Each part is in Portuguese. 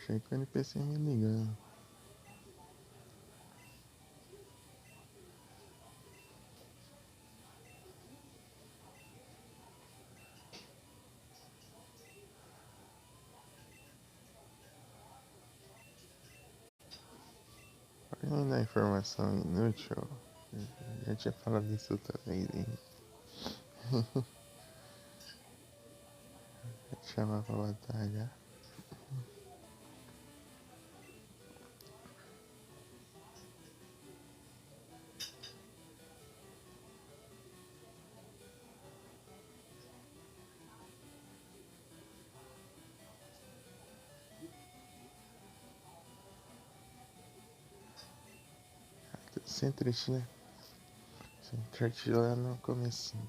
Achei que o NPC me ligando. Pode me dar informação inútil? Eu já tinha falado isso outra vez, hein? Vou te chamar pra batalha. Centrite, né? Centrite lá no comecinho.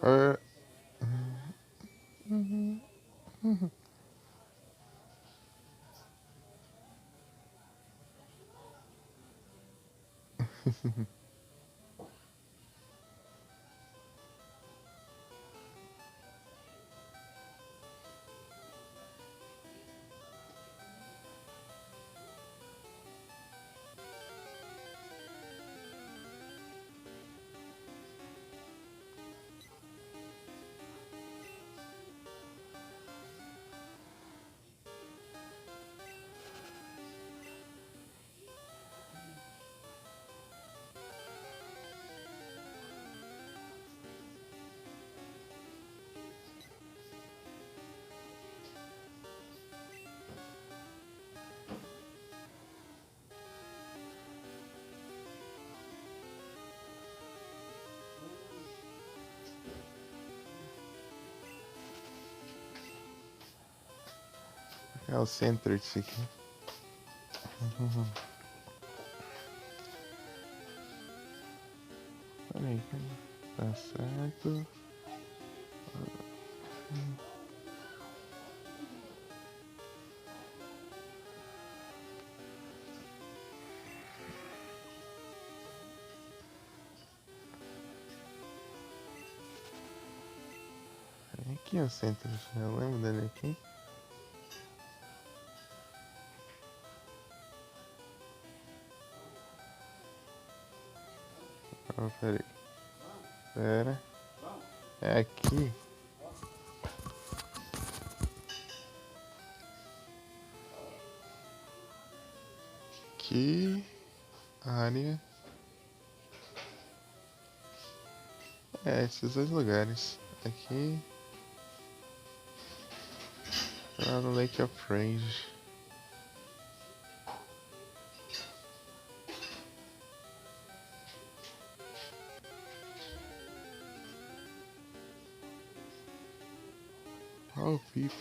É. É o Centrite aqui. Peraí. Tá certo. Aqui é o Centrite. Eu lembro dele aqui. Oh, peraí. Pera. É aqui. Que área É, esses dois lugares. Aqui, lá no Lake of Rage. Oh, people.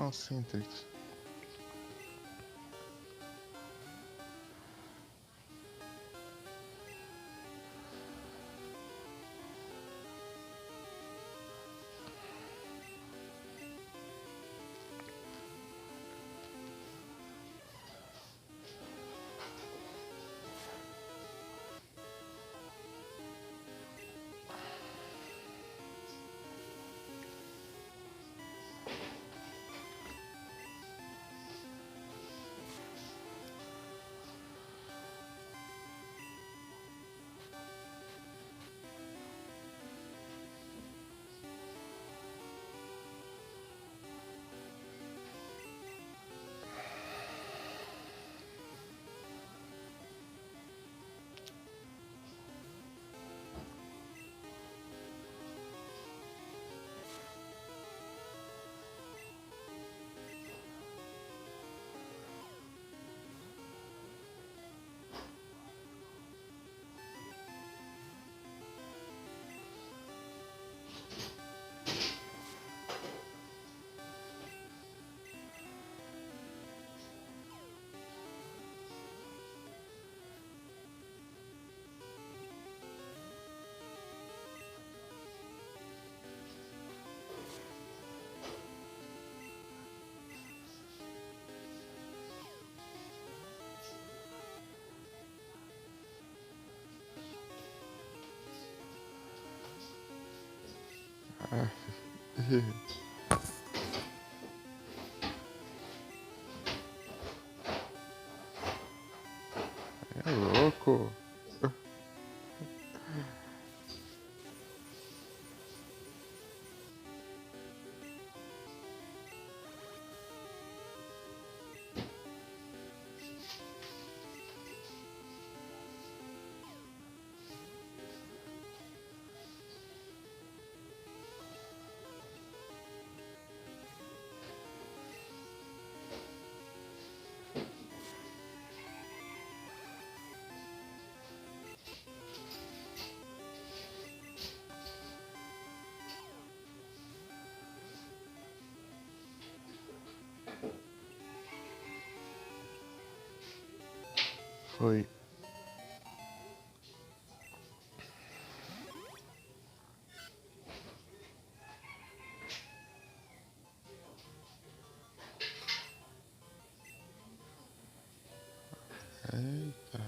Concentrate. Ah. É louco. Oi. Eita.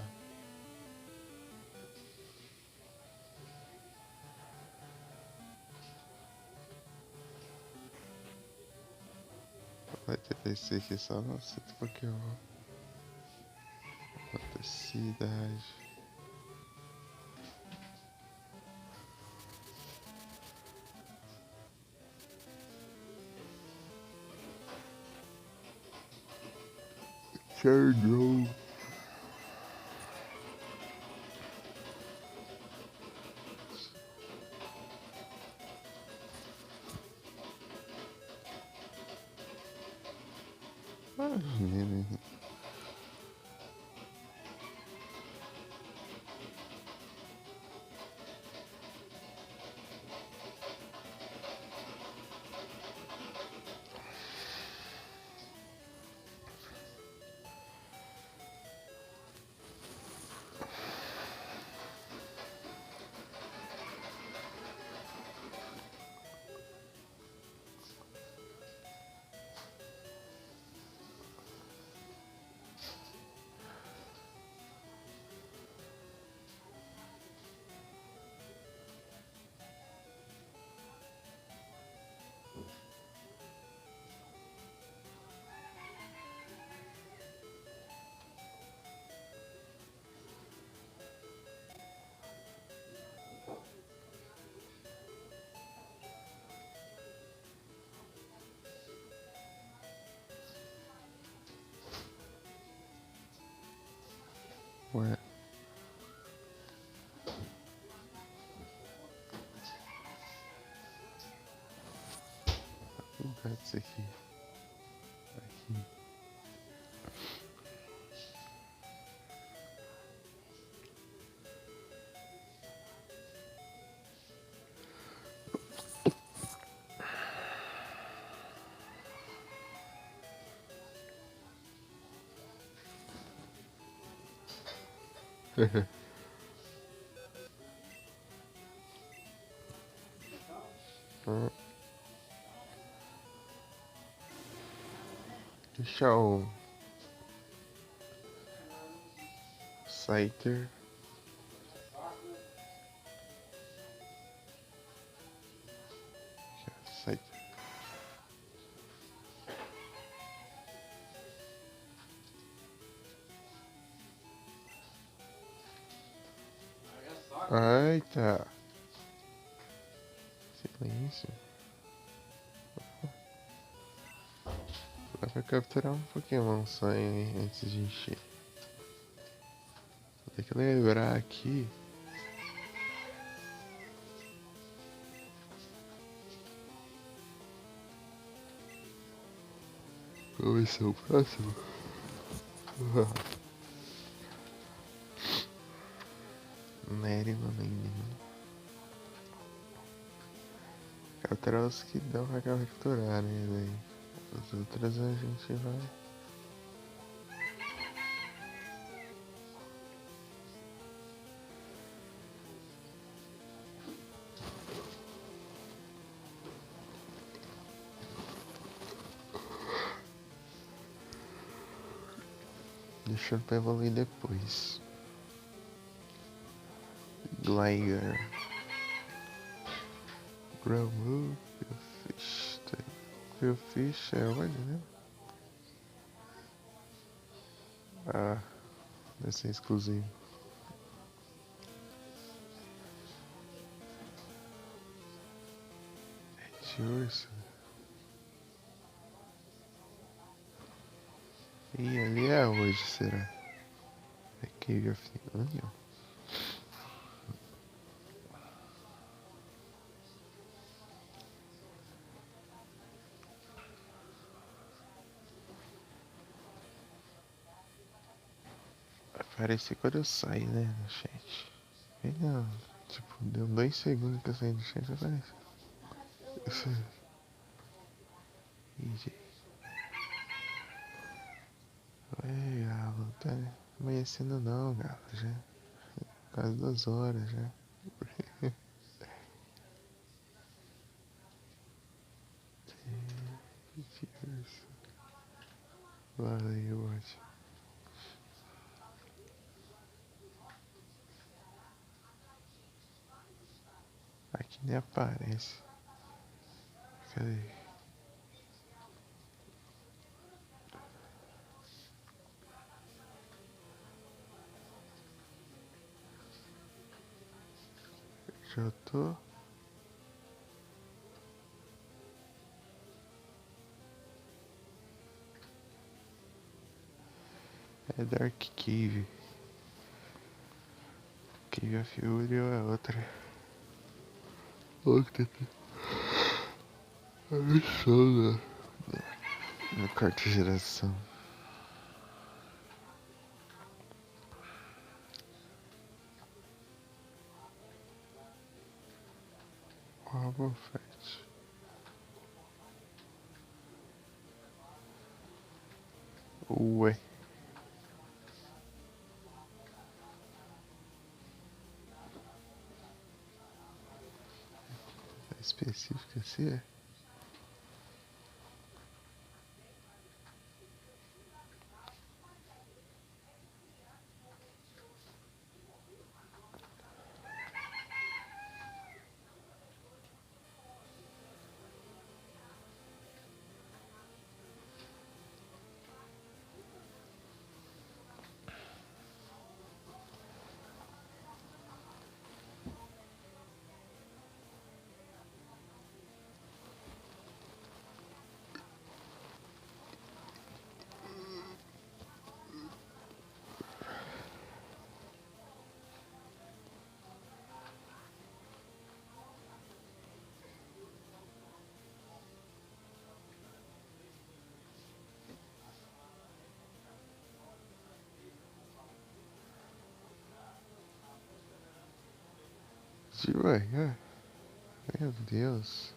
Vai ter PC aqui só no centro Pokémon. Outra cidade. Chegou. Menino. Ué. Vou pegar isso aqui. Aqui. Deixa o Scyther. Scyther. Eita. Silêncio. Dá pra capturar um Pokémon só antes de encher. Vou ter que lembrar aqui. Qual vai ser o próximo? Merryman. Capturar os que dão pra capturar, né, velho? As outras a gente vai. Deixando pra evoluir depois. Gligar. Gromu. Qwilfish. Qwilfish é onde, né? Ah, deve ser exclusivo. É de urso. E ali é hoje, será? É Cave of the Onion? Aparece quando eu saio, né, no chat. Não, tipo, deu 2 segundos que eu saí do chat e aparece. EJ. Legal, tá, né? Uma amanhecendo não, cara. Já quase 2 horas já. Valeu, ótimo. Aqui nem aparece. Cadê? Já tô. É Dark Cave. Cave of Uriel é outra. Outra. Absurda. No quarta geração. Boba Fett. Ué. É específico assim, é? De manhã? Meu Deus.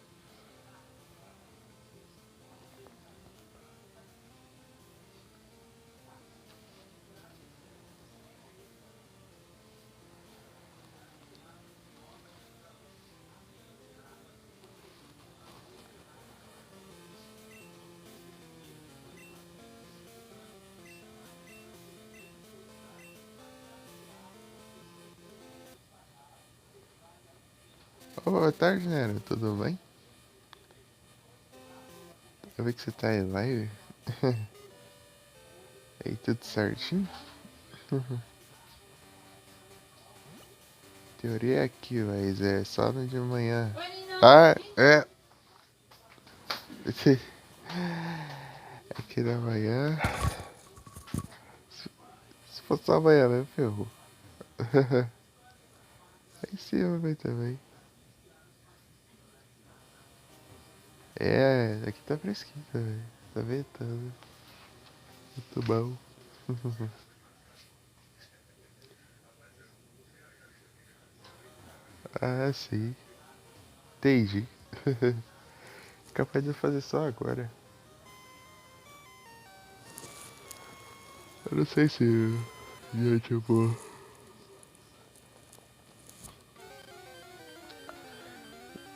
Ô, boa tarde, Nero. Tudo bem? Eu vi que você tá em live. Aí, tudo certinho? Teoria é aqui, mas é só no de manhã. Ah, é. Aqui da manhã. Se fosse só amanhã, né? Ferrou. Aí sim, eu vou também. É, aqui tá fresquinho também. Tá ventando. Muito bom. Ah, sim. Entendi. Capaz de eu fazer só agora. Eu não sei se. Gente, eu vou.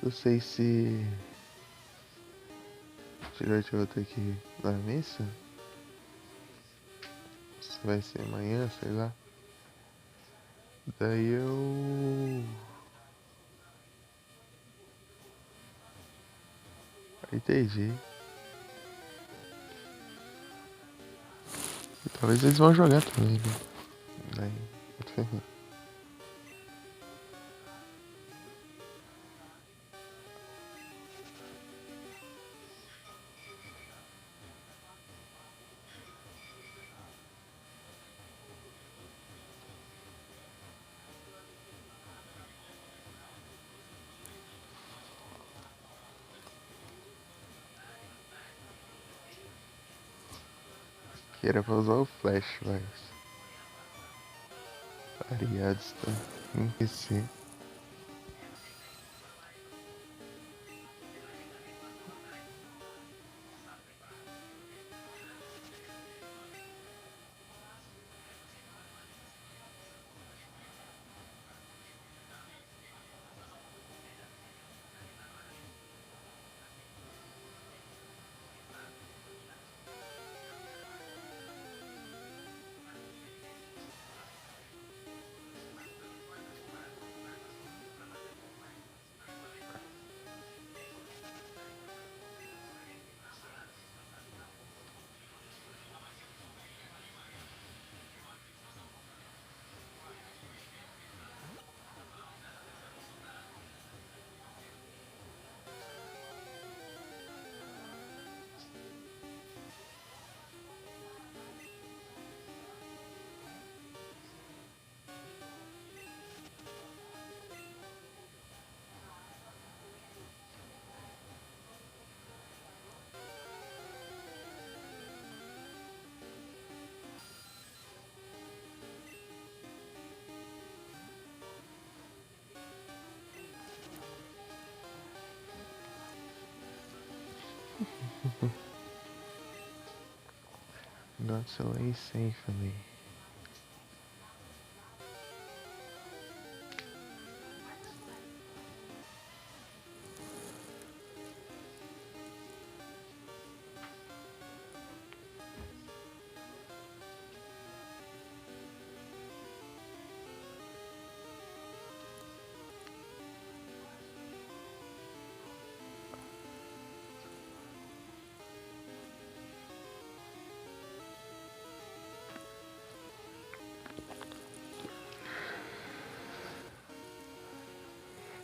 Não sei se. Tirante eu vou ter que ir na missa. Se vai ser amanhã, sei lá. Daí eu. Entendi. Talvez eles vão jogar também, né? Daí. Que era pra usar o flash, mas. Variados, tá? Em PC. Not so easy for me.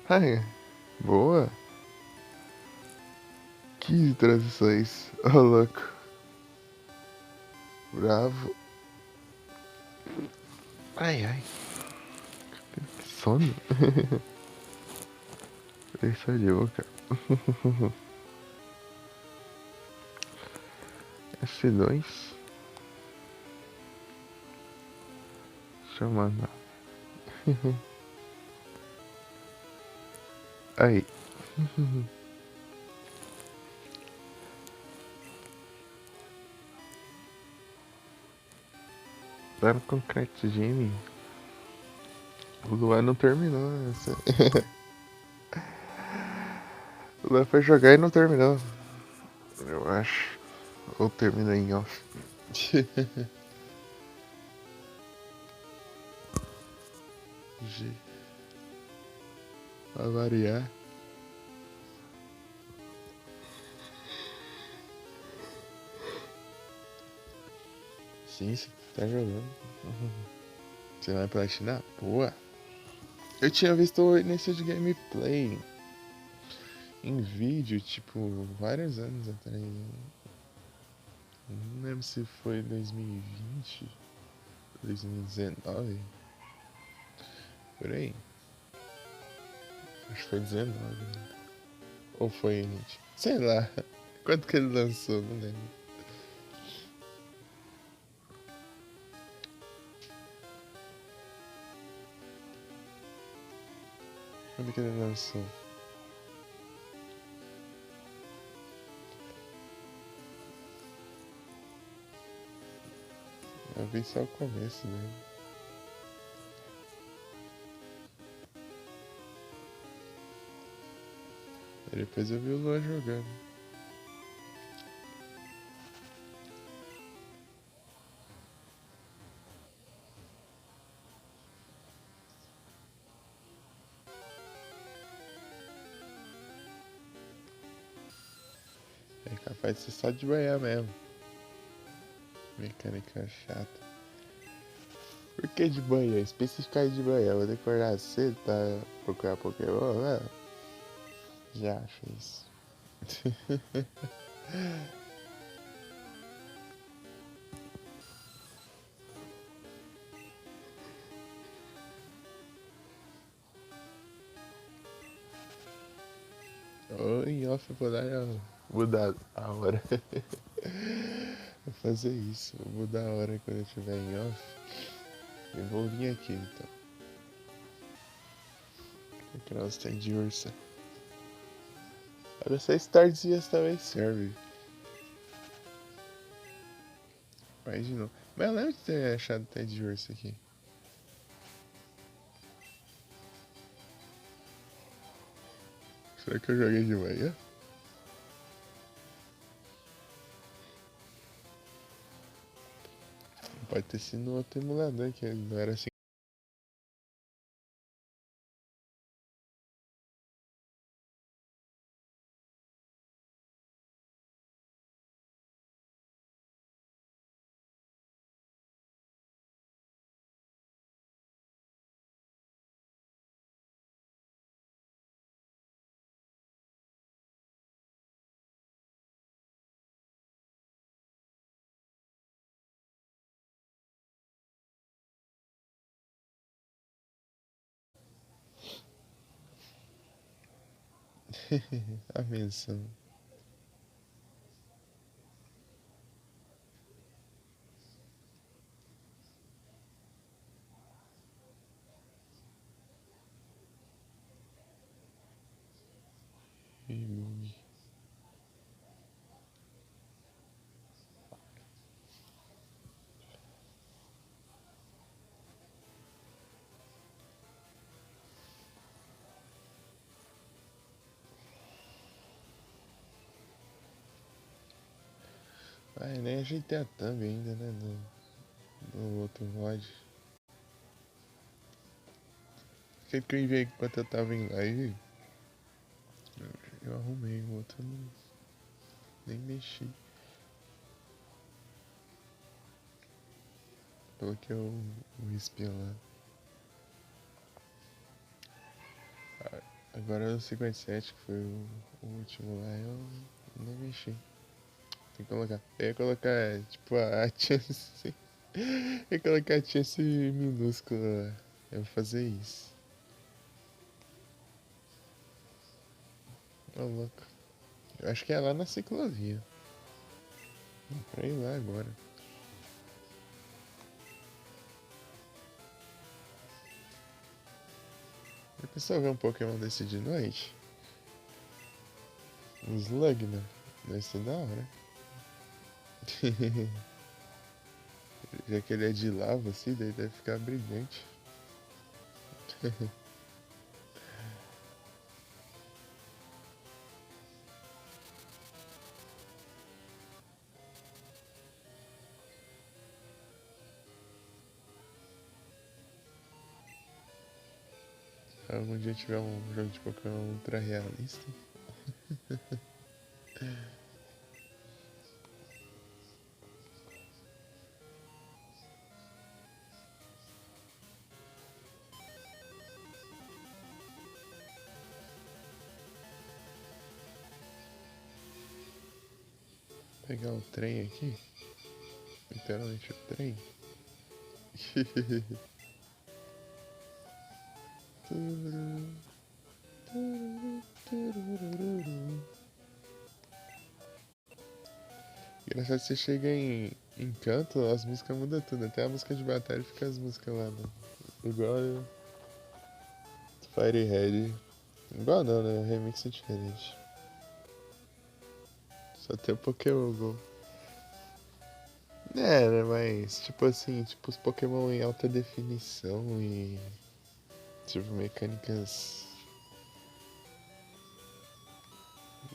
Ai, boa. 15 transições. Ô, louco. Bravo. Ai, ai. Que sono. Deixa de boca. F2. Deixa eu mandar. Aí. Tá no concreto, Jimmy. O Luan não terminou essa. O Luan foi jogar e não terminou. Eu acho. Ou terminou em off. G. Pra variar. Sim, você tá jogando. Você vai platinar? Boa. Eu tinha visto o início de gameplay em vídeo, tipo, vários anos atrás. Não lembro se foi 2020, 2019, por aí. Acho que foi 19. Ou foi 20. Sei lá. Quanto que ele lançou, não lembro. Quando que ele lançou? Eu vi só o começo dele. Aí depois eu vi o Luan jogando. É capaz de ser só de manhã mesmo. Mecânica chata. Por que de manhã? Especificar de manhã. Vou ter que acordar cedo pra procurar Pokémon, né? Já acho isso. Ou em off eu vou dar mudar a hora. Vou fazer isso. Vou mudar a hora quando eu estiver em off. E vou vir aqui então. Porque nós tem de ursa. Olha, 6 tardias também serve. Vai de novo. Mas eu lembro de ter achado até de ursa aqui. Será que eu joguei de manhã? Pode ter sido no outro emulador, que não era assim. A menção. Ai, nem ajeitei a thumb ainda, né? No outro mod. Aquele que eu enviei enquanto eu tava em live. Eu arrumei, o outro não, nem mexi. Coloquei o espião lá. Agora o 57, que foi o último lá, eu nem mexi. Tem que colocar. Eu ia colocar, tipo, a chance. Eu ia colocar a chance minúscula lá. Eu vou fazer isso. Ô, louco. Eu acho que é lá na ciclovia. Pra ir lá agora. Já pensou ver um Pokémon desse de noite? Um Slugna. Deve ser da hora. Já que ele é de lava, assim, daí deve ficar brilhante. Se algum dia tiver um jogo de Pokémon ultra realista. Pegar o trem aqui. Literalmente o trem. Engraçado, você chega em canto, as músicas mudam tudo. Até a música de batalha fica as músicas lá, né? Igual Firehead. Igual não, né? O remix é diferente. Só tem o Pokémon Go. É, né? Mas, tipo assim, tipo os Pokémon em alta definição e. Tipo, mecânicas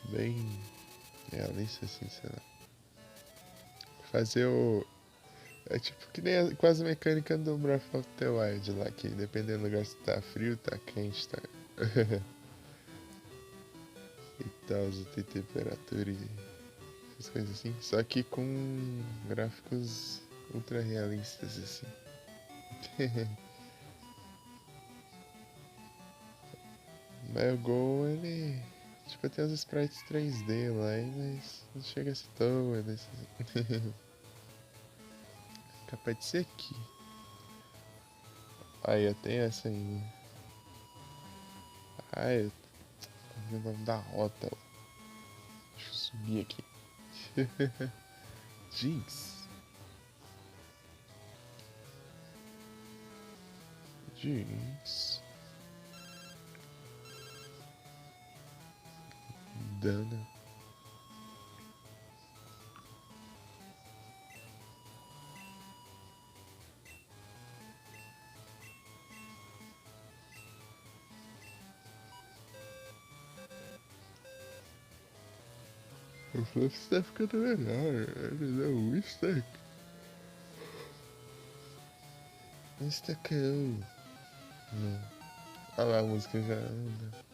bem realistas, assim, sei lá. Fazer o. É tipo que nem quase a mecânica do Breath of the Wild lá, que dependendo do lugar se tá frio, tá quente, tá. E tal, tem temperatura e essas coisas assim. Só que com gráficos ultra realistas, assim. Mas o Go, ele. Tipo, tem os sprites 3D lá, mas não chega a ser tão. Capaz de ser aqui. Aí eu tenho essa ainda. Ai, o nome da rota. Deixa eu subir aqui. Jinx. Jinx. Dana. O Fluff está ficando melhor. Ele deu um stack. Instacão. Não. Olha lá a música já anda.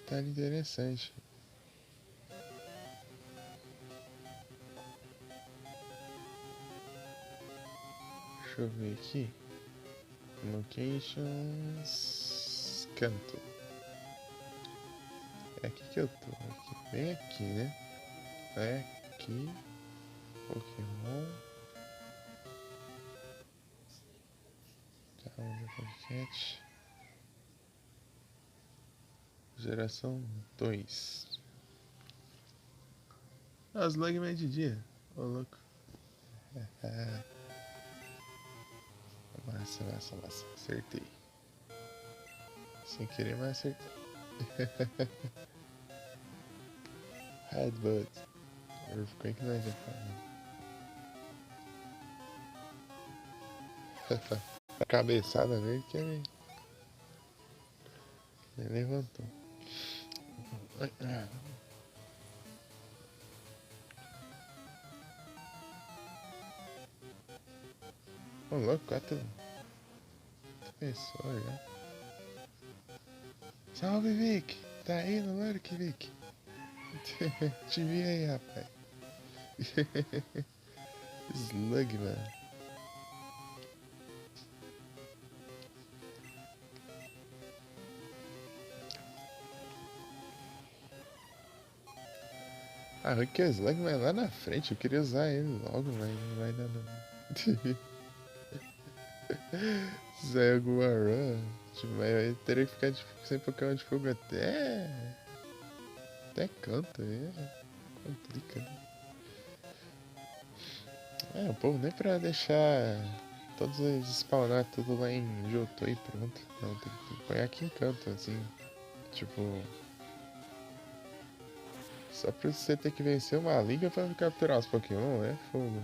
Tá interessante. Deixa eu ver aqui. Locations. Canto. É aqui que eu tô. Aqui. Bem aqui, né? É aqui. Pokémon. Tá, onde é o podcast? Geração 2. Ah, os lag mais de dia. Ô, louco. Ah, massa, massa, massa. Acertei. Sem querer, mas acertei. Headbutt. Earthquake não é Japão. A cabeçada nele que é. Nem levantou. Ô, louco, 4 pessoas já. Salve, Vic! Tá aí no Lurk, Vic? Te vi aí, rapaz. Slug, mano. Ah, o que é Slug, mas lá na frente. Eu queria usar ele logo, mas não vai dar não. Zé alguma run. Tipo, mas eu teria que ficar sem Pokémon de fogo até canto, complica, né? O povo nem pra deixar todos eles spawnar tudo lá em Johto e pronto. Não, tem que pôr aqui em canto, assim. Tipo, só pra você ter que vencer uma liga pra capturar os Pokémon, é fogo.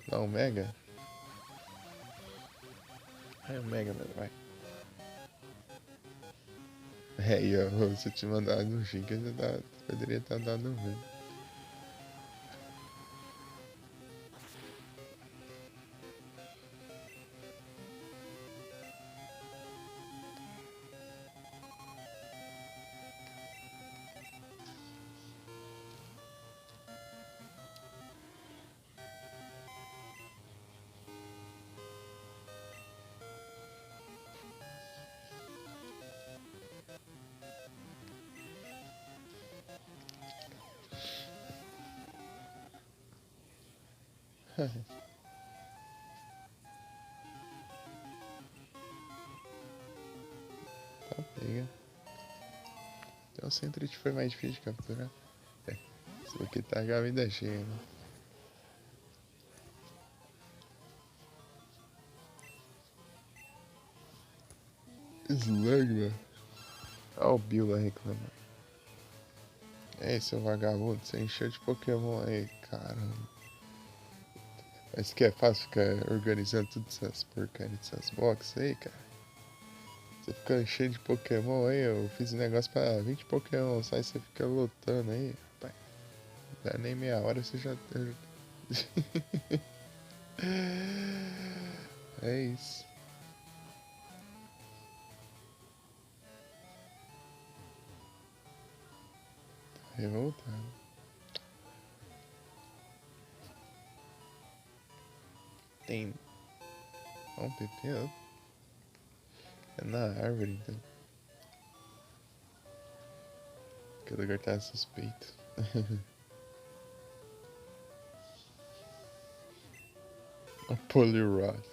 Dá um Mega? É um Mega, mano, vai. E ó, se eu te mandar no Shinka, poderia estar dando um velho. Tá, pega. Então o Sentret foi mais difícil de capturar. Isso aqui tá com a vida cheia, né? Slug, mano. Olha o Bill lá reclamando. É, seu vagabundo, você encheu de Pokémon aí, caramba. Mas que é fácil ficar organizando tudo essas porcarias dessas boxes aí, cara? Você fica cheio de Pokémon aí, eu fiz um negócio pra 20 Pokémon, sai você fica lotando aí, rapaz. Não dá nem meia hora, você já. É isso. Tá revoltado. Tem um pepino? É na árvore, então. Aquele lugar tá suspeito. A Poliwrath,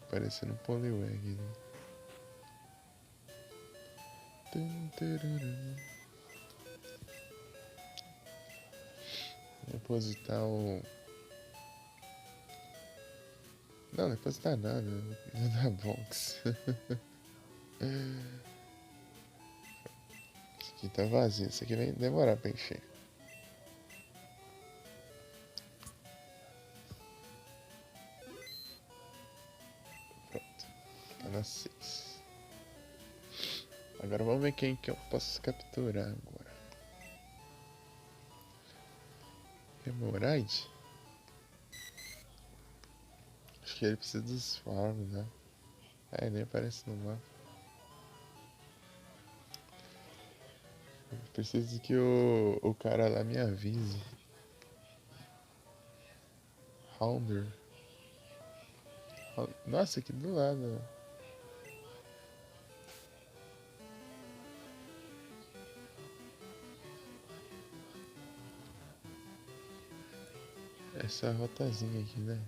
parecendo um Poliwag, né? Depositar o. Não, depositar nada. Na box. Esse aqui tá vazio. Esse aqui vai demorar pra encher. Pronto. Tá na 6. Agora vamos ver quem que eu posso capturar agora. Hemorrhoid? Acho que ele precisa dos farms, né? Nem aparece no mapa. Eu preciso que o cara lá me avise. Houndour. Nossa, aqui do lado. Essa rotazinha aqui, né?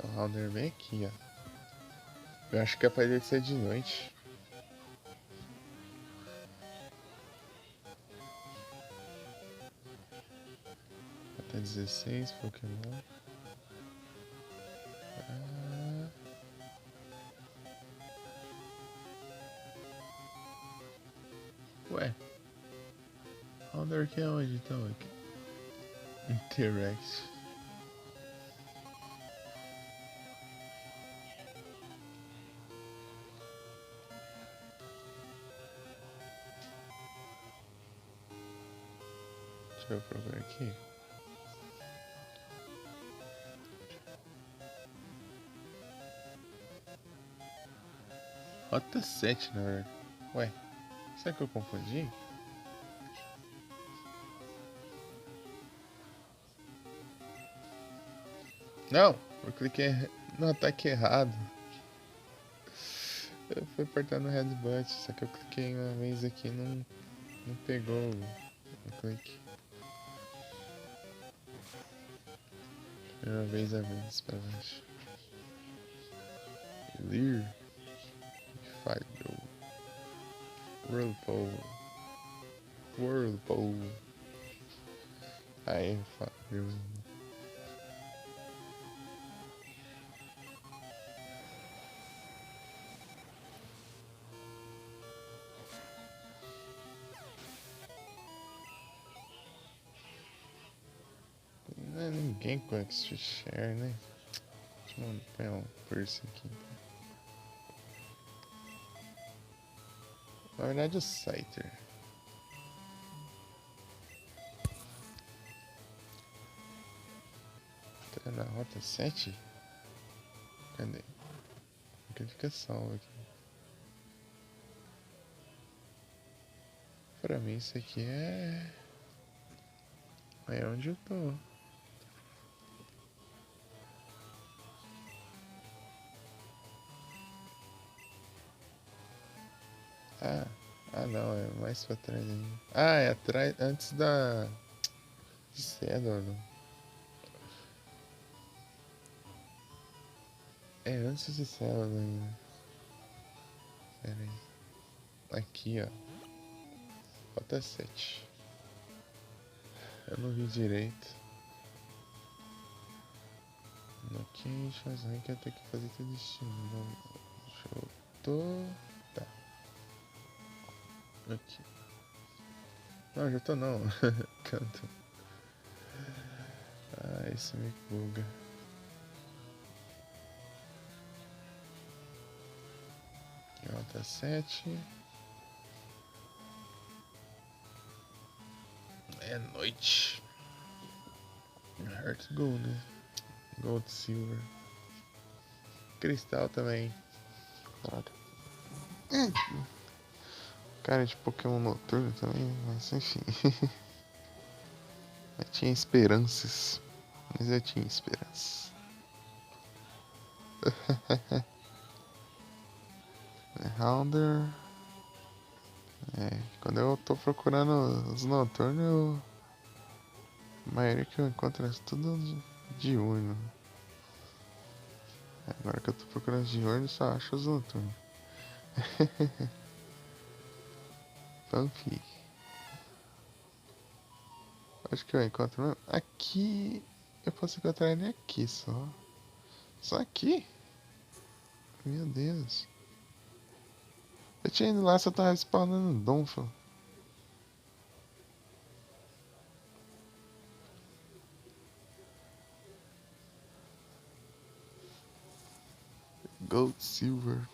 O Houndour vem aqui, ó. Eu acho que é capaz de ser de noite. Até 16 Pokémon. Ah, Founder que é onde então? Aqui. Interact. Deixa eu procurar aqui. Rota 7, na verdade. Ué, será que eu confundi? Não, eu cliquei no ataque errado. Eu fui apertar no headbutt, só que eu cliquei uma vez aqui e não pegou o clique. Primeira vez a vez pra baixo. Lear. Falhou. Whirlpool. Whirlpool. Aí, falhou. Não é ninguém com extra share, né? Deixa eu pegar um Percy aqui. Na verdade, o Scyther. Tá na rota 7? Cadê? Porque fica salvo aqui. Pra mim, isso aqui é. É onde eu tô. Ah não, é mais pra trás ainda. Ah, é atrás, antes da Cedro. É antes de Cedro ainda. Pera aí. Aqui, ó. Rota 7. Eu não vi direito. Locations, rank, eu tenho que fazer tudo destino. Deixa eu... Tô... Tá. Aqui. Não, já tô não. Canto. Ah, isso me buga. Rota 7. É noite. Heart Gold, né? Gold, Silver. Cristal também. Caraca. Cara de Pokémon Noturno também, mas enfim. Eu tinha esperanças. Mas eu tinha esperanças. Rounder. É, quando eu tô procurando os noturnos, a maioria que eu encontro é tudo diurno. Agora que eu tô procurando diurno, só acho os noturnos. Fanfi. Acho que eu encontro mesmo. Aqui. Eu posso encontrar ele aqui só. Só aqui? Meu Deus. Eu tinha ido lá, só tava spawnando Donphan. Gold, Silver,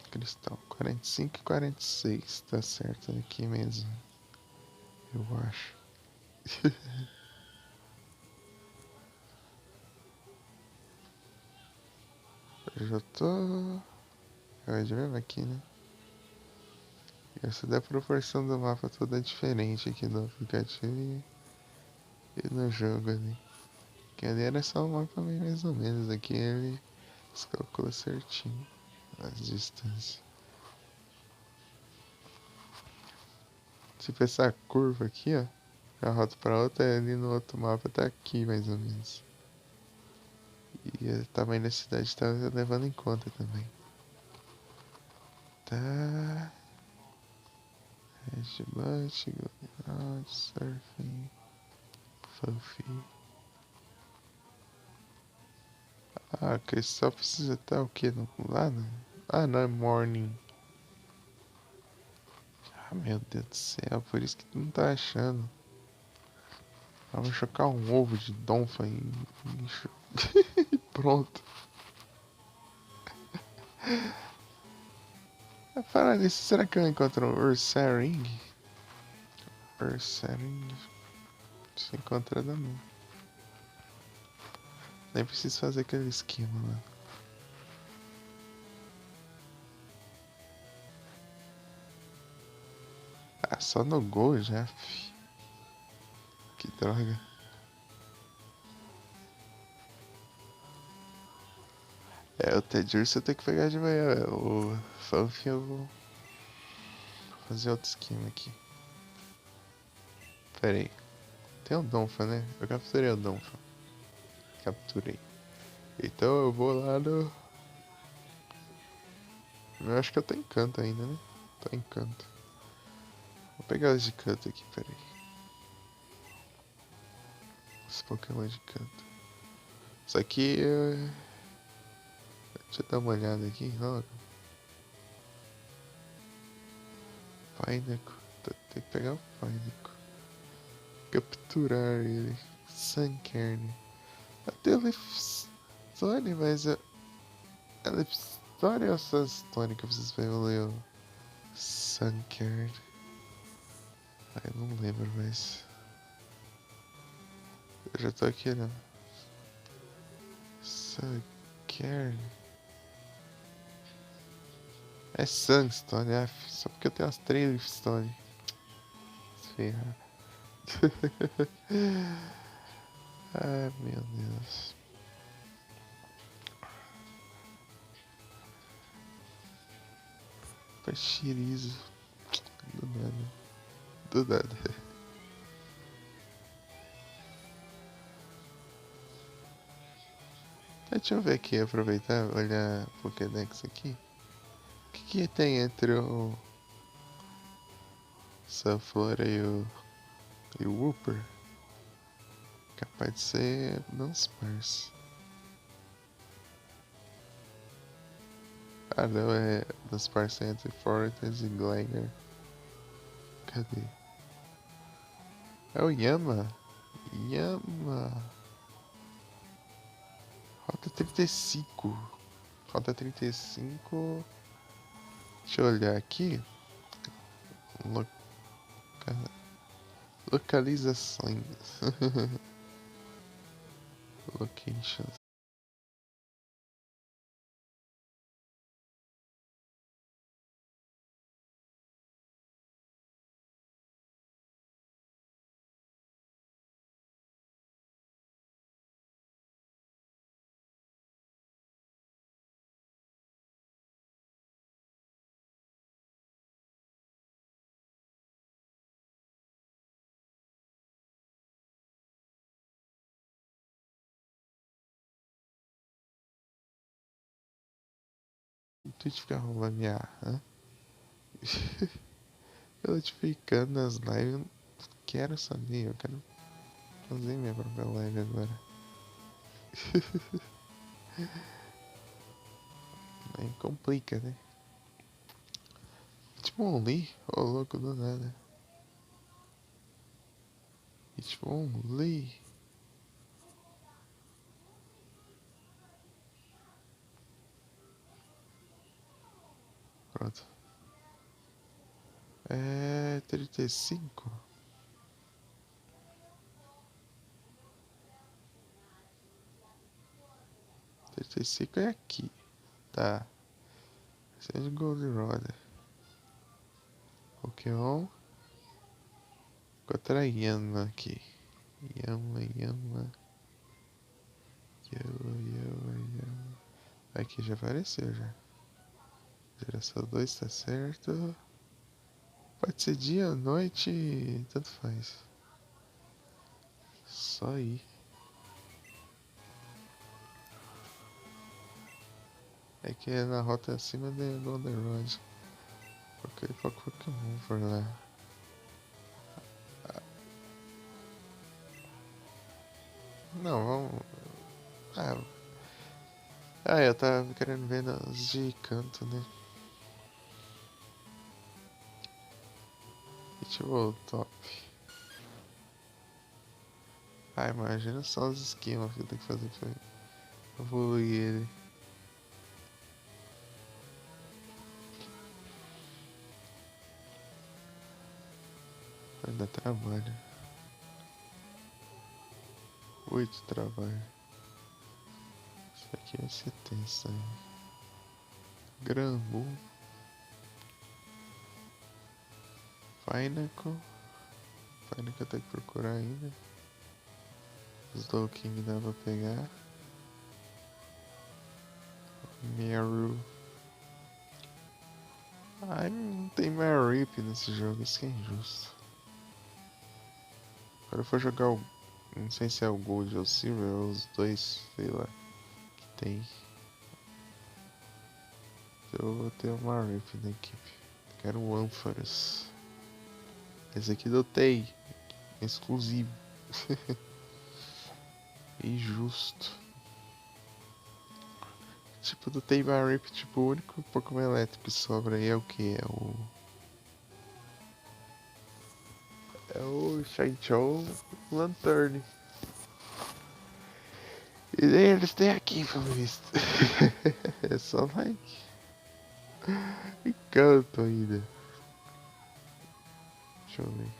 Cristal. 45 e 46. Tá certo aqui mesmo. Eu acho. Eu já tô. É de mesmo aqui, né? Essa da proporção do mapa toda é diferente aqui no aplicativo e no jogo ali. Que ali era só um mapa meio mais ou menos. Aqui ele calcula certinho as distâncias. Tipo essa curva aqui, ó. A rota pra outra, ali no outro mapa tá aqui mais ou menos. E o tamanho da cidade tá levando em conta também. Tá. Hedgebutt, Goldenrod, Surfing, Fluffy. Ah, Cristal precisa estar o que no lado? Ah, não, é Morning. Ah, meu Deus do céu, por isso que tu não tá achando. Ah, vou chocar um ovo de Donphan e pronto. Falar nisso, será que eu encontro um Ursaring? Ursaring? Se encontra da não. Nem preciso fazer aquele esquema lá. Ah, só no gol já, fi. Que droga. É, o Ted Urso eu tenho que pegar de manhã. O Fanfin eu vou fazer outro esquema aqui. Pera aí. Tem o Donphan, né? Eu capturei o Donphan. Capturei. Então eu vou lá no... Eu acho que eu tô em canto ainda, né? Tô em canto. Vou pegar os de canto aqui, pera aí. Os Pokémon de canto. Isso aqui é... Deixa eu dar uma olhada aqui logo. Pineco. Tem que pegar o Pineco. Capturar ele. Sunkern. Até Lipstone, mas é Lipstone ou Sunstone que eu preciso evoluir o Sunkern? Ah, eu não lembro, mas... Eu já tô aqui, né? Sunkern... É Sunstone, só porque eu tenho as 3 Lipstone. Se ferrar. Ai, meu Deus. Pachirizo. Do nada. Do nada. Deixa eu ver aqui, aproveitar, olhar o Pokédex aqui. O que tem entre o Sunflora e o Wooper? Capaz de ser Dunsparce. Ah não, é Dunsparce entre Fortress e Glider. Cadê? É o Yama. Yama. Rota 35. Rota 35. Deixa eu olhar aqui. Loca... Localizações. Locations. O Twitch fica arrumando minha RAM. Eu notificando nas lives. Eu não quero saber. Eu quero fazer minha própria live agora. Aí complica, né? Hitmonlee? Ô, louco do nada. Hitmonlee. Pronto. É... 35? 35 é aqui. Tá. Seja Goldenrod. Pokémon. Encontrar Yama aqui. Yama. Yama. Aqui já apareceu já. Geração 2 tá certo. Pode ser dia, noite, tanto faz. Só ir. É que é na rota acima de Goldenrod. Porque qualquer Pokémon for lá. Não, vamos. Eu tava querendo ver os de canto, né? Hitmontop. Ah, imagina só os esquemas que eu tenho que fazer pra evoluir ele. Vai dar trabalho. Muito trabalho. Isso aqui vai ser tenso aí. Grambu. Pineapple. Pineapple eu tenho que procurar ainda. Slow King dá pra pegar. Meru. Ai, não tem Marip nesse jogo, isso que é injusto. Agora eu for jogar o. Não sei se é o Gold ou o Silver, ou os dois, sei lá. Que tem. Eu vou ter o Marip na equipe. Quero o Ampharos. Esse aqui eu tenho. Exclusivo. Injusto. Tipo, do Marip, tipo, o único Pokémon elétrico que sobra aí é o que? É o Shaichou Lantern. E nem eles têm aqui, pelo visto. É só like. Encanto ainda. Deixa eu ver.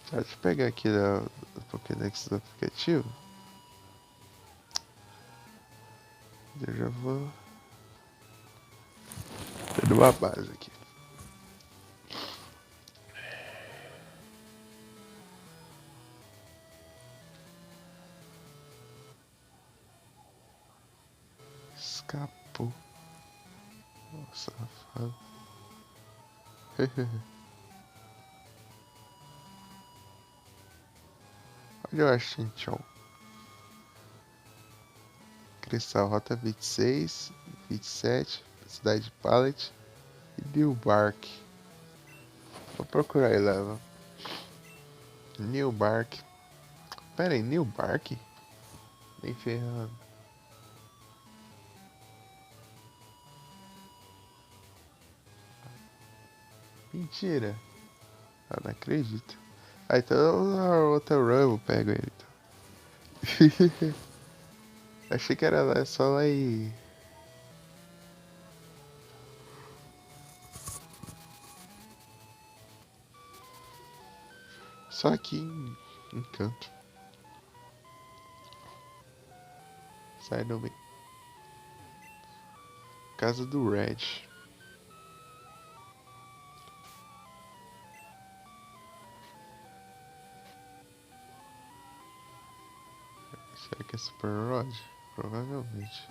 Deixa eu pegar aqui do Pokédex do aplicativo. Eu já vou. Dando uma base aqui. Escapou. Nossa, safado. Olha o Ashinchon. Cristal Rota 26, 27, Cidade de Pallet e New Bark. Vou procurar aí, leva. New Bark. Pera aí, New Bark? Nem ferrando. Mentira. Eu não acredito. Ah, então a outra run eu pego ele. Então. Achei que era lá, só lá e. Só aqui em Canto. Sai no meio. Casa do Red. Será que é Super Rod? Provavelmente.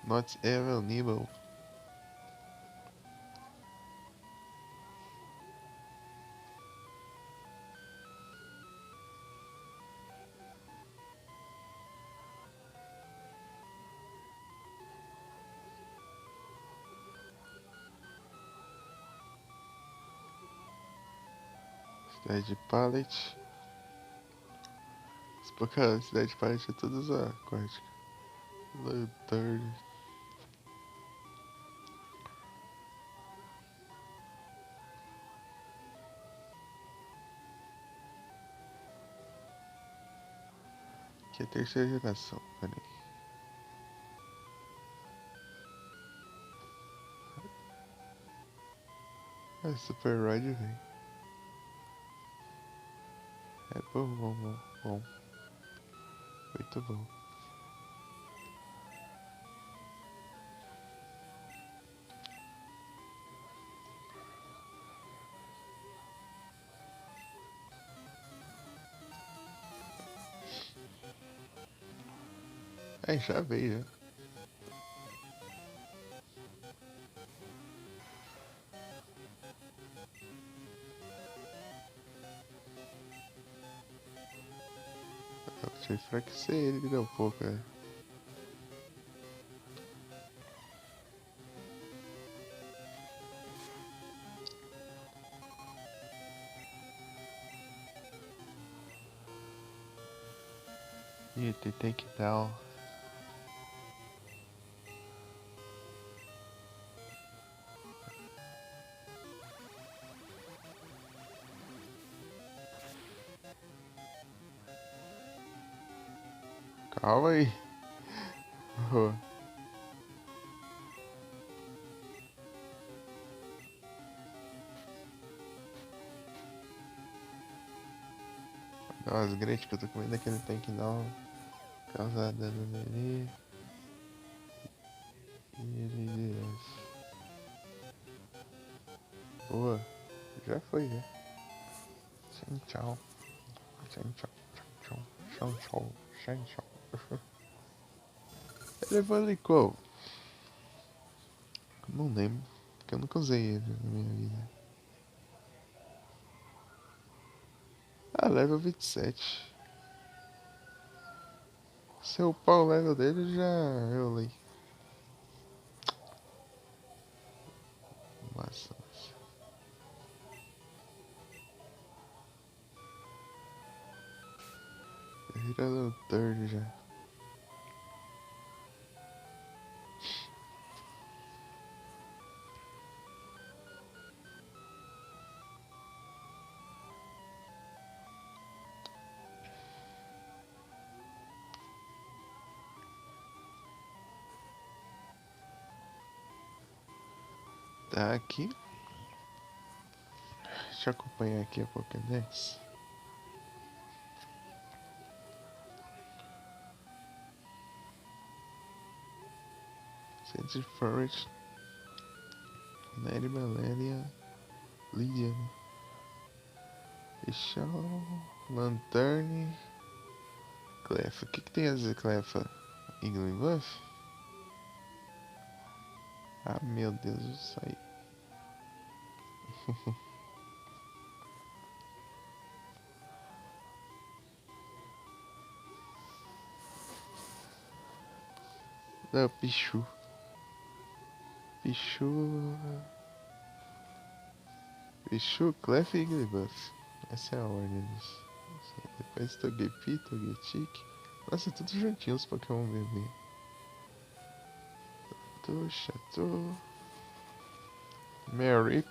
Not Evil Nibble. Cidade de Pallet. Cara, Cidade de Pallet é todas aquáticas. Lantern. Que é a terceira geração, peraí. É Super Rod, velho. É bom. Muito bom. É, já veio, já. Deixa eu enfraquecer ele um pouco, né? Ih, tem take down. Calma aí. Oh. Nossa, grande que eu tô comendo aquele tanque não. Causar dano nele. E ele desce. Boa. Já foi, já. Tchau, tchau. Tchau, tchau. Tchau, tchau. Tchau, tchau. Tchau. Ele vale qual? Não lembro. Porque eu nunca usei ele na minha vida. Ah, level 27. Se eu upar o level dele, já eu li. Massa, massa. Vira no third já. Tá aqui. Deixa eu acompanhar aqui a Pokédex. Sage Forest. Neri Meléria. Lydia. Ixal. Lanterne. Clefa. O que tem a dizer, Clefa? Igglybuff? Ah, meu Deus, isso aí. Não, Pichu. Pichu. Pichu, Clef e Igglybuff. Essa é a ordem disso. Depois Togepi, Togetic. Nossa, tudo juntinho os Pokémon bebê. Chateau. Marip.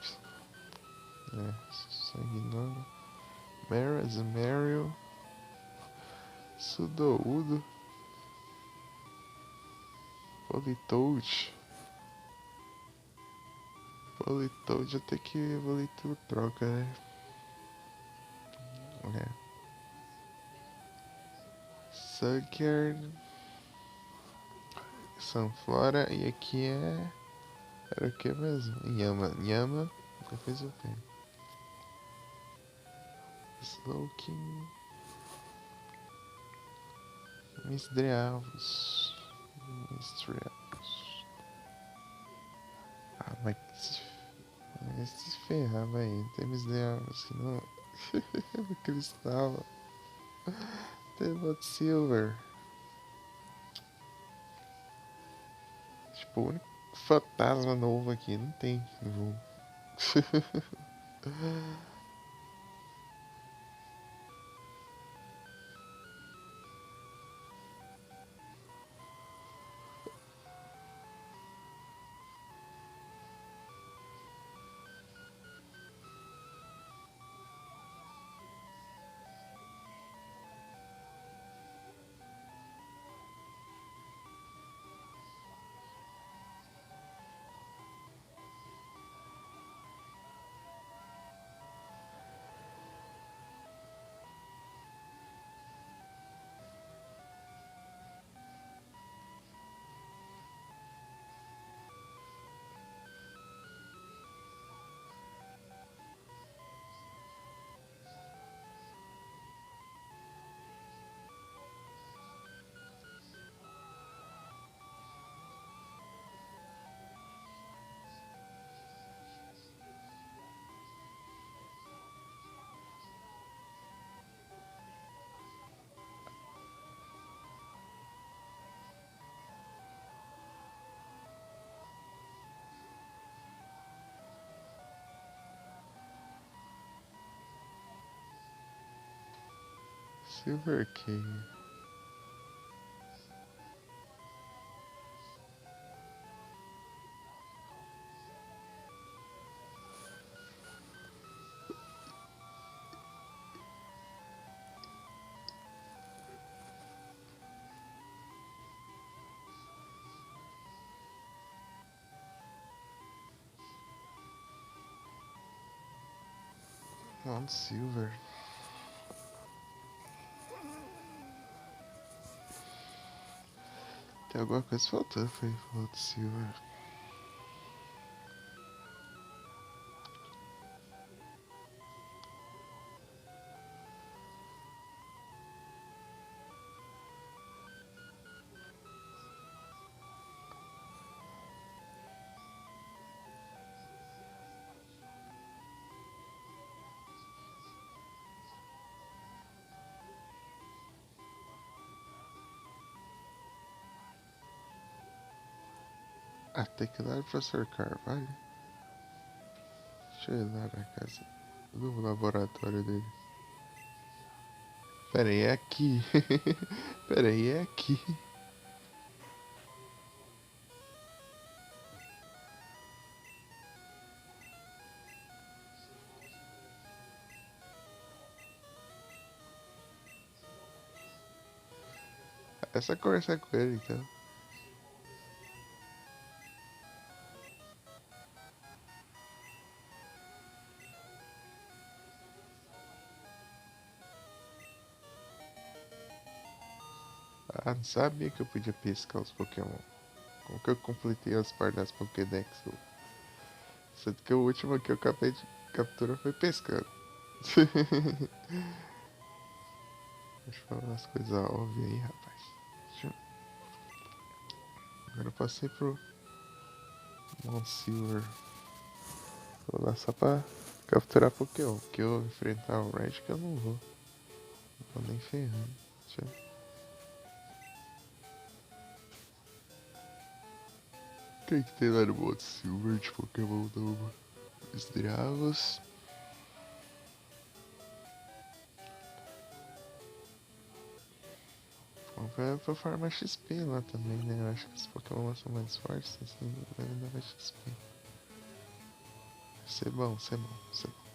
É, só ignora. Mario. Sudoudo. Politoad. Politoad até que evoluir troca, né? É. Sucker. Sunflora. E aqui é... Era o que mesmo? Nhama. Depois eu pego. Slowking. Misdreavos. Ah, mas se ferrar, vai. Não tem Misdreavos aqui não. Cristal. Tem Silver. Tipo, o único fantasma novo aqui não tem no jogo. Silver Key. Mount Silver. Tem alguma coisa faltando, foi Mount Silver. Ah, tem que ir lá no professor Carvalho. Deixa eu ir lá na casa do laboratório dele. Pera aí, é aqui. Pera aí, é aqui. É só conversar com ele, então. Ah, não sabia que eu podia pescar os Pokémon. Como que eu completei as partes das Pokédex? Sendo que o último que eu acabei de capturar foi pescando. Deixa eu falar umas coisas óbvias aí, rapaz. Deixa eu... Agora eu passei pro Mount Silver. Vou lá só pra capturar Pokémon. Porque eu enfrentar o Red que eu não vou. Não vou nem ferrando. Deixa eu... O que tem lá no Mount Silver de Pokémon novo? Esdravos. Pra farmar XP lá também, né? Eu acho que os Pokémon são mais fortes, assim, vai me dar XP. Ser bom, ser bom, ser bom.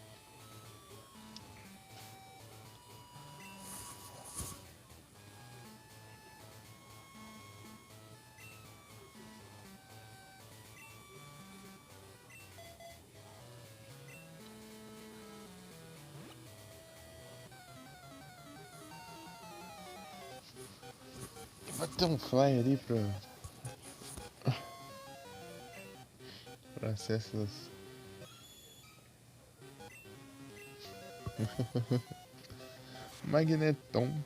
Vai ter um fly ali pra acesso. Magneton.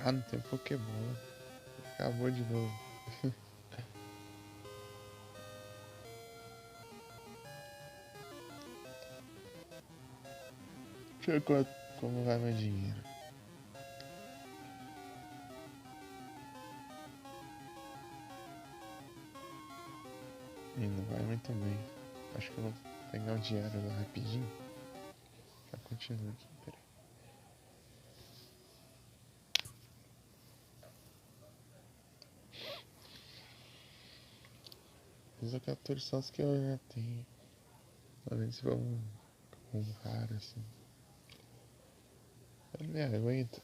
Ah, não tem Pokémon. Acabou de novo. Deixa eu ver como vai meu dinheiro. E não vai muito bem. Acho que eu vou pegar o diário lá rapidinho. Já continua aqui, peraí. Mas eu capturo só os que eu já tenho. Pra ver se vão um raro assim. Eu não me aguento.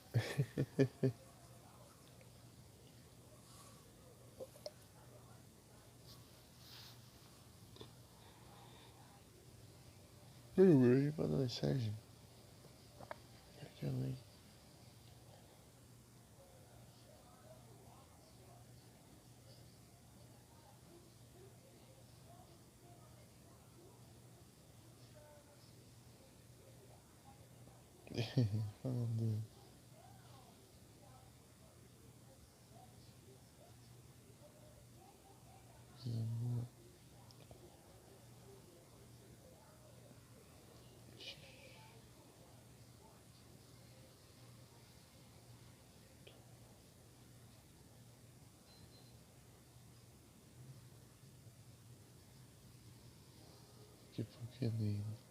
Ele mandou mensagem. Que eu leio. Falando. Que Pokédex.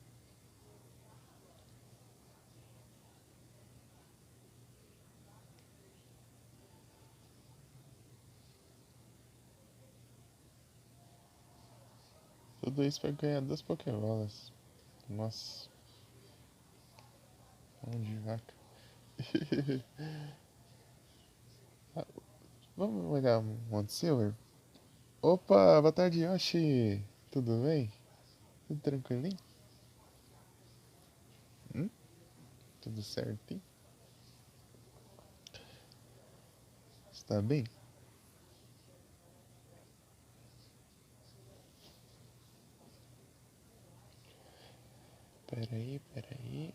Tudo isso pra ganhar 2 Pokébolas. Nossa. Mão de vaca. Vamos olhar um Monte Silver? Opa, boa tarde, Yoshi. Tudo bem? Tudo tranquilinho? Hum? Tudo certinho? Está bem? Peraí, peraí.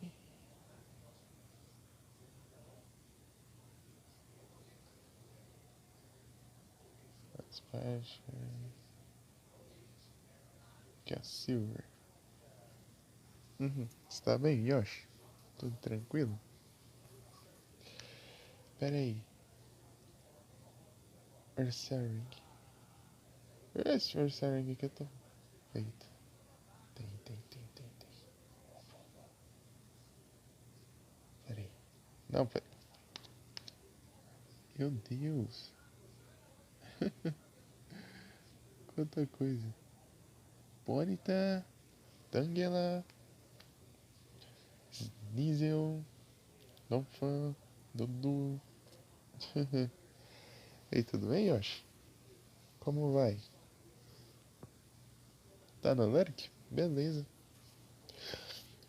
Splash. Que é Silver. Uhum. Está bem, Yoshi? Tudo tranquilo? Peraí. Ursaring. Esse Ursaring que eu tô feito. Tem. Peraí. Não, peraí. Meu Deus. Quanta coisa. Bonita. Tangela. Diesel. Donphan. Dudu. Ei, tudo bem, Yoshi? Como vai? Tá no Lurk? Beleza.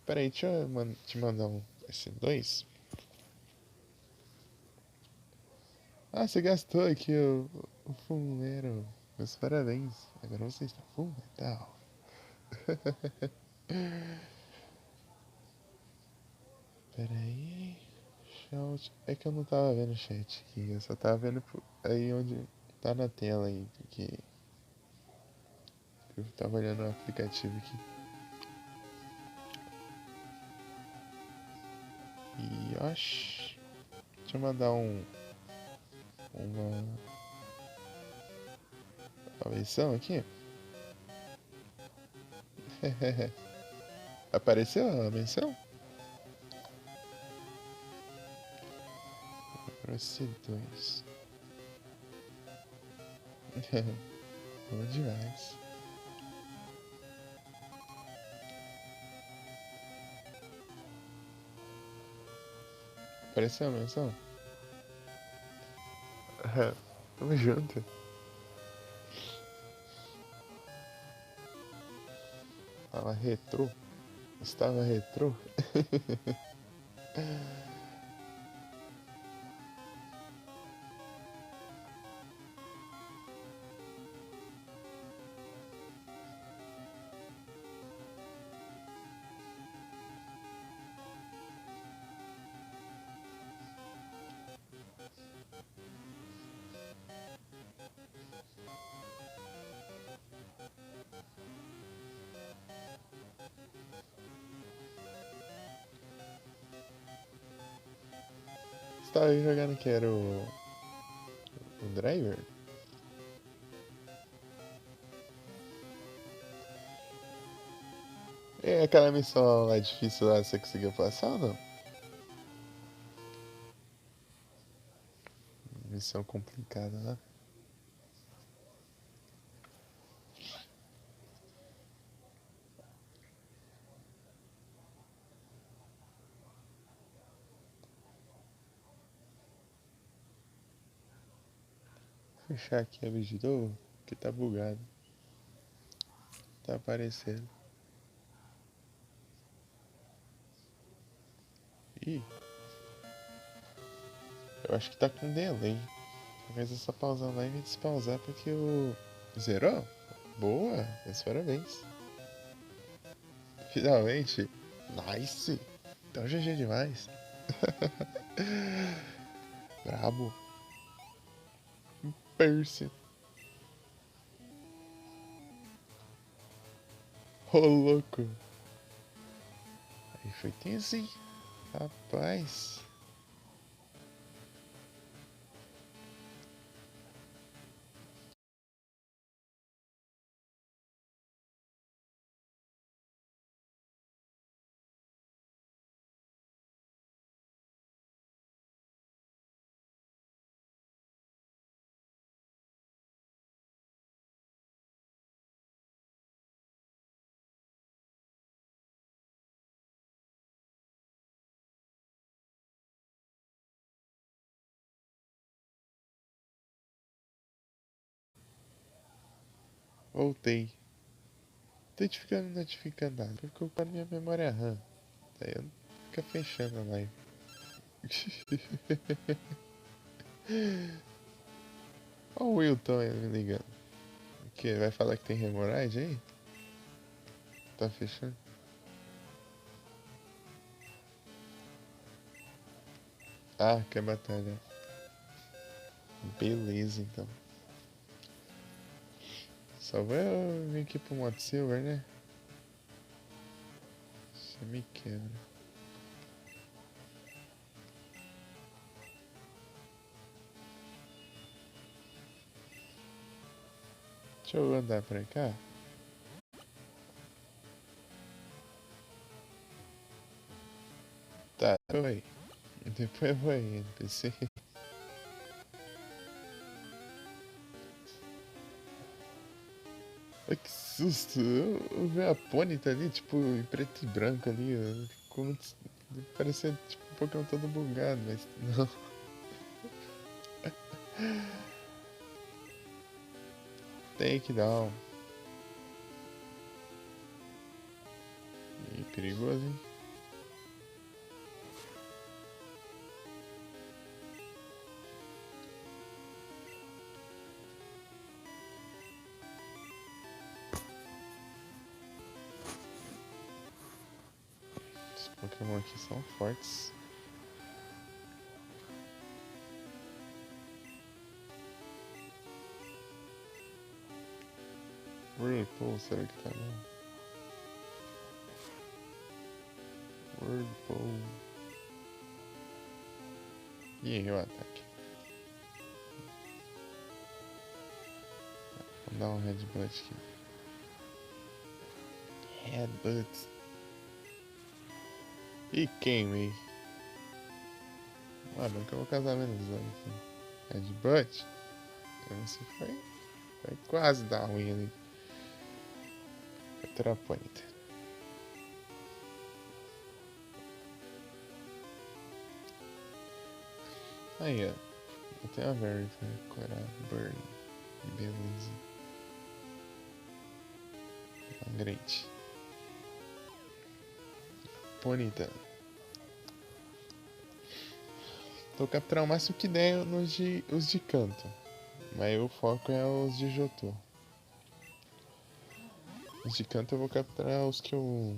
Peraí, deixa eu te mandar um S2. Ah, você gastou aqui o fumeiro. Meus parabéns. Agora você está full metal. Peraí. Shout. É que eu não tava vendo o chat aqui. Eu só tava vendo aí onde tá na tela aí. Porque eu tava olhando o aplicativo aqui. Yoshi. Deixa eu mandar uma menção aqui. Apareceu a menção? Para C2. Bom demais. Apareceu a menção? Tamo junto. Tava retrô. Estava retrô. Você tava jogando que era o driver? É aquela missão lá difícil lá, você conseguiu passar ou não? Missão complicada, né? Fechar aqui a vídeo de novo, que tá bugado. Tá aparecendo. Ih, eu acho que tá com delay. Talvez eu só pausar lá e me despausar porque o. Zerou? Boa, meus parabéns. Finalmente. Nice. Então GG demais. Brabo. Percy. Ô louco. Aí foi tenso, hein? Rapaz. Voltei. Tô te ficando notificando nada. Tô ocupando minha memória RAM. Daí eu fica fechando a live. Olha o Wilton aí me ligando. O que? Vai falar que tem hemorragia aí? Tá fechando? Ah, quer batalhar. Beleza, então. Só vou vir aqui pro modo silver, né? Você me quebra. Deixa eu andar pra cá. Tá, foi. Depois eu vou aí, NPC. Ai, que susto! Eu vi a Pony tá ali, tipo, em preto e branco ali, como parecia tipo um Pokémon todo bugado, mas não. Take down. E perigoso, hein? Os Pokémon aqui são fortes. Whirlpool, será que tá bom? Whirlpool. E aí, o ataque. Vamos dar um headbutt aqui. Headbutt. E queimei. Ah, não que eu vou casar menos anos aqui. Headbutt. Esse foi quase dar ruim ali. Terapônica. Aí, ó. Eu tenho a Verify, Cora, Burn. Beleza. Great. Bonita. Tô capturando o máximo que der os de canto. Mas o foco é os de Jotô. Os de canto eu vou capturar os que eu.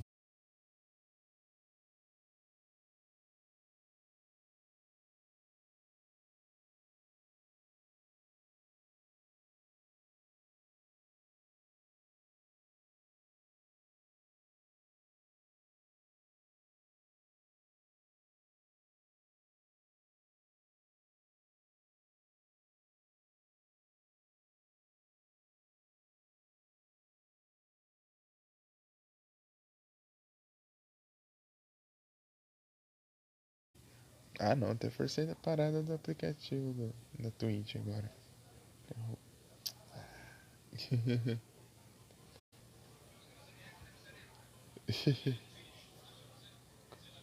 Ah não, até forcei a parada do aplicativo da Twitch agora.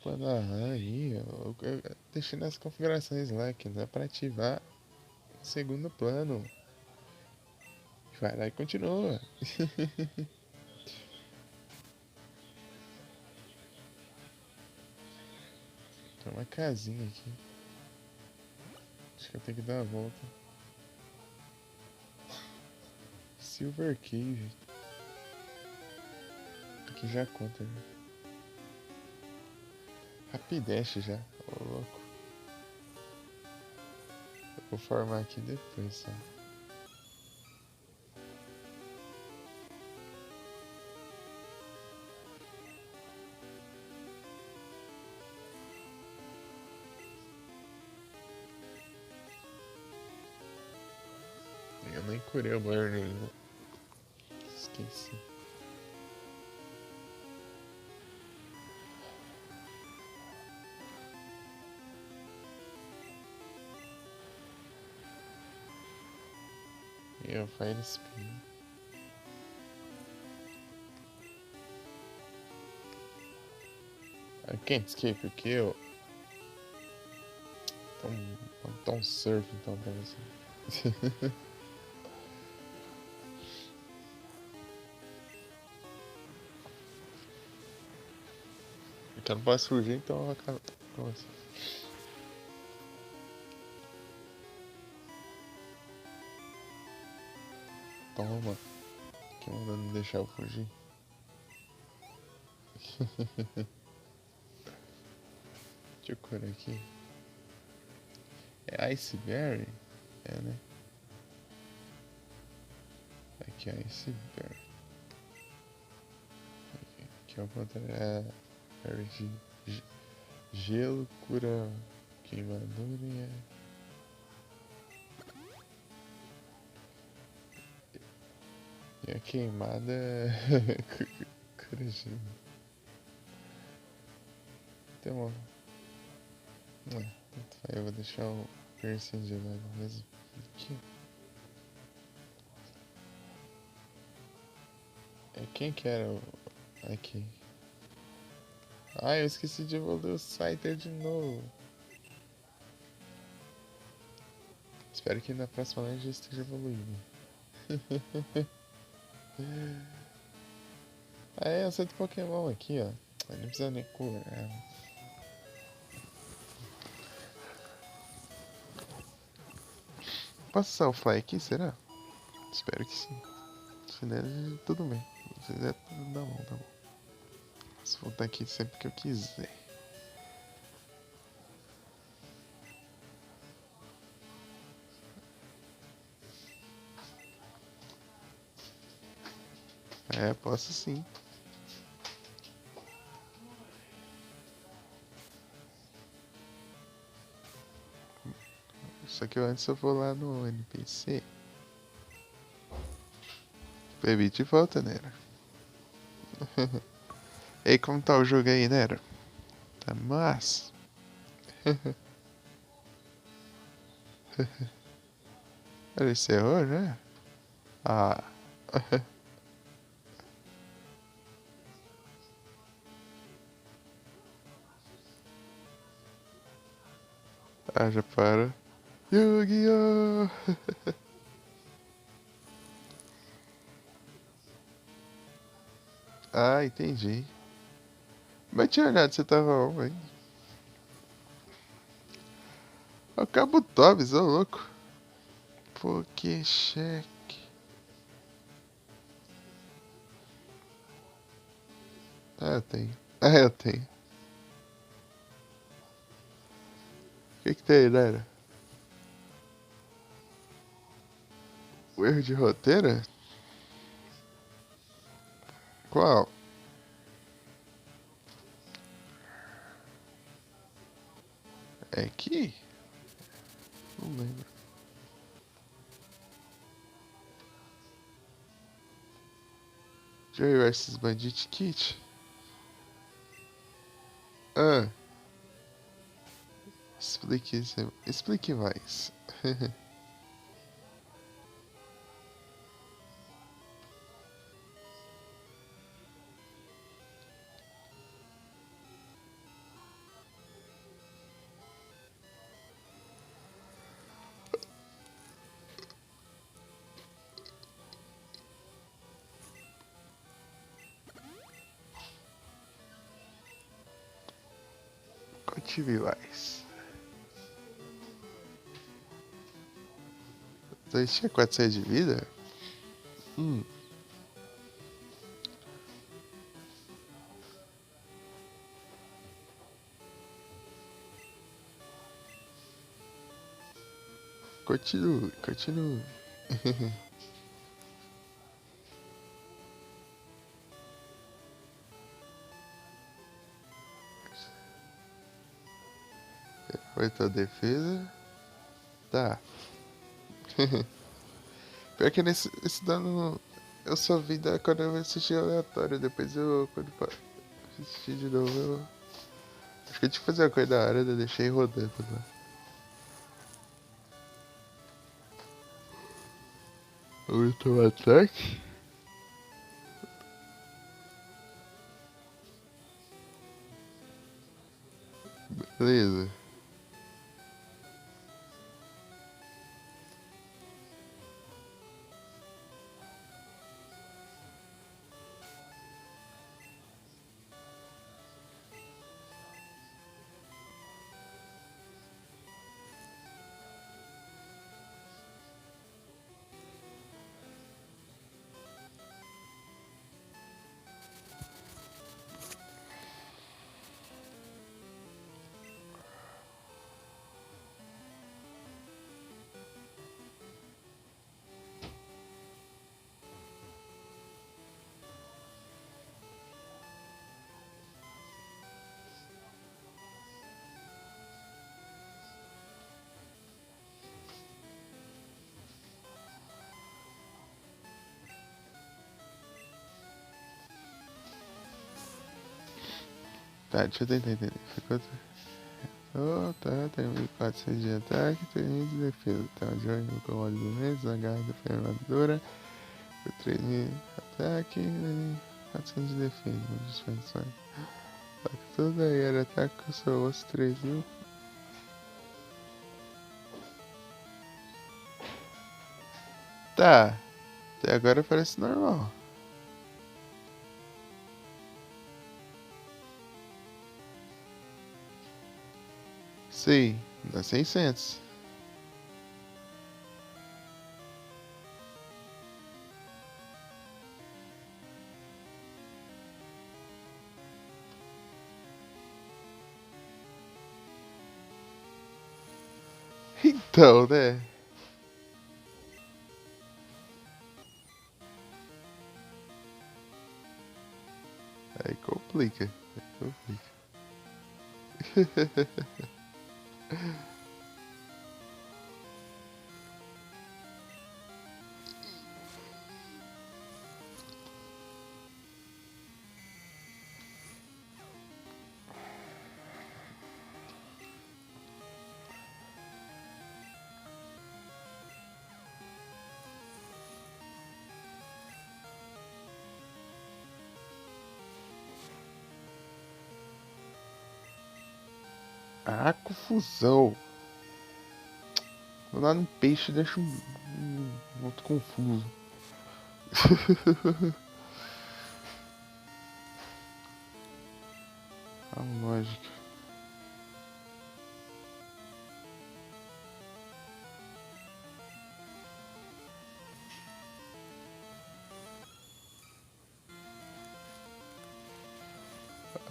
Pô, aí, eu deixei nas configurações lá que dá pra ativar o segundo plano. Vai lá e continua. Tem uma casinha aqui. Acho que eu tenho que dar a volta. Silver Cave. Aqui já conta, né? Rapidash já. Ô, louco. Eu vou formar aqui depois, só. Eu nem curei o Burn ainda. Esqueci. E eu Fire Spin. I can't escape o kill. Então, vou dar um surf então pra você. Que eu não posso fugir, então eu acabo. Nossa. Toma. Que mandando me deixar eu fugir. Deixa eu correr aqui. É Iceberry? É, né? Aqui é Iceberry. Aqui é o contrário. É. Gelo cura queimadura e é. E a queimada cura gelo. Tem uma. Eu vou deixar o piercing gelado mesmo. Aqui. É quem que era o. Aqui. Ah, eu esqueci de evoluir o Scyther de novo. Espero que na próxima live já esteja evoluído. Ah, é, eu sei do Pokémon aqui, ó. Eu não precisa nem curar. Posso usar o Fly aqui, será? Espero que sim. Se der, tudo bem. Se der, tudo dá bom, tá bom. Posso voltar aqui sempre que eu quiser. É, posso sim. Só que antes eu vou lá no NPC. Permite de volta, Nera. E aí, como tá o jogo aí, Nera? Tá massa. Ele encerrou, né? Ah. Ah, já para. Yu-Gi-Oh! Ah, entendi. Mas tinha olhado, você tava on, hein? O Cabo Tobis, ô louco. Pokécheck. Ah, eu tenho. Ah, eu tenho. O que tem, Nera? O erro de roteiro? Qual? É aqui? Não lembro. Joey vs Bandit Kit? Ah, explique mais. Conte-me mais. Então tinha 400 de vida? Hum. Continue, continue. Aumentou a defesa. Tá. Pior que esse dano eu só vi quando eu assisti aleatório. Depois quando assisti de novo, acho que eu tinha que fazer uma coisa da hora, eu deixei rodando lá. Aumentou o ataque. Beleza. Tá, deixa eu tentar entender. Ficou... Oh, tá, tem 1400 de ataque, 3000 de defesa. Tá, de olho com olhos vermelhos, a garra da armadura. 3000 de ataque, 400 de defesa. Disfarçar. Ataque tudo aí, era ataque com seu osso 3000. Tá, até agora parece normal. Sim, dá 600. Então, né? Aí complica. Ah, confusão. Lá no peixe deixa muito confuso. A lógica.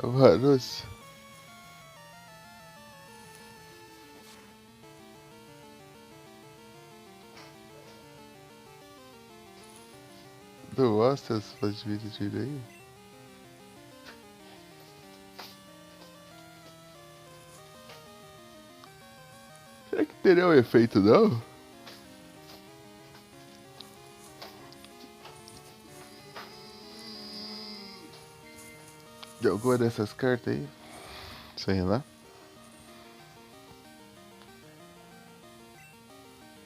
Varus. Tu gosta das suas de vida direito? Será que teria um efeito, não? De alguma dessas cartas aí? Sei lá.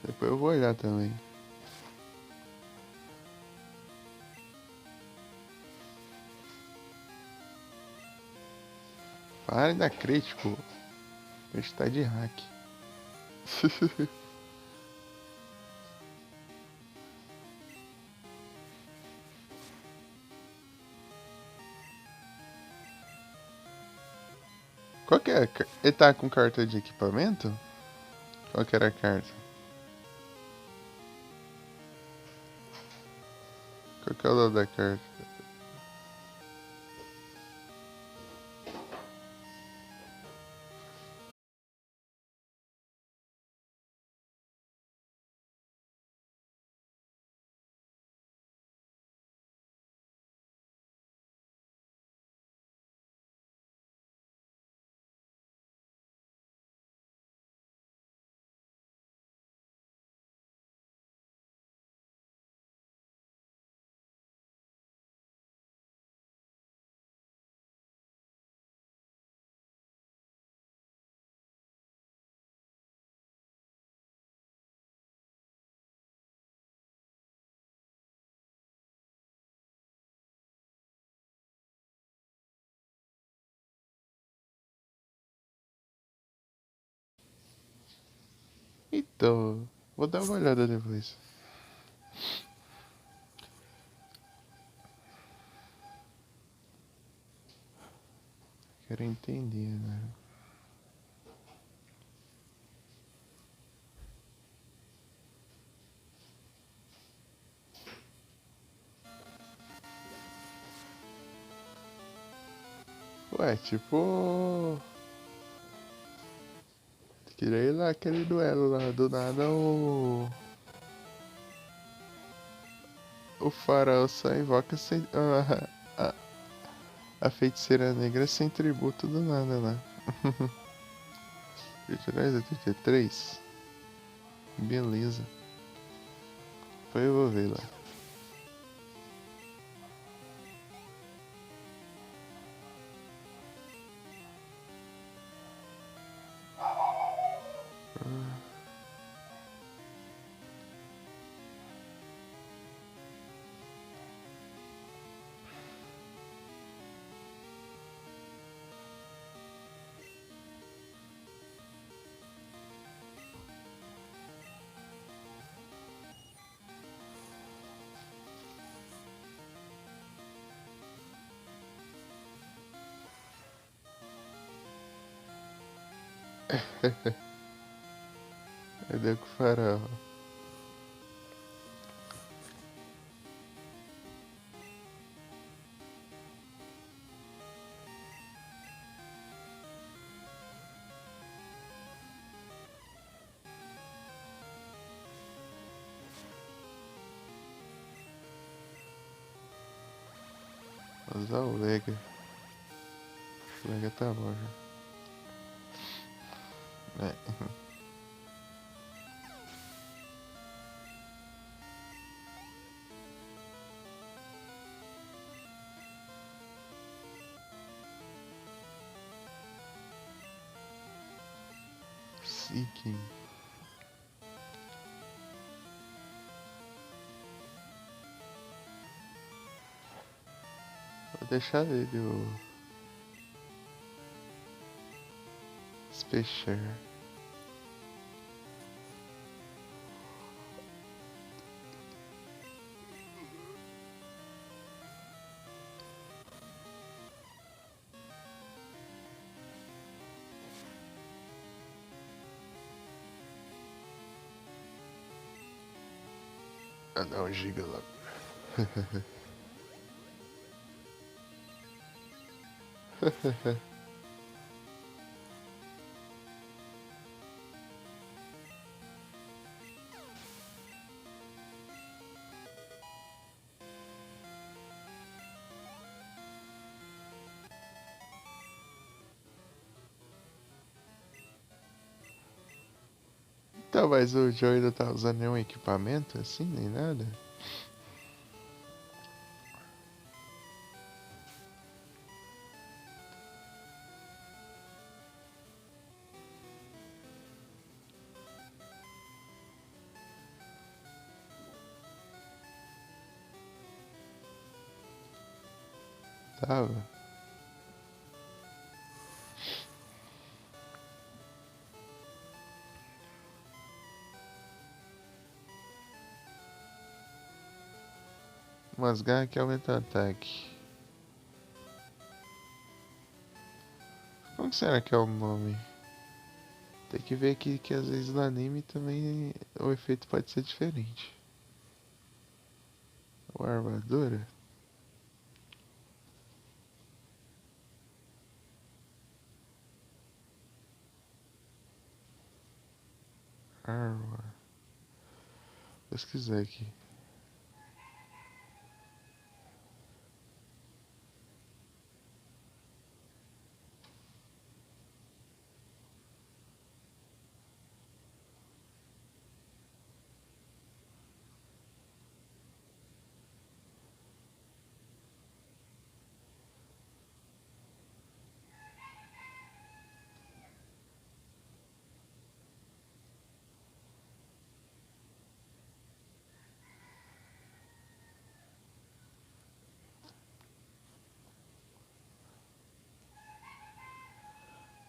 Depois eu vou olhar também. Para de dar crítico. A gente tá de hack. Qual que é? Ele tá com carta de equipamento? Qual que era a carta? Qual que é o nome da carta? Então, vou dar uma olhada depois. Quero entender, né? Ué, tipo... Queria ir lá aquele duelo lá, do nada o faraó só invoca sem, a feiticeira negra sem tributo do nada lá. 22 a 33? Beleza. Depois eu vou ver lá. Cadê o farol? Vou usar o Lega. O Lega tá bom já. É. Seeking. Vou deixar ele o Special. Ah não, giga logo. Então, mas o Joey não tá usando nenhum equipamento assim, nem nada? Tava. Umas garras que aumentam o ataque. Como que será que é o nome? Tem que ver aqui que às vezes no anime também o efeito pode ser diferente. O armadura? Arma. Pesquisar aqui.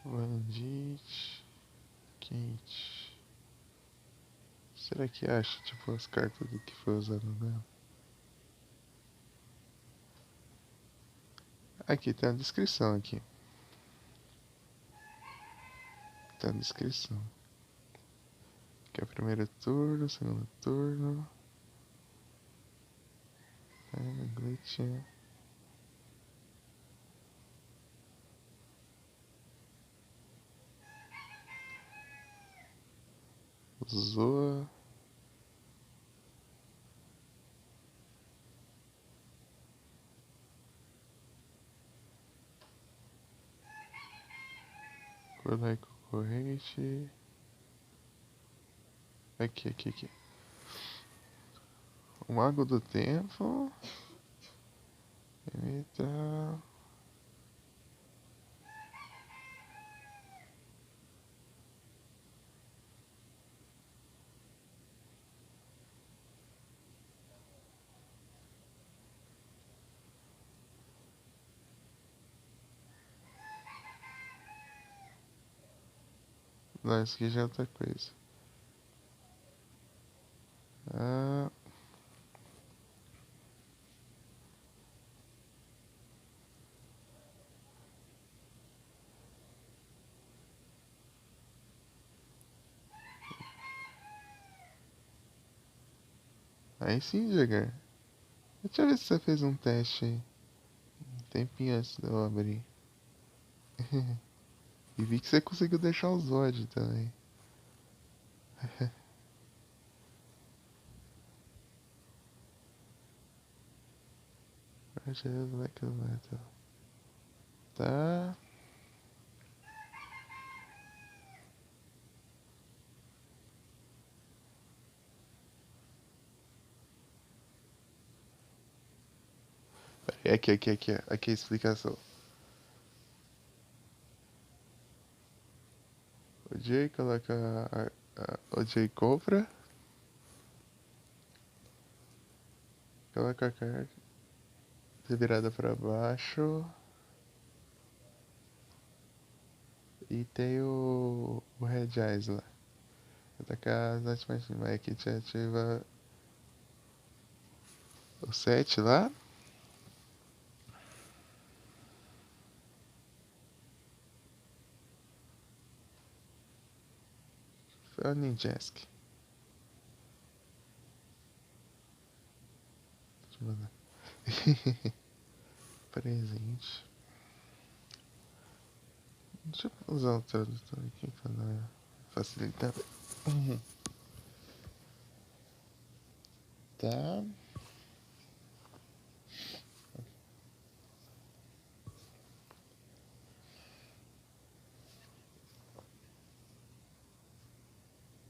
Bandit. Quente. Será que acha, tipo, as cartas do que foi usado nela? Aqui, tem a descrição aqui. Tá na descrição. Aqui é o primeiro turno, segundo turno. Glitch. Zoa. Cordai concorrente. Aqui. O Mago do Tempo. Eita. Não, isso aqui já é outra coisa. Ah, Aí sim, Jagger. Deixa eu ver se você fez um teste aí. Um tempinho antes de eu abrir. E vi que você conseguiu deixar os Zod também. Rogers Black Metal. Tá. Aqui a explicação. O Jay coloca o Jay compra, coloca a carta virada pra baixo e tem o Red Eyes lá. Atacar as artes mais que te ativa o 7 lá. Foi o Ninjask. Deixa eu mandar. Presente. Deixa eu usar o tradutor aqui pra dar facilitar. Tá.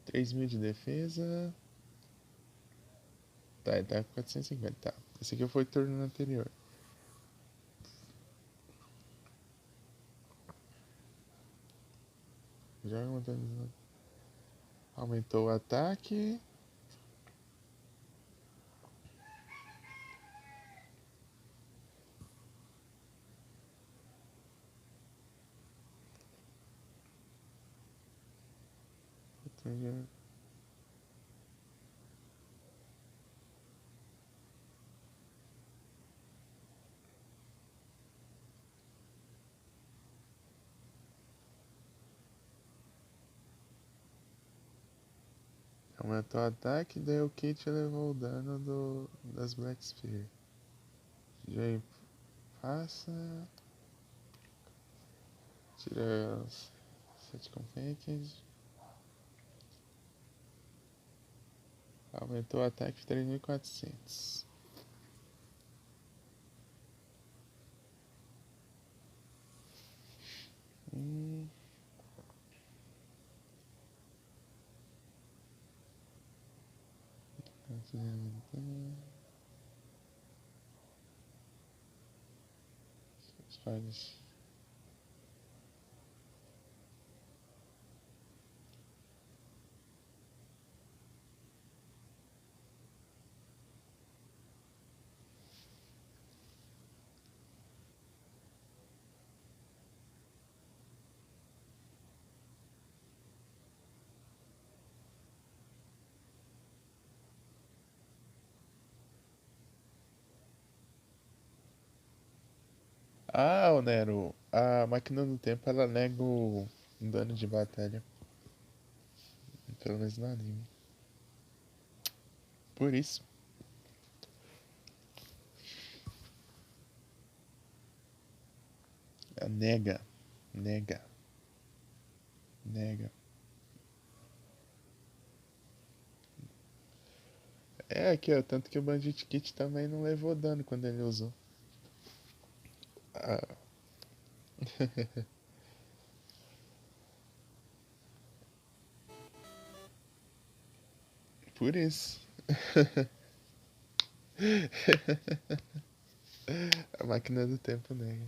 Três mil de defesa. Tá, ele tá com 450. Tá. Esse aqui foi o turno anterior. Já aumentou o ataque. Aumentou o ataque, daí o Kit levou o dano das Black Spear. Já passa. Tira os 7 confetes. Aumentou o ataque 3.400. Hum. Faz. Ah, o Nero, a máquina do tempo ela nega o dano de batalha. Pelo menos no anime. Por isso. Ela nega. Nega. Nega. É aqui, ó. Tanto que o Bandit Kit também não levou dano quando ele usou. Ah. Por isso. A máquina do tempo nega.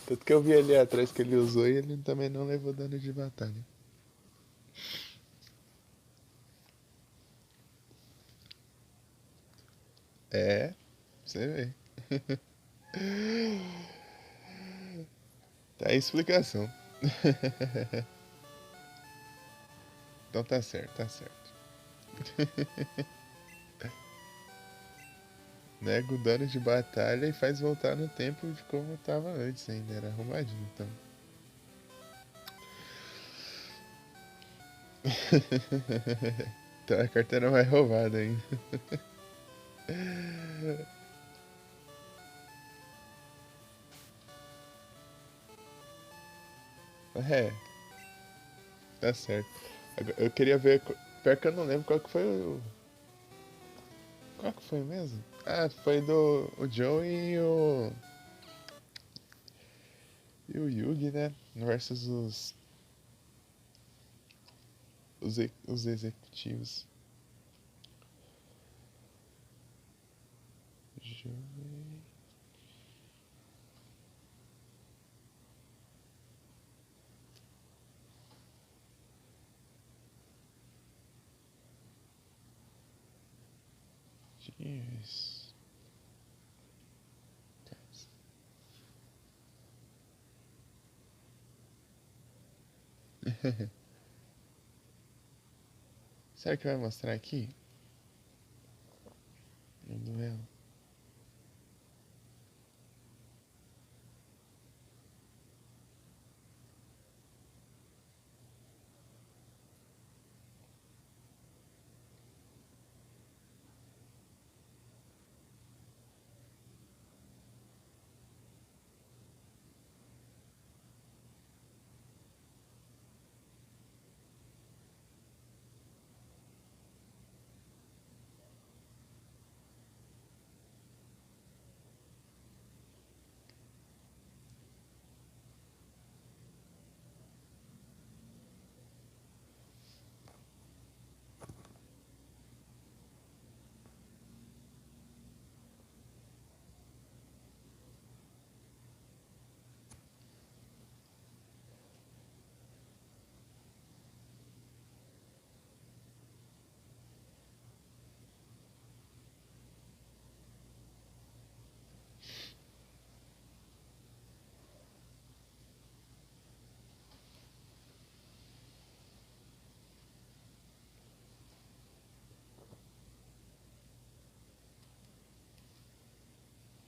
Tanto que eu vi ali atrás que ele usou e ele também não levou dano de batalha. É, você vê. Tá aí a explicação. Então tá certo, tá certo. Nega o dano de batalha e faz voltar no tempo de como tava antes ainda. Era arrumadinho, então. Então a carteira mais roubada ainda. É, tá certo. Eu queria ver. Pior que eu não lembro qual que foi o. Qual que foi mesmo? Ah, foi do o Joe e o Yugi, né? Versus os executivos. Joe. Cheers. Será que vai mostrar aqui? No duelo.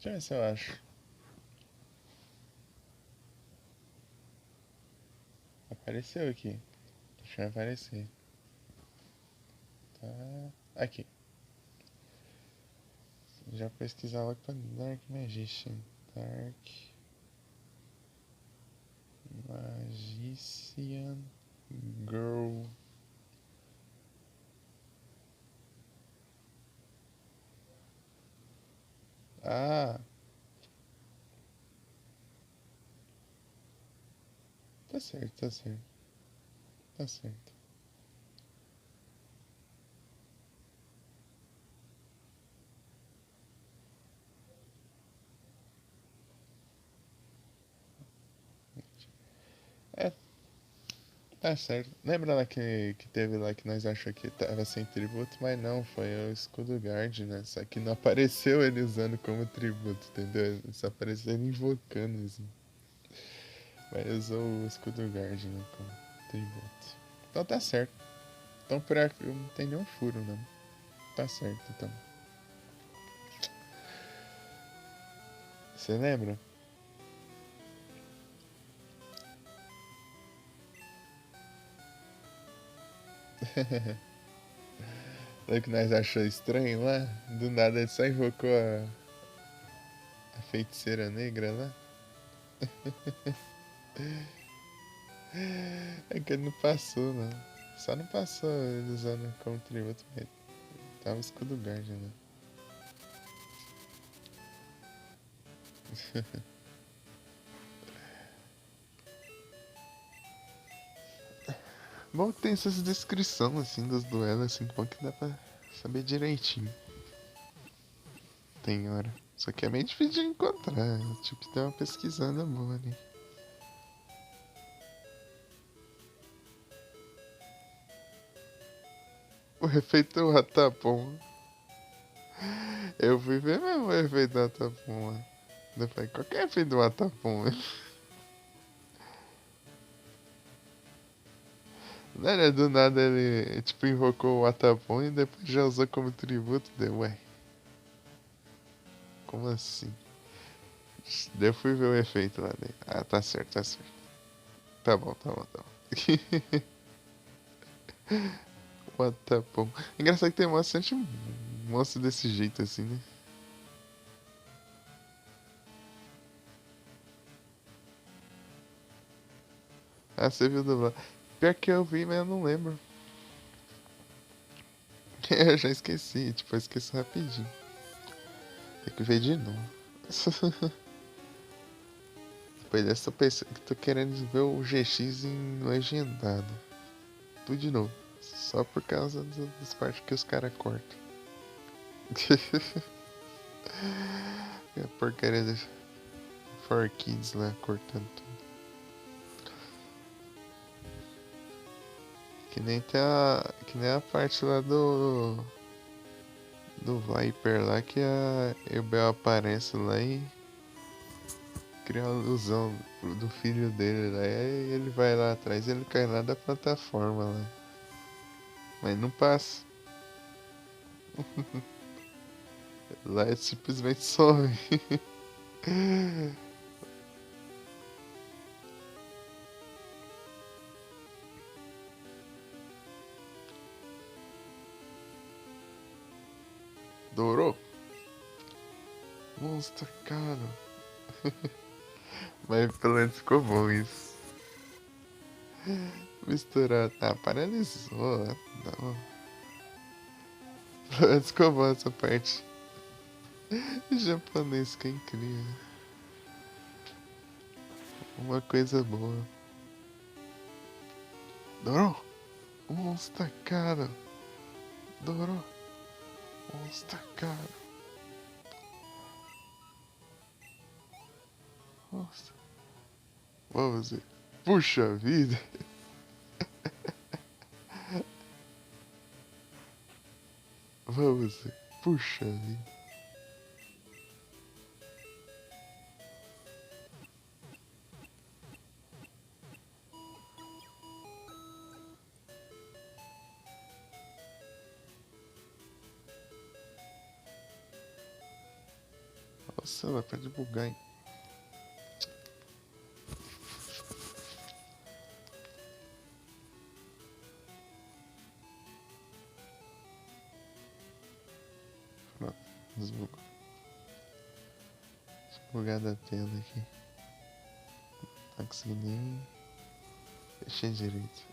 Deixa eu ver se eu acho. Apareceu aqui. Deixa eu aparecer. Tá. Aqui. Já pesquisar logo pra Dark Magician. Dark Magician Girl. Ah, tá certo, tá certo. Tá certo. É, tá certo. Lembra lá que teve lá que nós achamos que tava sem tributo, mas não, foi o escudo guard, né? Só que não apareceu ele usando como tributo, entendeu? Só apareceu ele invocando isso. Mas usou o escudo guard, né? Como tributo. Então tá certo. Então por aqui não tem nenhum furo, não. Tá certo, então. Você lembra? Lembra que nós achou estranho lá? Do nada ele só invocou a feiticeira negra lá? É que ele não passou, não. Só não passou ele usando como tributo, mas tava escudo guard, né? Bom que tem essas descrições assim dos duelos, assim, bom que dá pra saber direitinho. Tem hora. Só que é meio difícil de encontrar. Tipo, que tem uma pesquisando boa ali. O efeito Ratapom. Eu fui ver mesmo o efeito do Ratapom lá. Eu falei, qual que é o efeito do Ratapom? Não era do nada ele, tipo, invocou o Atapom e depois já usou como tributo. Deu, ué, como assim? Daí eu fui ver o efeito lá dentro. Ah, tá certo, tá certo. Tá bom, tá bom, tá bom. O Atapom. Engraçado que tem bastante monstro desse jeito assim, né? Ah, você viu dublado. Pior que eu vi, mas eu não lembro. Eu já esqueci, tipo, eu esqueci rapidinho. Tem que ver de novo. Depois dessa, tô querendo ver o GX em legendado. Tudo de novo. Só por causa das partes que os caras cortam. É a porcaria do 4Kids lá cortando tudo. Que nem a parte lá do Viper lá que a Ebel aparece lá e cria uma ilusão do filho dele lá. E aí ele vai lá atrás e ele cai lá da plataforma lá. Mas não passa. Lá é simplesmente some. Dourou? Monstro, cara. Mas pelo menos ficou bom isso. Misturado. Ah, paralisou. Não. Pelo menos ficou bom essa parte. O japonês que é incrível. Uma coisa boa. Dourou? Monstro, cara. Dourou? Monstro, cara. Nossa. Vamos ver. Puxa vida. Vamos ver. Puxa vida. Nossa, ela pode bugar, hein? Pronto. Desbugou. Desbugada a tela aqui. Não consegui nem mexer direito.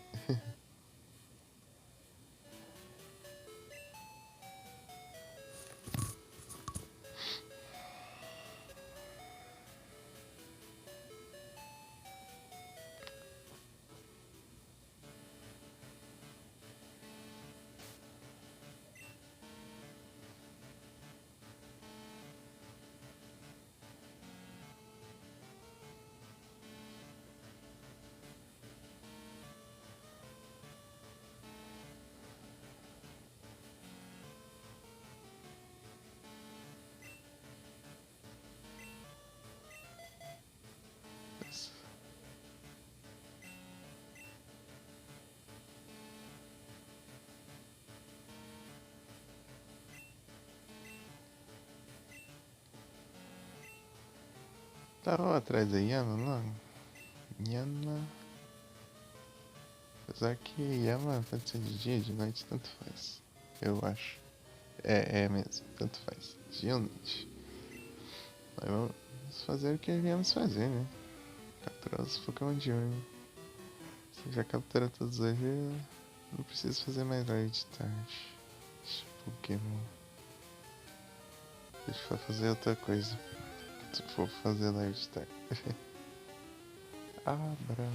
Tava atrás da Yana lá. Yana. Apesar que Yana pode ser de dia, de noite, tanto faz. Eu acho. É mesmo, tanto faz. Dia ou noite. Mas vamos fazer o que viemos fazer, né? Capturar os Pokémon de urna. Se já captura todos hoje, eu não preciso fazer mais live de tarde. Pokémon. Deixa eu fazer outra coisa. Se for fazer live de tarde. Abra.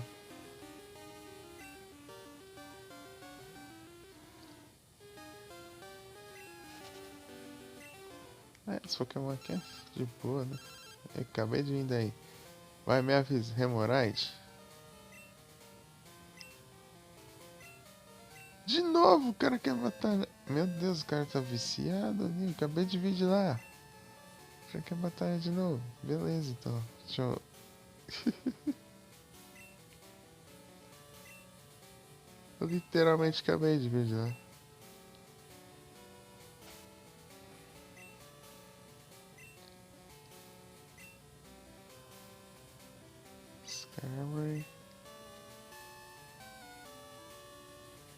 Esse Pokémon aqui é de boa, né? Eu acabei de vir daí. Vai, me avisa, Hemorraid. De novo, o cara quer matar. Meu Deus, o cara tá viciado ali. Acabei de vir de lá. Já quer batalha de novo. Beleza, então. Deixa eu. Eu literalmente acabei de vir de lá. Skyway.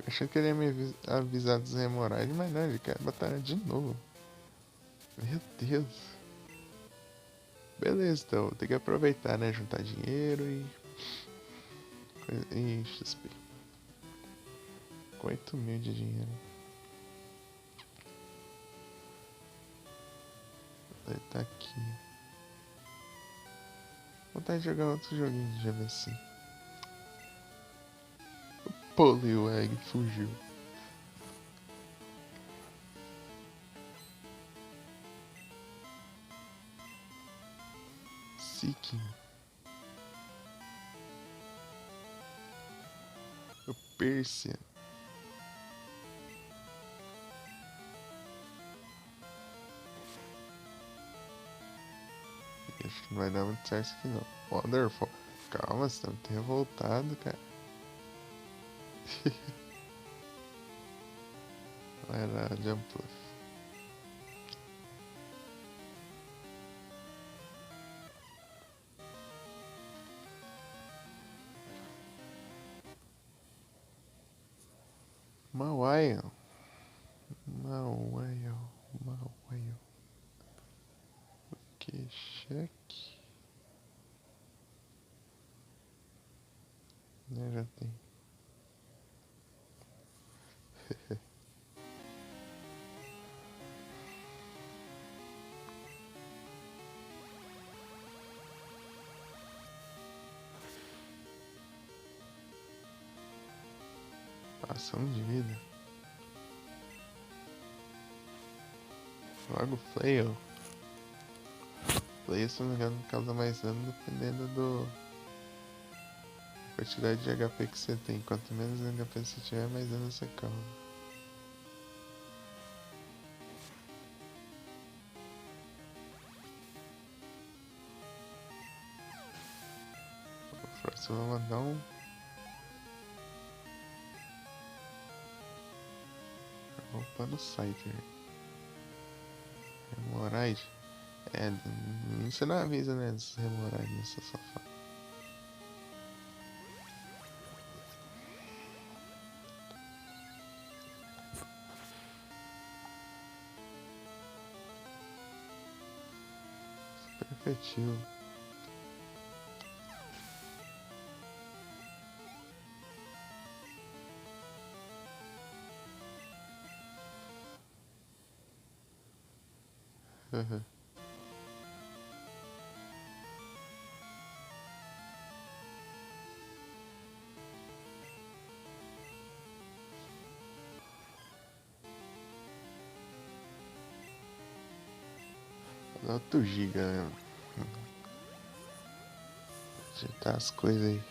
Achei que ele ia me avisar dos hemorroides, mas não, ele quer batalha de novo. Meu Deus. Beleza, então. Tem que aproveitar, né? Juntar dinheiro e XP. Com 8 mil de dinheiro. Ele tá aqui. Vontade de jogar outro joguinho de GVC. O Poliwag fugiu. Seeking. O Persia. Acho que não vai dar muito certo isso aqui não. Wonderful. Calma, você tá muito revoltado, cara. Vai lá, Jumpluff. Mawile. Mawile. Mawile. Que cheque. Já tem. Ação de vida. Logo Flail. Flail, se não me engano, causa mais dano dependendo do quantidade de HP que você tem. Quanto menos HP você tiver, mais dano você causa. O próximo eu vou mandar um. Opa, no site. Hemorraide. É, você não avisa, né? Dos hemorraide nessa safada. Super efetivo. Outro giga mesmo. Ajeitar as coisas aí.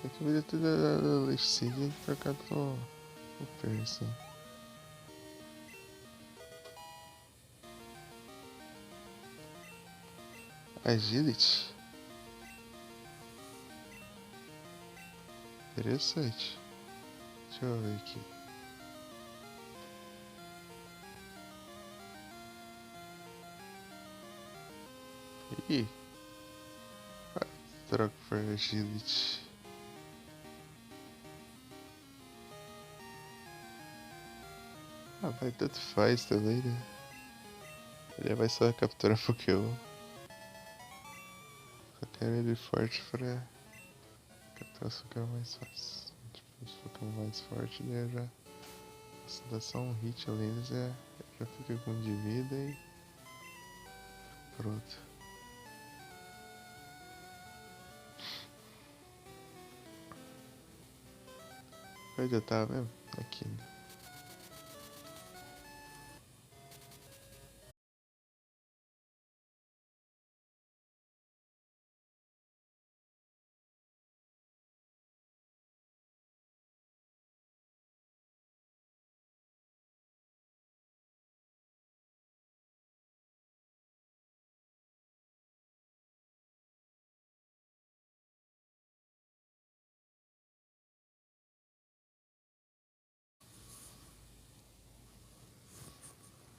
Tem que ver tudo da Lexicid e trocar com o Percy. Agility. Interessante. Deixa eu ver aqui. Ih. Troca por Agility. Ah, vai, tanto faz também, né? Ele vai só capturar Pokémon. Só quero ele forte pra capturar os Pokémon mais fácil. Tipo, os Pokémon mais fortes, daí eu já. Se dá só um hit ali, eles já fica com de vida e. Pronto. Onde eu tava mesmo? Aqui, né?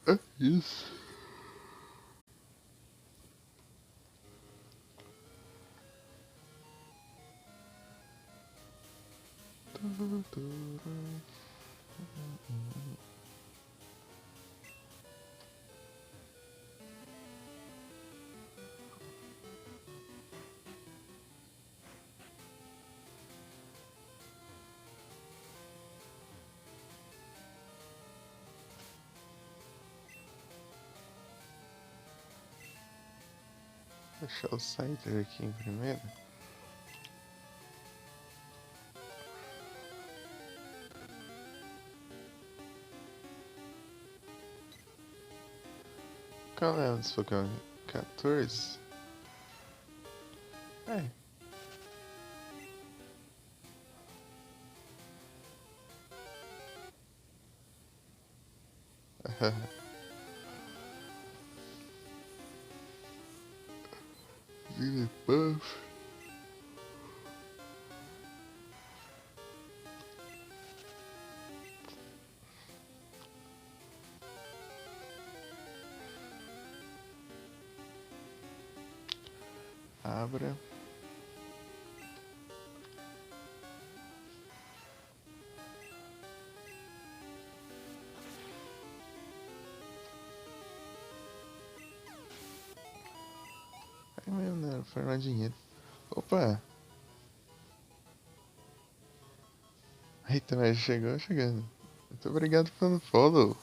É isso. Vou deixar o Cider aqui em primeiro. Qual é o desse Pokémon? 14? É. Jigglypuff. Abra. É mesmo, né? Foi mais dinheiro. Opa! Eita, mas chegou chegando. Muito obrigado pelo follow.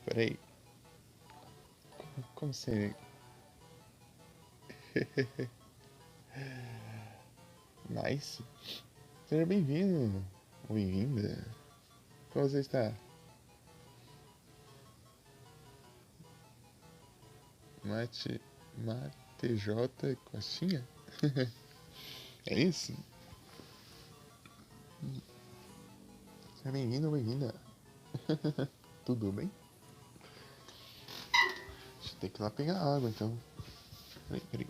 Peraí. Como você. Nice. Seja bem-vindo. Ou bem-vinda. Como você está? J Costinha? É isso? Seja bem-vindo ou bem-vinda. Tudo bem? Deixa eu ter que ir lá pegar água então. Peraí.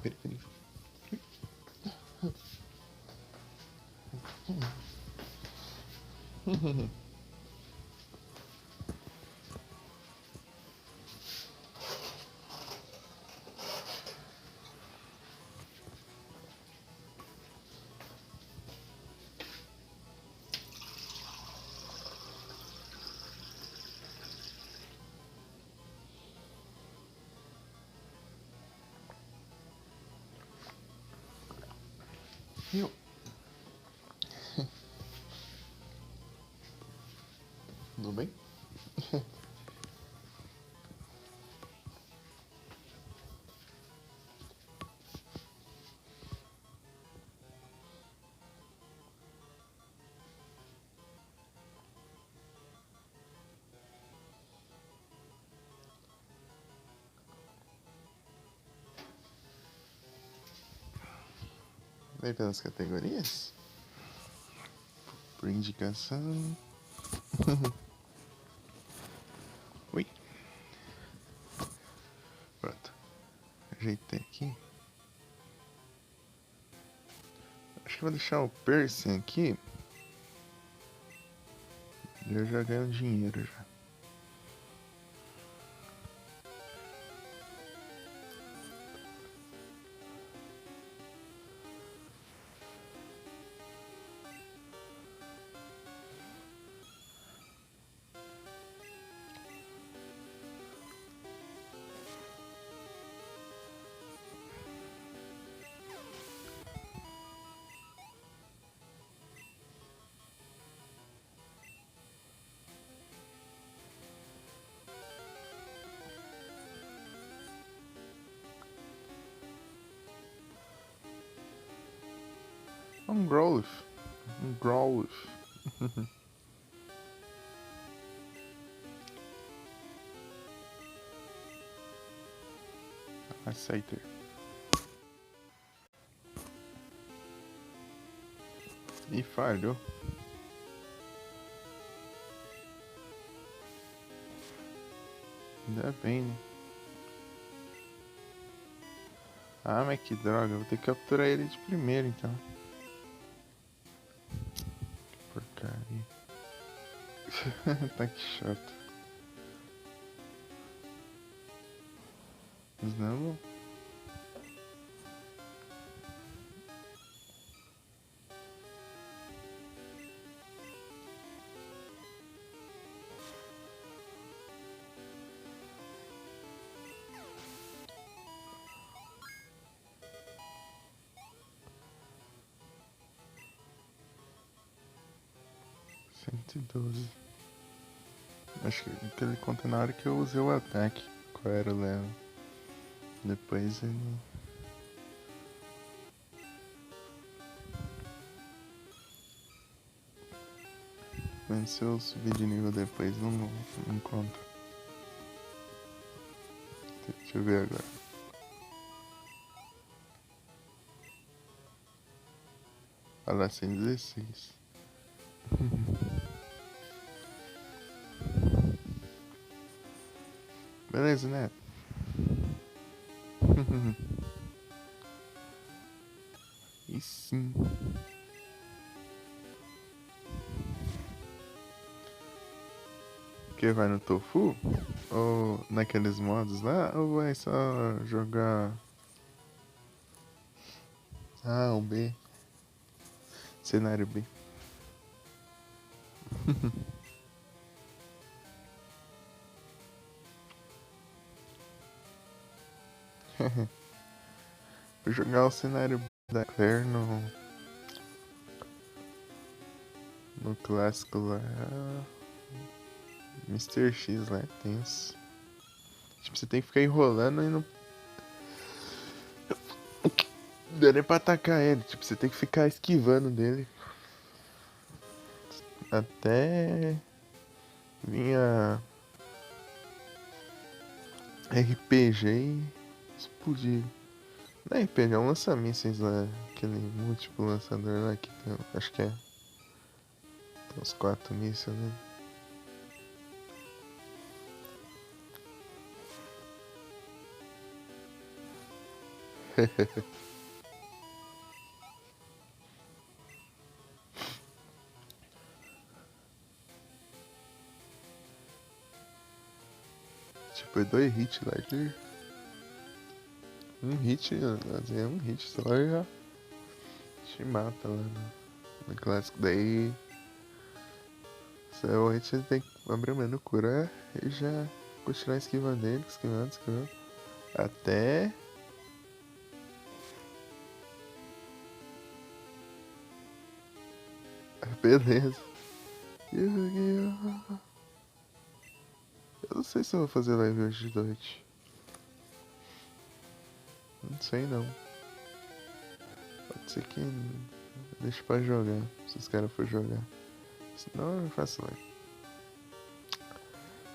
Viu? Tudo bem? Vem pelas categorias? Por indicação. Ui. Pronto. Ajeitei aqui. Acho que vou deixar o piercing aqui. E eu já ganho dinheiro já. Um Growlithe. Um Growlithe. Aceita. E falhou. Ainda bem, né? Ah, mas que droga. Vou ter que capturar ele de primeiro, então. Que porcaria. Tá que chato. Mas não... 112. Acho que ele conta na hora que eu usei o ataque. Qual era o level? Depois ele... Mas se eu subir de nível depois, não conta. Deixa eu ver agora. Olha lá, 116. Beleza, né? E sim. Que vai no Tofu? Ou naqueles modos lá? Ou vai só jogar... Ah, o B. Cenário B. Vou jogar o cenário B da Claire no clássico lá. Mr. X lá é tenso. Tipo, você tem que ficar enrolando e não dá nem pra atacar ele. Tipo, você tem que ficar esquivando dele. Até vinha RPG e explodir. Não é RPG, é um lança-mísseis lá. Aquele múltiplo lançador lá que tem, acho que é. Tem uns 4 mísseis, né? Tipo, é 2 hits lá. Um hit, é um hit só já te mata lá no clássico. Daí, se é o hit, você tem que abrir o menu curar e já continuar esquivando ele, esquivando. Até... Beleza. Eu não sei se eu vou fazer live hoje de noite. Não sei não. Pode ser que deixe pra jogar, se os caras for jogar. Senão eu faço live.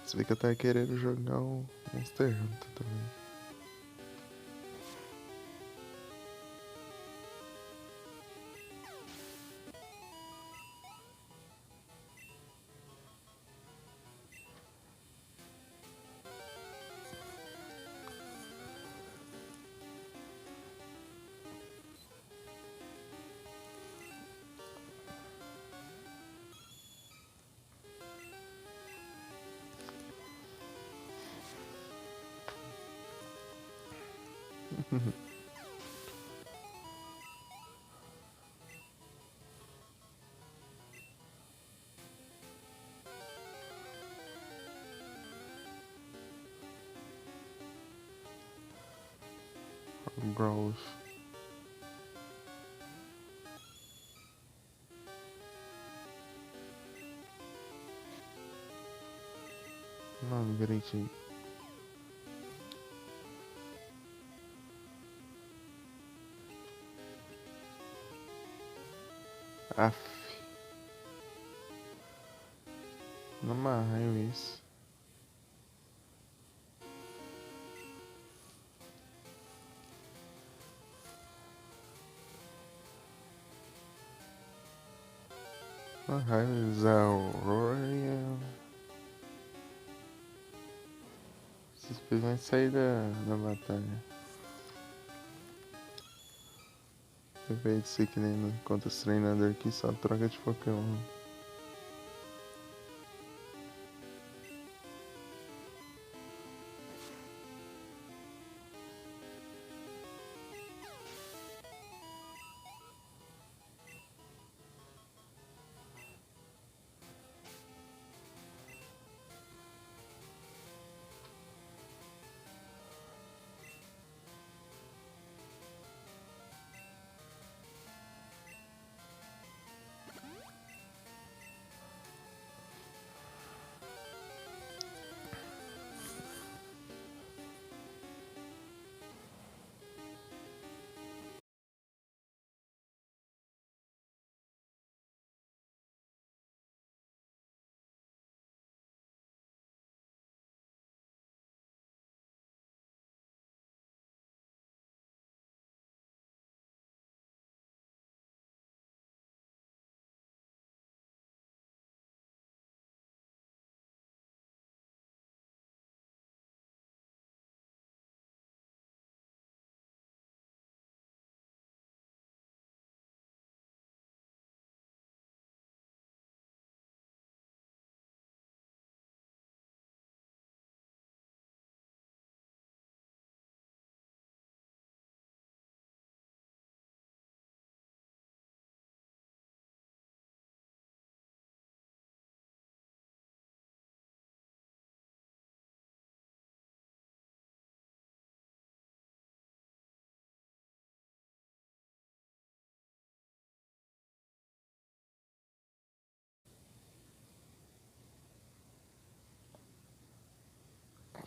Você vê que eu tava querendo jogar o Monster Hunter também. Growth. Nome direitinho. Aff. Não amarraio isso. Amarraio Zauriel. Vocês precisam sair da batalha. Ao invés de ser que nem no contra os treinadores aqui, só troca de Pokémon.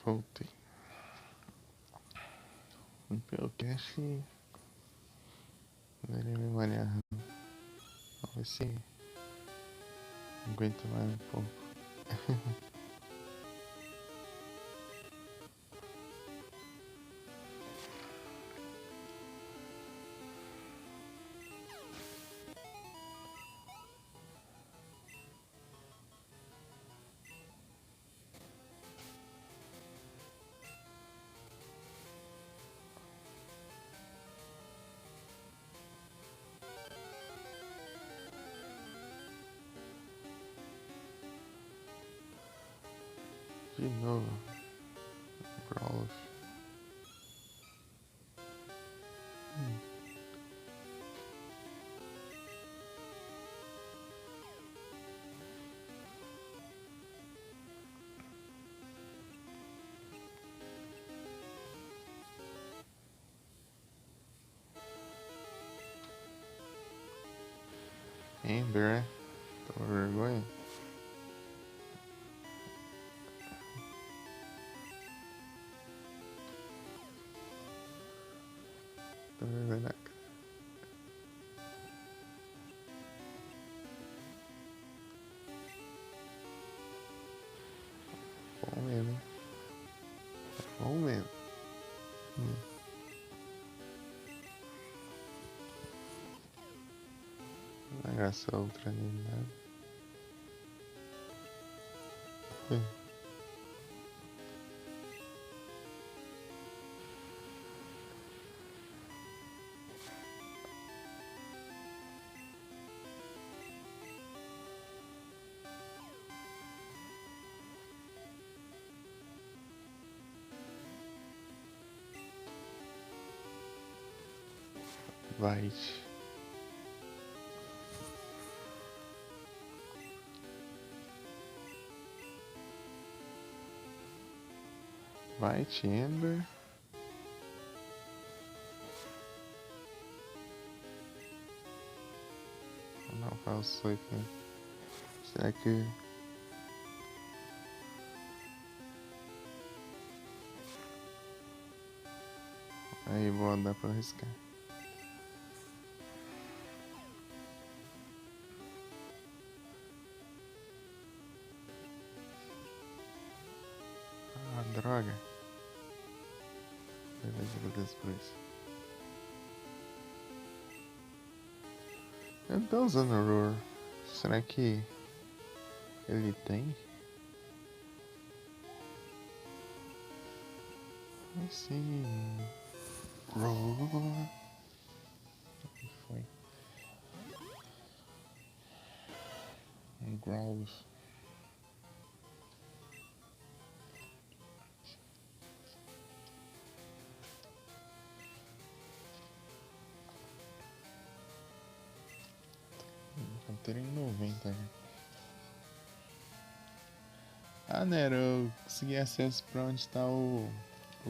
Voltei. Pelo cache. Ele me malhar. Vamos ver se aguenta mais um pouco. De novo. Growlers. Ember, né? Toma vergonha. Toma vergonha na cara. Bom mesmo, hein? Bom mesmo. Não vai graça outra nem nada. Vai. White Ember. Não, falso aqui. Será que... Aí, vou andar pra arriscar. Ah, droga. Beleza por isso. Eu não tô usando o Roar. Será que ele tem? Ai sim. Roar. O que foi? Growls. Capturei em 90, né? Ah, Nero, eu consegui acesso pra onde tá o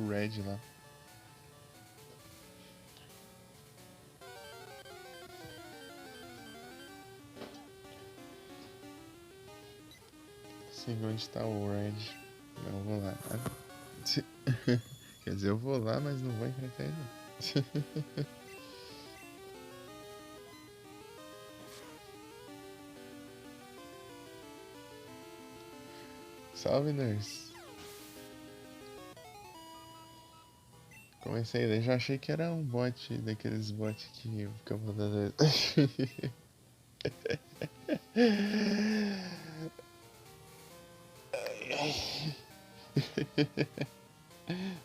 Red lá. Sei onde tá o Red. Eu vou lá. Quer dizer, eu vou lá, mas não vou enfrentar ele não. Salve, Nurse. Comecei, daí já achei que era um bot, daqueles bots que ficam mandando.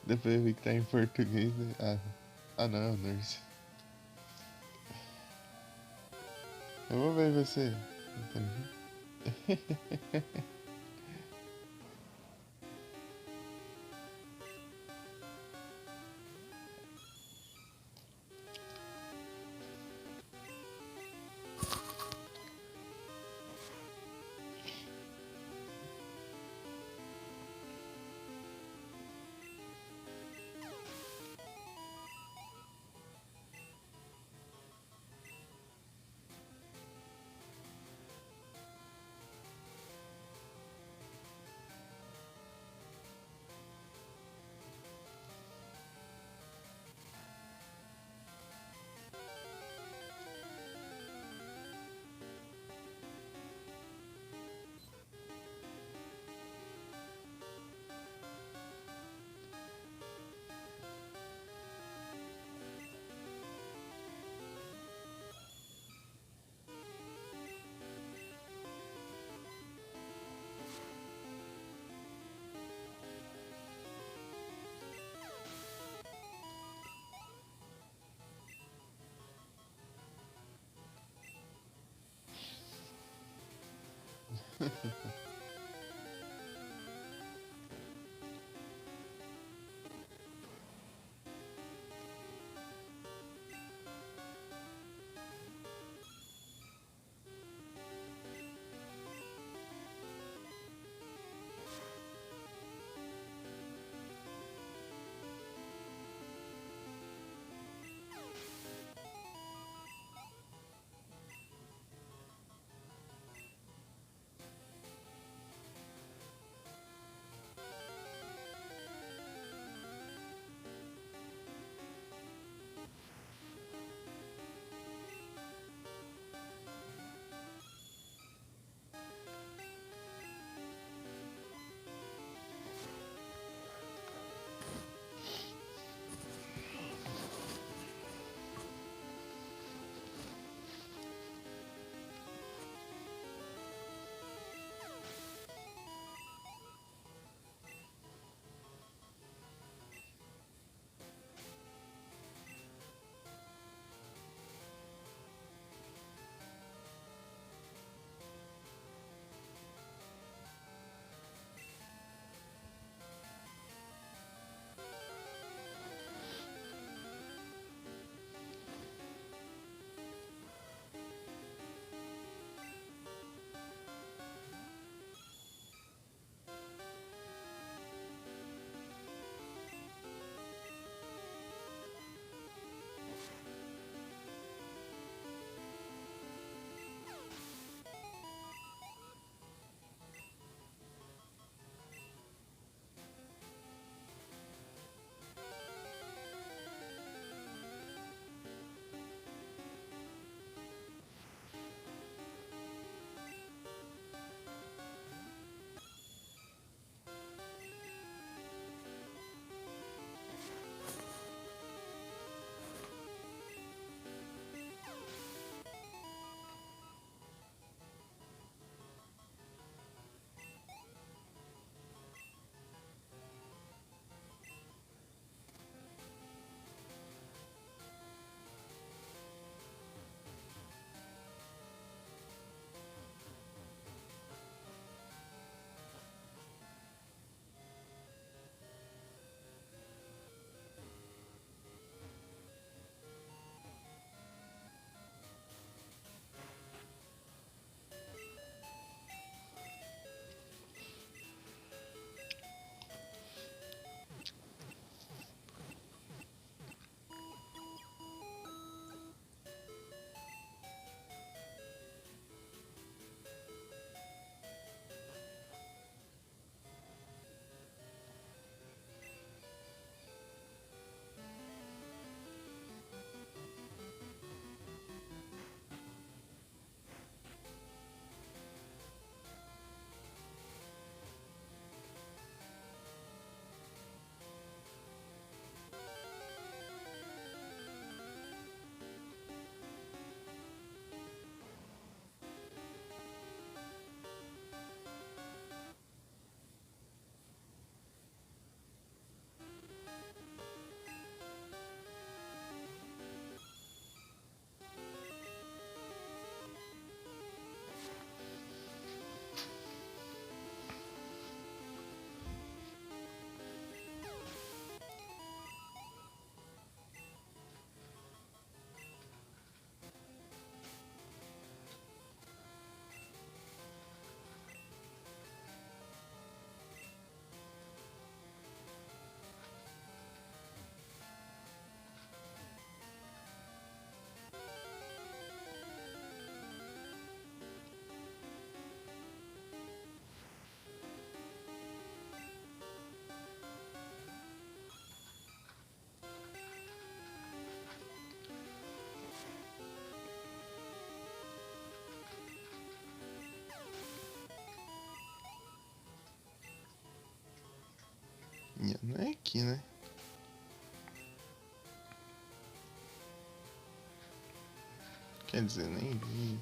Depois eu vi que tá em português. Né? Ah não, Nurse. Eu vou ver você. Não é aqui, né? Quer dizer, nem vi.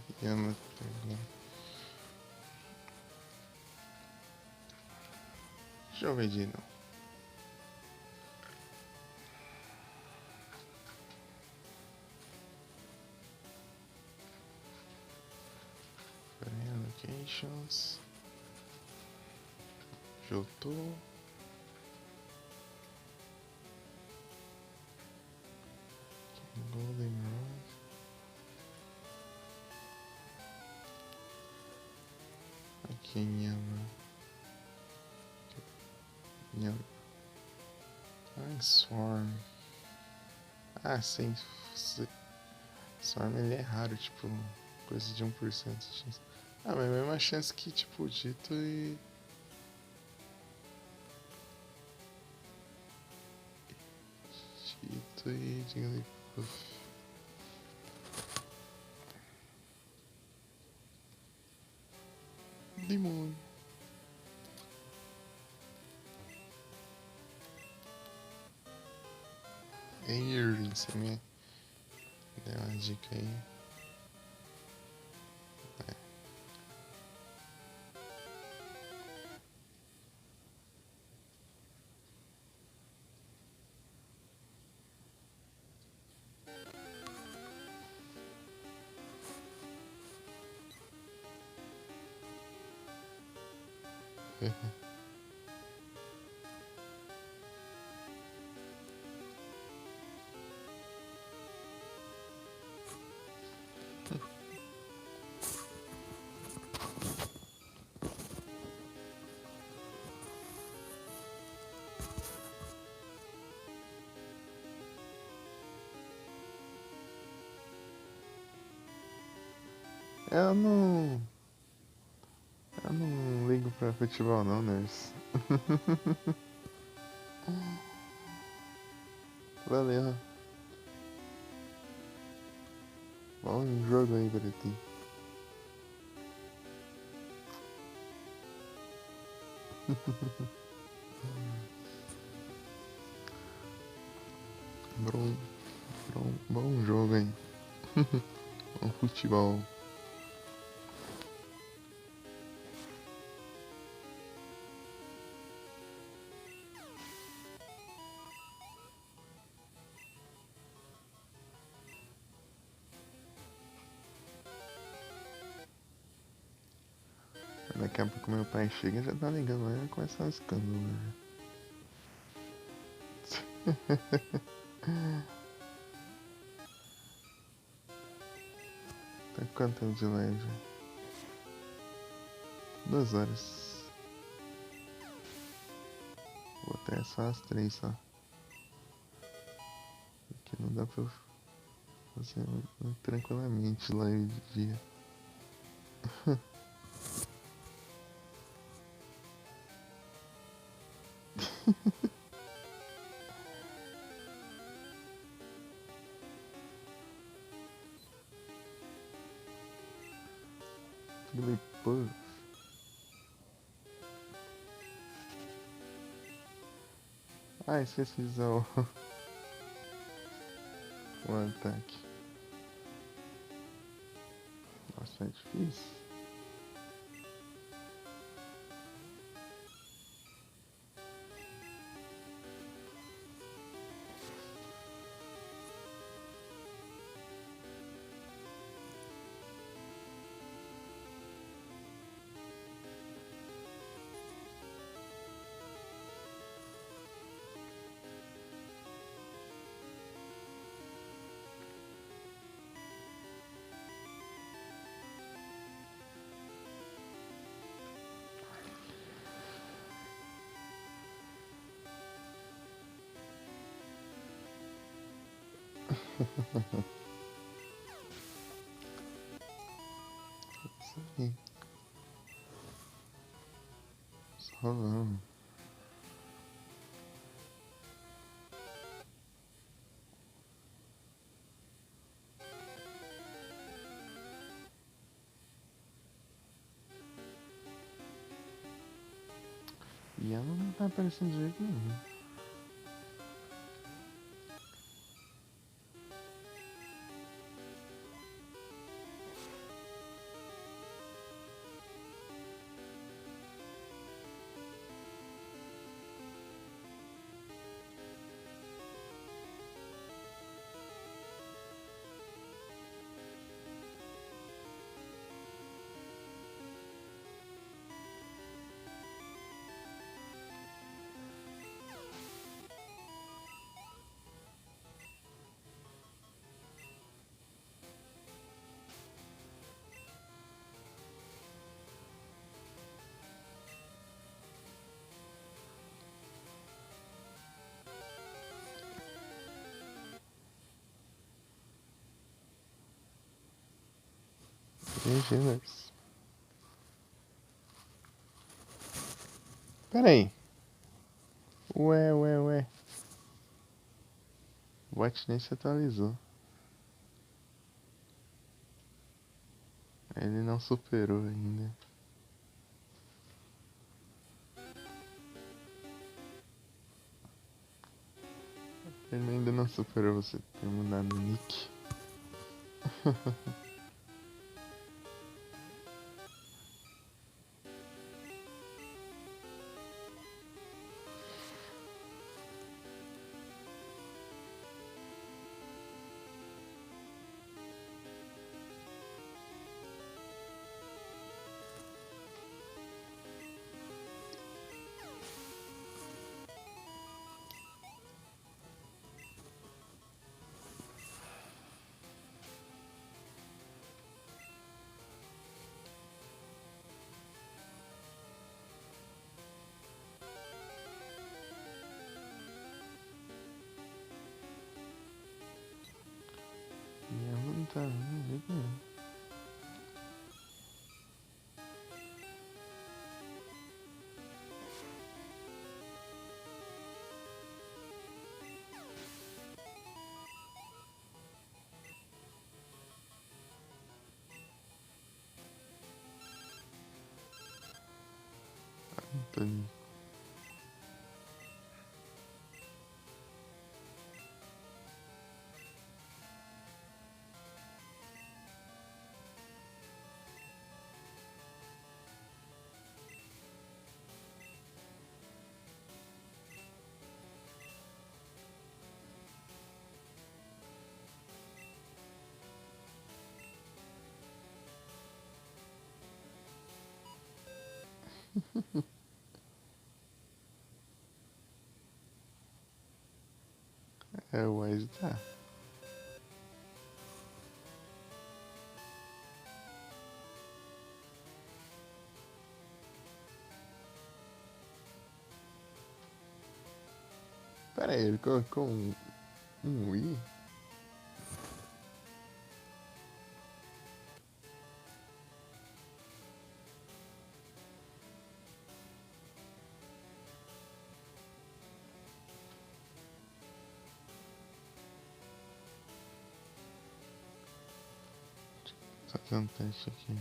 Deixa eu ver de novo. Locations. que eu tô? Golden Rose. Aqui em Yama. Ah, Swarm. Ah, sim. Swarm ele é raro, tipo, coisa de 1% de chance. Ah, mas é a mesma chance que, tipo, Dito e. Dito e Jigglypuff. Demônio. Aí, você me deu uma dica aí. Eu não. Eu não ligo pra futebol não, Ners. Valeu. Bom jogo aí pra ti. Bom jogo aí. Bom futebol. Daqui a pouco meu pai chega e já tá ligando lá e vai começar um escândalo, né? Tá quanto tempo de live já? 2 horas. Vou até só as 3 só. Porque não dá pra fazer tranquilamente live de dia. Jigglypuff. Ah, esqueci de usar o ataque. Nossa, é difícil. Isso aí. Só vamos. E ela não tá aparecendo de jeito nenhum. GG. Pera aí. Ué. O bot nem se atualizou. Ele não superou ainda. Ele ainda não superou você ter mudado o nick. Minha vontade, Antônio. É o Wise tá. Pera aí, ele colocou um i? Só fazer um teste aqui.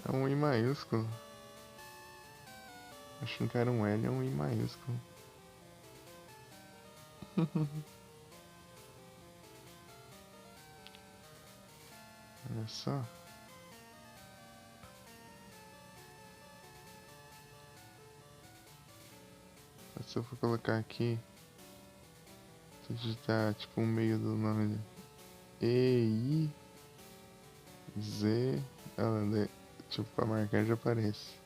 É um i maiúsculo. Achando que era um L, é um i maiúsculo. Olha só. Se eu for colocar aqui, se eu digitar tipo o meio do nome E, I, Z, tipo pra marcar já aparece.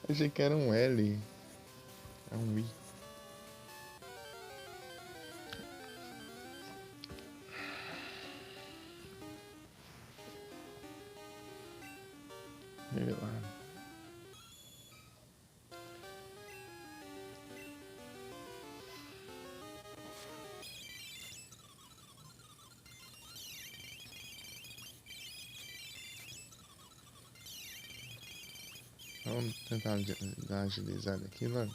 Achei que era um L. É um I. Revelar. Vamos tentar dar uma agilizada aqui logo.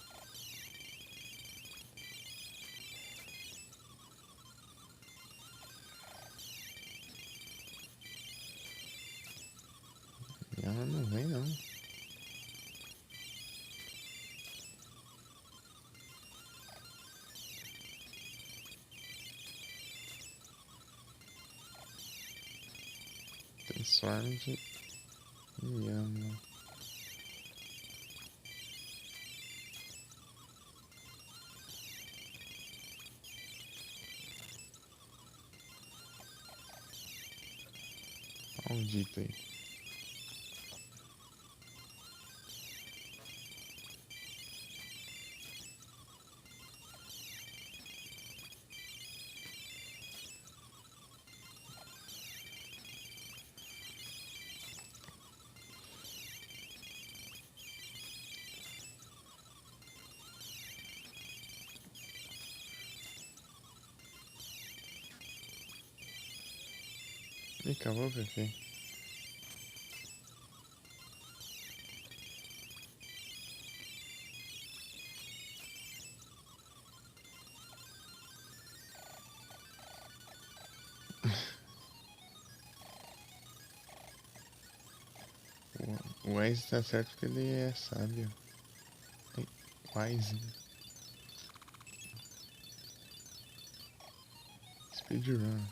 E ela não vem não. Transform de Yama. Olha um dito aí. E acabou, Pepe. O Wise tá certo que ele é sábio. Wise. Speedrun.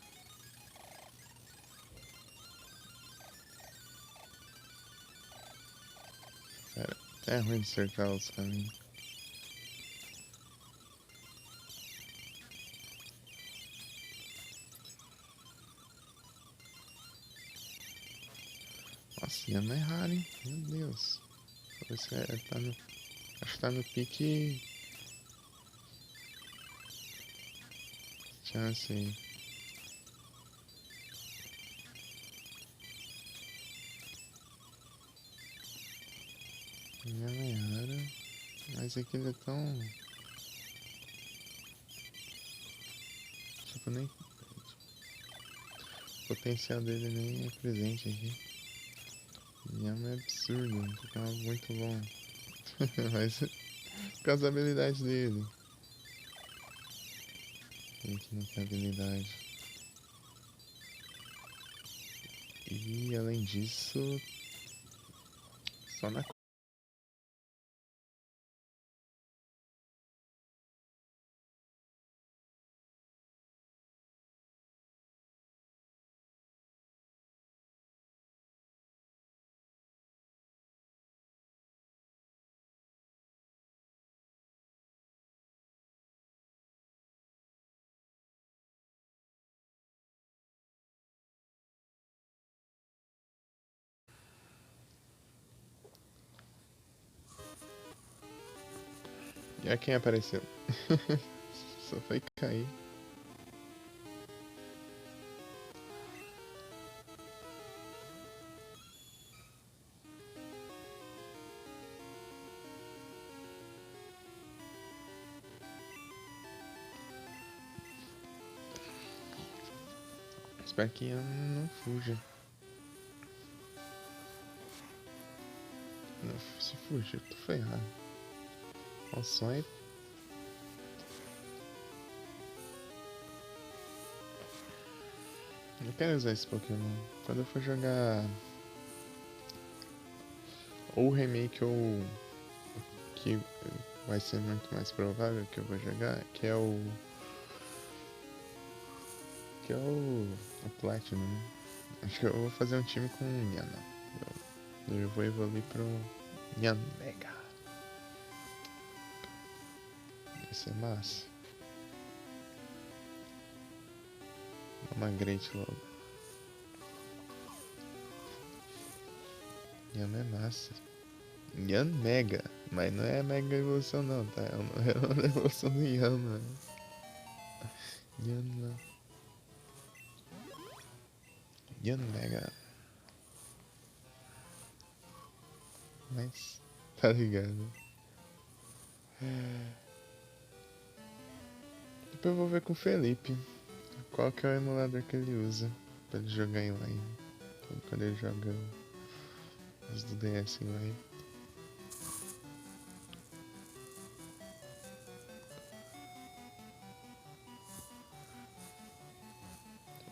Cara, é ruim de cercar os caminhos. Nossa, Yana é raro, hein? Meu Deus. Você tá no... Acho que tá no pique... Chance aí. Yana é rara. Mas é que ele é tão... Tipo, nem... O potencial dele nem é presente aqui. Yama é absurdo. Fica muito bom. Mas... Com as habilidades dele. Quem que não tem habilidade? E além disso, só na e a quem apareceu? Só foi cair. Espero que não fuja. Não, se fugir, eu tô ferrado. O sonho. Não quero usar esse Pokémon. Quando eu for jogar ou o remake ou que vai ser muito mais provável que eu vou jogar, que é o o Platinum, né? Acho que eu vou fazer um time com o Yana. Eu vou evoluir pro Yanmega. Vai ser massa. Uma great logo. Yama é massa. Yanmega. Mas não é Mega Evolução não, tá? É uma evolução do Yama. Yama. Yanmega. Mas, tá ligado? Depois eu vou ver com o Felipe qual que é o emulador que ele usa pra ele jogar em live. Quando ele joga os do DS em live.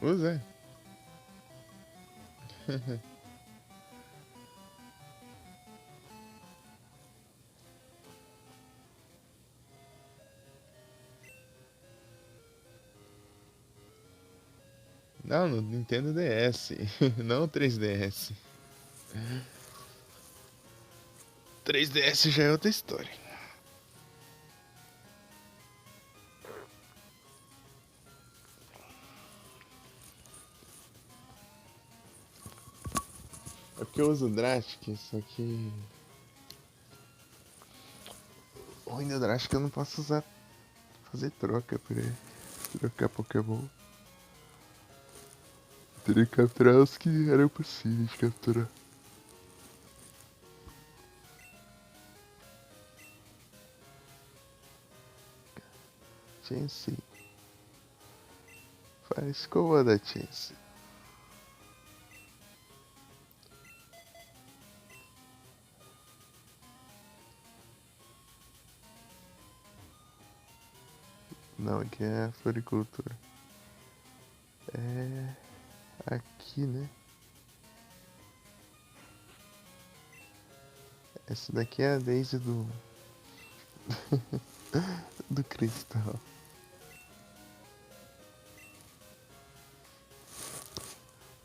Usa, é? Não, no Nintendo DS, não 3DS. 3DS já é outra história. É porque eu uso o Drastic, só que... O ruim do Drastic eu não posso usar, fazer troca por ele. Trocar Pokémon. Teria que capturar os que eram possíveis de capturar. Chance. Faz como da Chance. Não, aqui é floricultura. É aqui, né? Essa daqui é a Daisy do cristal.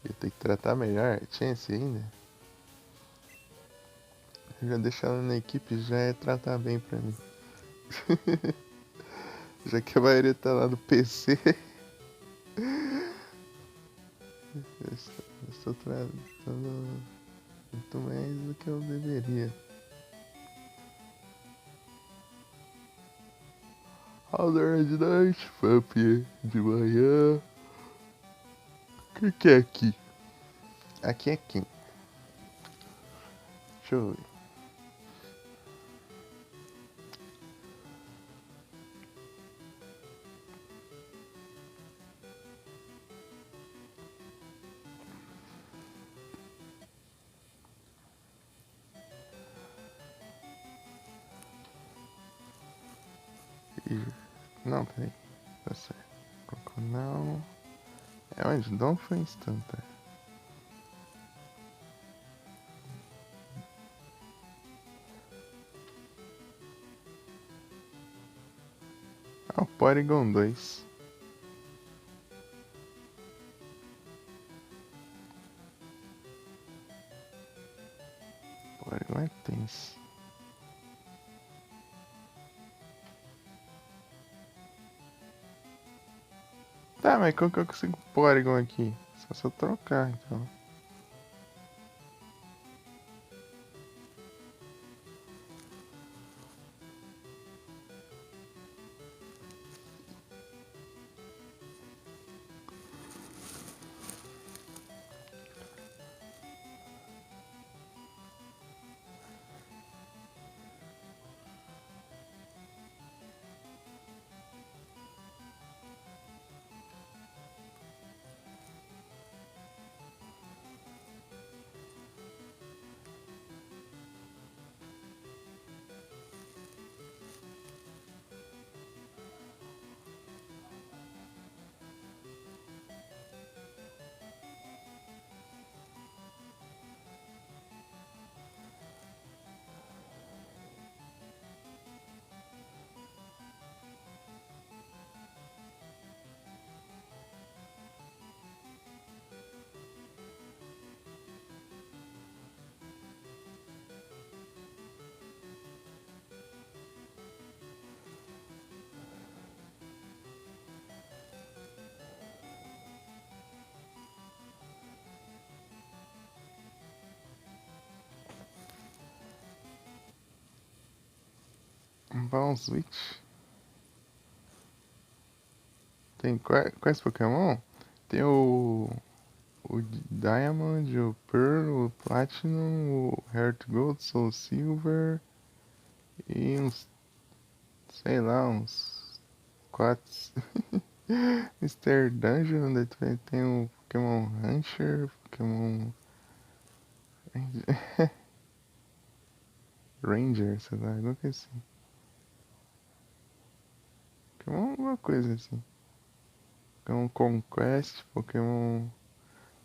Eu tenho que tratar melhor. Chance ainda. Já deixar ela na equipe já é tratar bem pra mim. Já que a maioria tá lá no PC. Eu estou tratando muito mais do que eu deveria. Alder de noite, Vampir de manhã. O que é aqui? Aqui é quem? Deixa eu ver. Não, peraí. Tá certo. Colocou não. É onde? Não foi instantâneo. Ah, o Porygon 2. Porygon é tenso. Tá, mas como que eu consigo Porygon aqui? Só se eu trocar, então. Bom Switch. Tem quais Pokémon? Tem o Diamond, o Pearl, o Platinum, o Heart Gold, Soul Silver e uns, sei lá, uns 4. Mr. Dungeon, daí tem o Pokémon Rancher, Pokémon Ranger, sei lá, alguma coisa assim. Pokémon alguma coisa assim. Pokémon Conquest, Pokémon.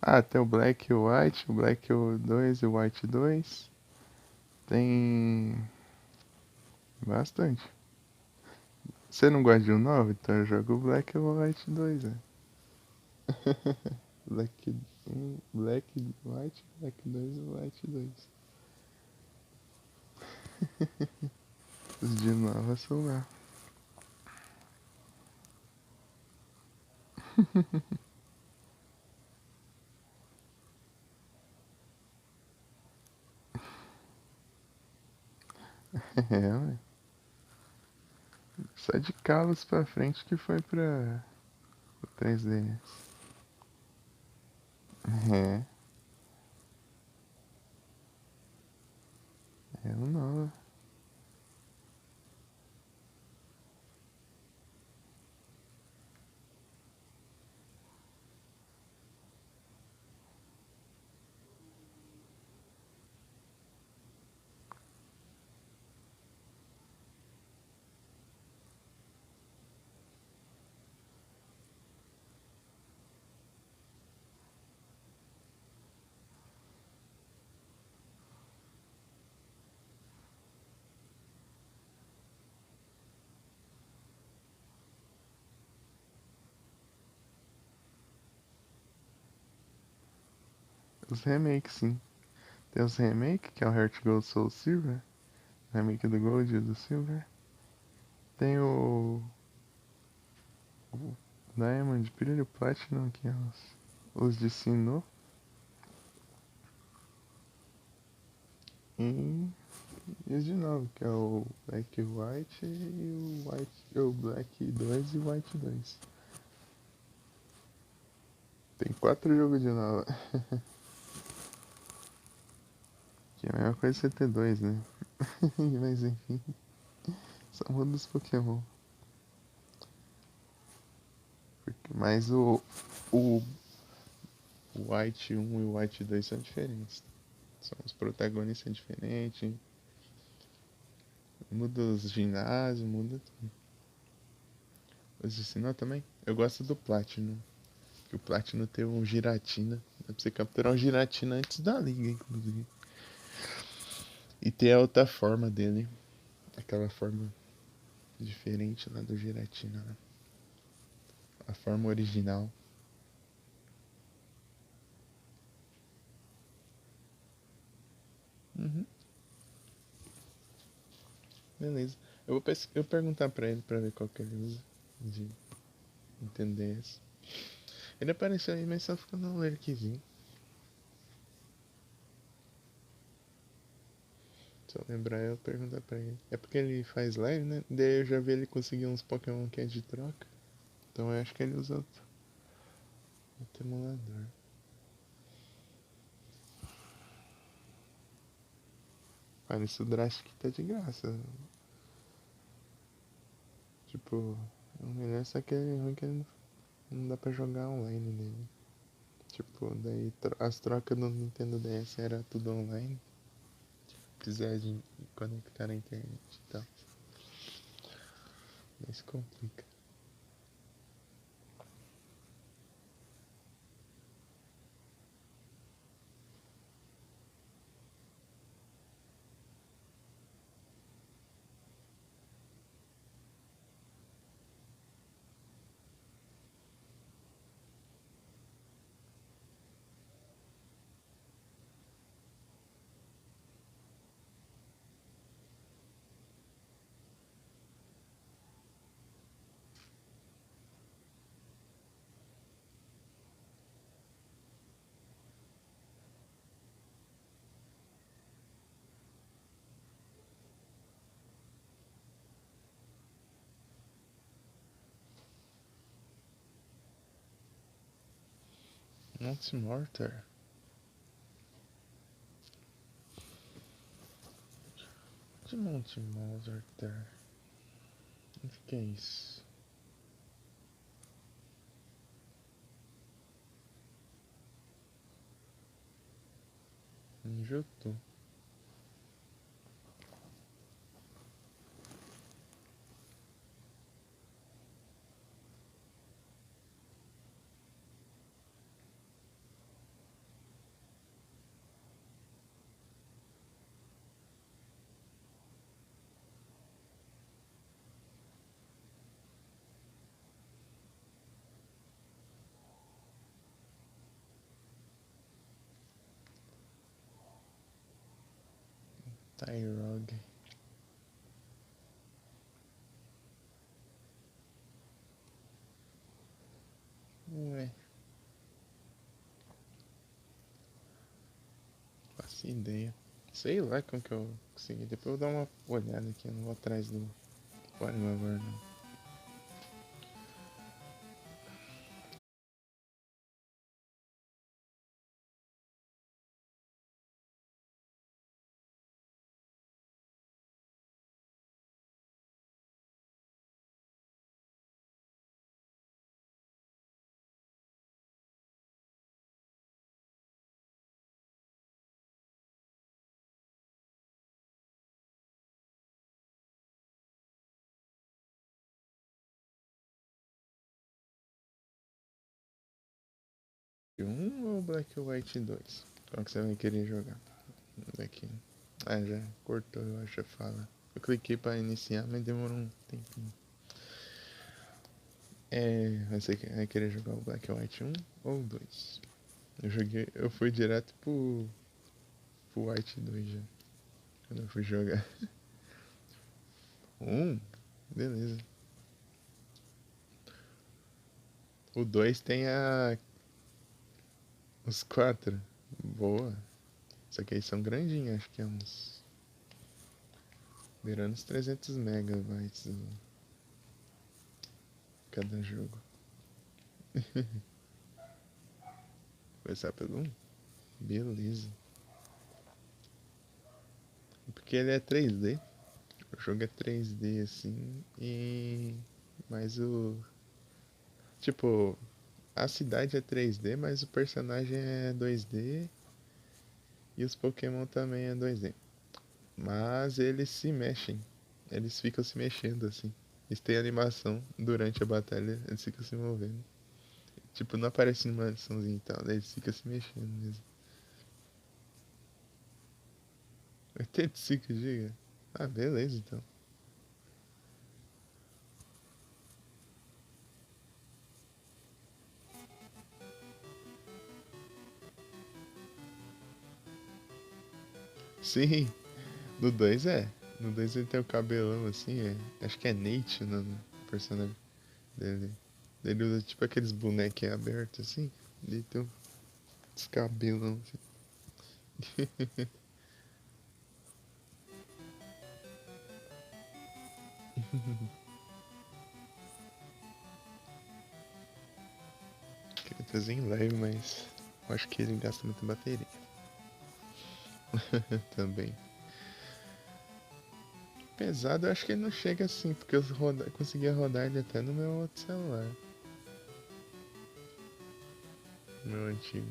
Ah, tem o Black e o White, o Black 2 e o White 2. Tem bastante. Você não gosta de um novo? Então eu jogo o Black e o White 2, né? Black 1, Black, White, Black 2 e White 2. Os de nova são lá. É, ué. Só de Kalos pra frente que foi pra o 3DS. É, é o novo. Os remakes, sim. Tem os remakes, que é o Heart Gold Soul Silver. O remake do Gold e do Silver. Tem o Diamond, Brilho Platinum, que é os de Sinnoh. E os de novo, que é o Black e White e o Black 2 e o White 2. Tem 4 jogos de novo. Que é a mesma coisa que CT2, né? Mas enfim, só muda os Pokémon. Mas o White 1 e o White 2 são diferentes. São os protagonistas diferentes. Muda os ginásios, muda tudo. Os de Sinnoh também. Eu gosto do Platinum. Que o Platinum tem um Giratina. Dá pra você capturar um Giratina antes da liga, inclusive. E tem a outra forma dele. Aquela forma diferente lá do Giratina, né? A forma original. Uhum. Beleza. Eu vou perguntar pra ele pra ver qual que ele usa. De entender isso. Ele apareceu aí, mas só ficou no lurkzinho. Se eu lembrar, eu perguntar pra ele. É porque ele faz live, né? Daí eu já vi ele conseguir uns Pokémon que é de troca. Então eu acho que ele usa outro emulador. Parece o Drastic tá de graça. Tipo, o melhor só que é ruim que ele não dá pra jogar online nele. Tipo, daí as trocas do Nintendo DS era tudo online. Precisar de conectar na internet e tal. Isso complica. Monte Mortar? De Monte Mortar? O que é isso? Injuto? Tyrog. Ué, faço ideia. Sei lá como que eu consegui. Depois eu vou dar uma olhada aqui. Eu não vou atrás do código agora não. Um ou Black White 2? Qual que você vai querer jogar? Daqui. Ah, já cortou, eu acho a fala. Eu cliquei pra iniciar, mas demorou um tempinho. Você vai querer jogar o Black White 1 ou 2? Eu fui direto pro White 2 já. Quando eu fui jogar. Beleza. O 2 tem os 4. Boa. Só que aí são grandinhos, acho que é uns. Beirando os 300 megabytes cada jogo. Começar pelo 1? Beleza. Porque ele é 3D. O jogo é 3D assim. E. Mas o. Tipo, a cidade é 3D, mas o personagem é 2D. E os Pokémon também é 2D. Mas eles se mexem. Eles ficam se mexendo assim. Eles têm animação durante a batalha, eles ficam se movendo. Tipo, não aparece numa animaçãozinha e tal, daí eles ficam se mexendo mesmo. 85 GB? Ah, beleza então. Sim, no 2 é. No 2 ele tem o cabelão assim, acho que é Nate o nome do personagem dele. Ele usa tipo aqueles bonequinhos abertos assim. Ele tem uns cabelão assim. Criatozinho leve, mas eu acho que ele gasta muita bateria. Também. Pesado, eu acho que ele não chega assim, porque eu conseguia rodar ele até no meu outro celular. Meu antigo.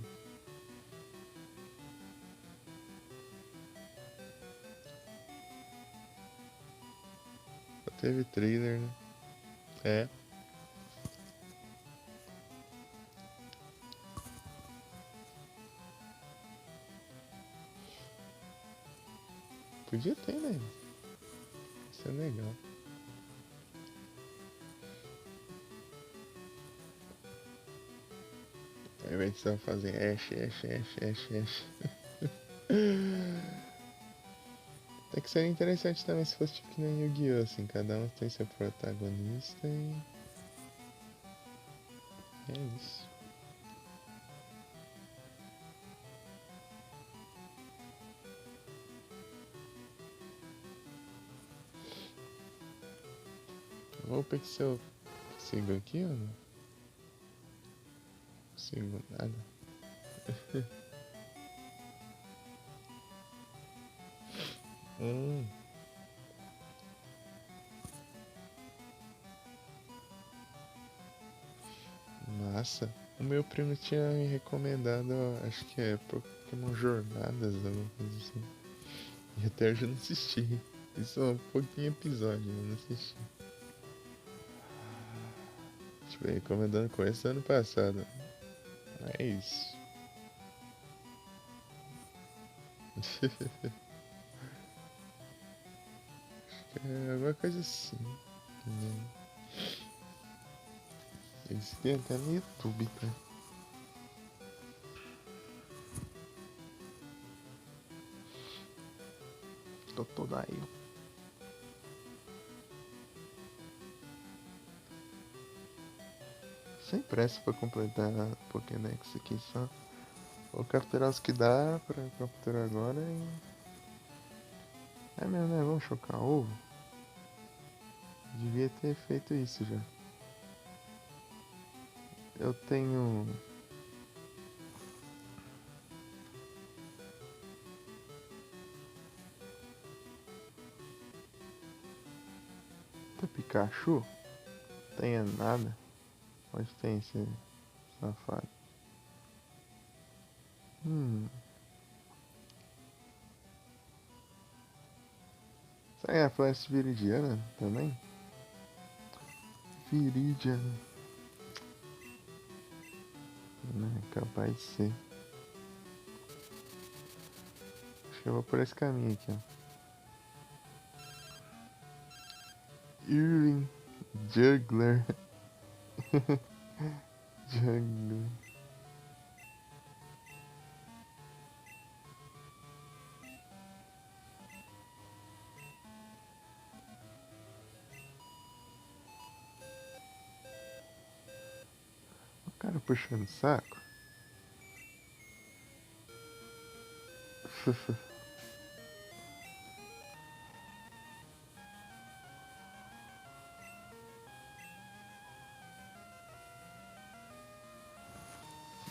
Só teve trailer, né? É. Podia ter, né? Isso é legal. Ao invés de só fazer Ash. É que seria interessante também se fosse tipo que nem Yu-Gi-Oh! Assim, cada um tem seu protagonista e é isso. Vou ver se eu consigo aqui ou não. Não consigo nada. Hum, massa. O meu primo tinha me recomendado, acho que é Pokémon Jornadas, alguma coisa assim. E até hoje eu não assisti. Isso é um pouquinho episódio, eu não assisti. Tipo, recomendando coisa do ano passado. É isso. É alguma coisa assim. Né? Esse tem até no YouTube, tá? Totodile. Sem pressa pra completar a Pokédex aqui só. Vou capturar os que dá pra capturar agora e. É mesmo, né? Vamos chocar ovo? Devia ter feito isso já. Eu tenho. Tem Pikachu? Tenha nada. Onde tem esse safado? Hum. Será que é a Flash Viridiana também? Viridiana. É capaz de ser. Acho que eu vou por esse caminho aqui, ó. Irving Juggler. Juggler. Cara puxando o saco.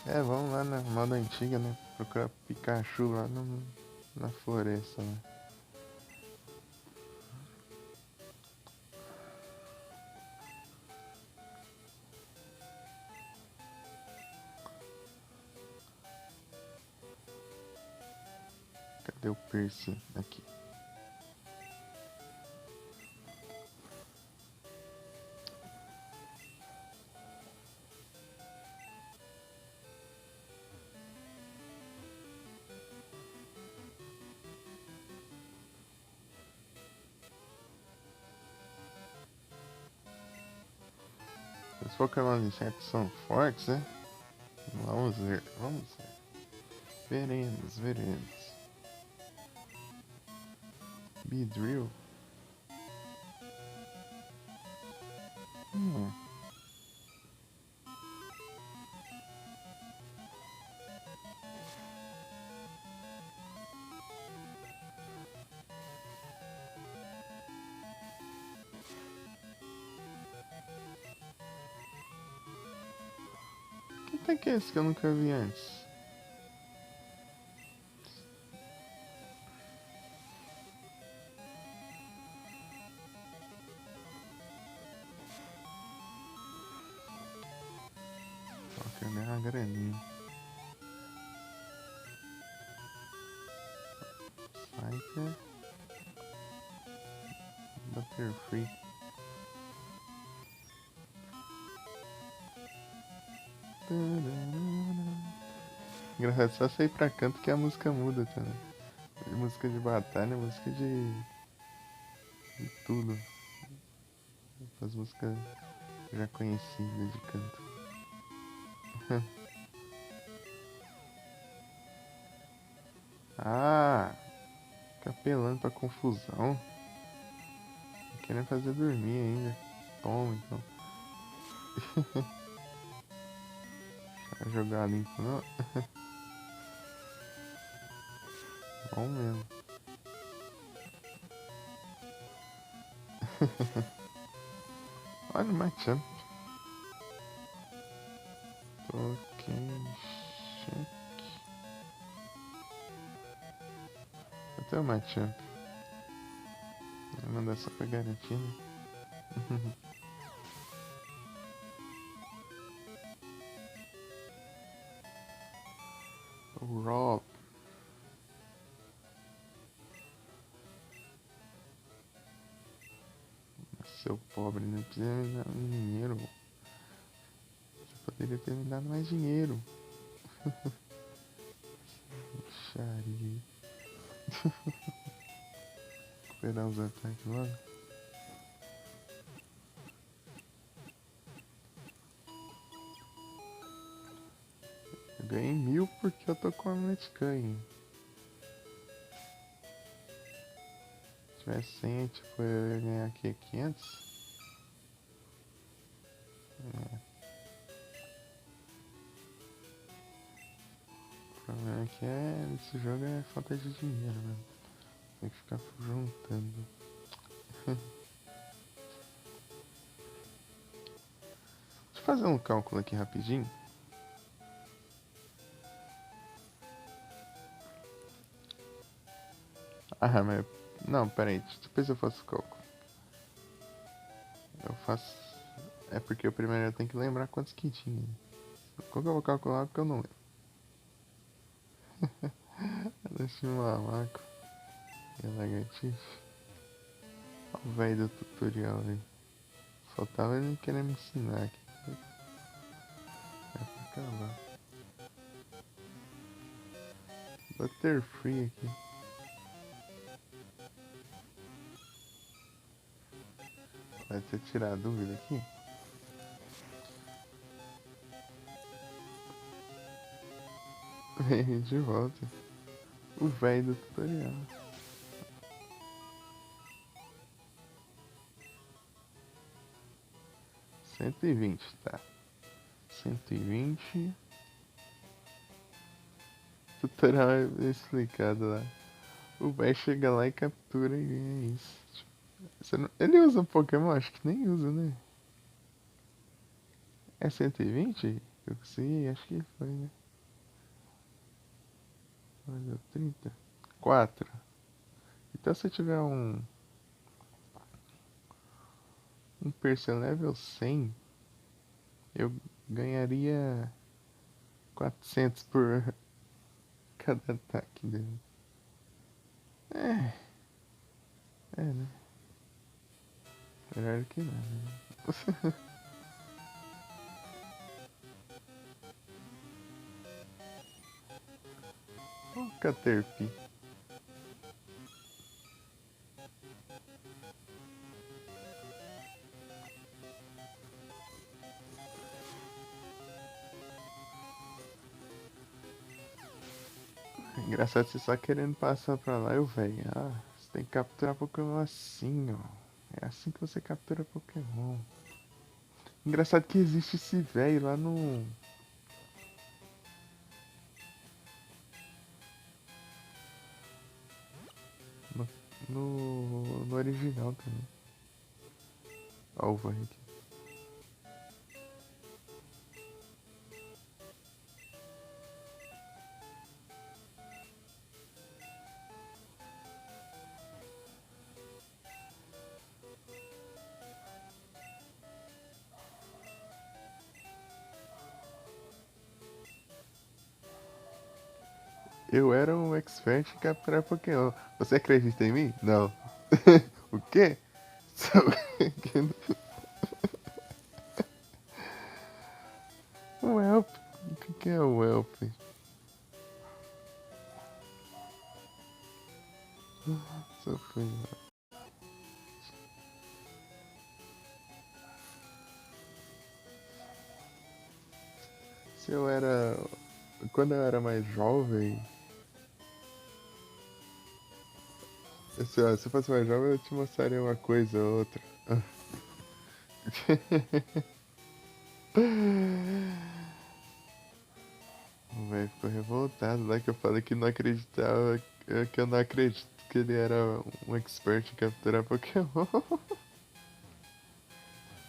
É, vamos lá na moda antiga, né? Procurar Pikachu lá na floresta, né? Cadê o piercing? Aqui. Os Pokémon insetos são fortes, né? Vamos ver, vamos ver. Veremos, veremos. Beedrill. Hum. Que tanque é esse que eu nunca vi antes? Só que é uma graninha. Fighter. Butterfree. Engraçado, só sair pra canto que a música muda, tá, né? Música de batalha, música de tudo. As músicas já conhecidas de canto. Ah, fica apelando pra confusão. Querendo fazer dormir ainda. Toma então. Vai jogar limpo não? Bom mesmo. Olha o Machamp. Pokécheck. Até o Machamp. Vou mandar só pra garantir, né? O Rob. Seu pobre, não precisa me dar dinheiro. Você poderia ter me dado mais dinheiro. Xaria. Esperar os ataques logo. Eu ganhei 1000 porque eu tô com a Metcain. Se tivesse 100, tipo, eu ia ganhar aqui 500. É. O problema é que esse jogo é falta de dinheiro, né? Tem que ficar juntando. Deixa eu fazer um cálculo aqui rapidinho. Ah, mas... Não, peraí. Depois eu faço o cálculo. Eu faço... É porque o primeiro eu tenho que lembrar quantos que tinha. Qual que eu vou calcular porque eu não lembro. Deixa eu mamaco. E a lagartixa. Olha o velho do tutorial aí. Faltava ele querer me ensinar aqui. É pra acabar. Butterfree aqui. Vai ter que tirar a dúvida aqui. Vem de volta. O velho do tutorial. 120, tá. 120. Tutorial é explicado lá. O véi chega lá e captura e é isso. Ele usa Pokémon? Acho que nem usa, né? É 120? Eu consegui? Acho que foi, né? Olha, 30. 4. Então se eu tiver um Percy level 100, eu ganharia 400 por cada ataque dele. É, né? Melhor que nada, né? Ó, o Caterpie. Engraçado você só querendo passar pra lá e o velho. Ah, você tem que capturar Pokémon assim, ó. É assim que você captura Pokémon. Engraçado que existe esse velho lá no, no original também. Ó o velho aqui. Eu era um expert em capturar Pokémon. Você acredita em mim? Não. O quê? O Welp. O que é o Welp? Só foi. Se eu era. Quando eu era mais jovem. Se eu fosse mais jovem, eu te mostraria uma coisa ou outra. O velho ficou revoltado lá que eu falei que não acreditava. Que eu não acredito que ele era um expert em capturar Pokémon.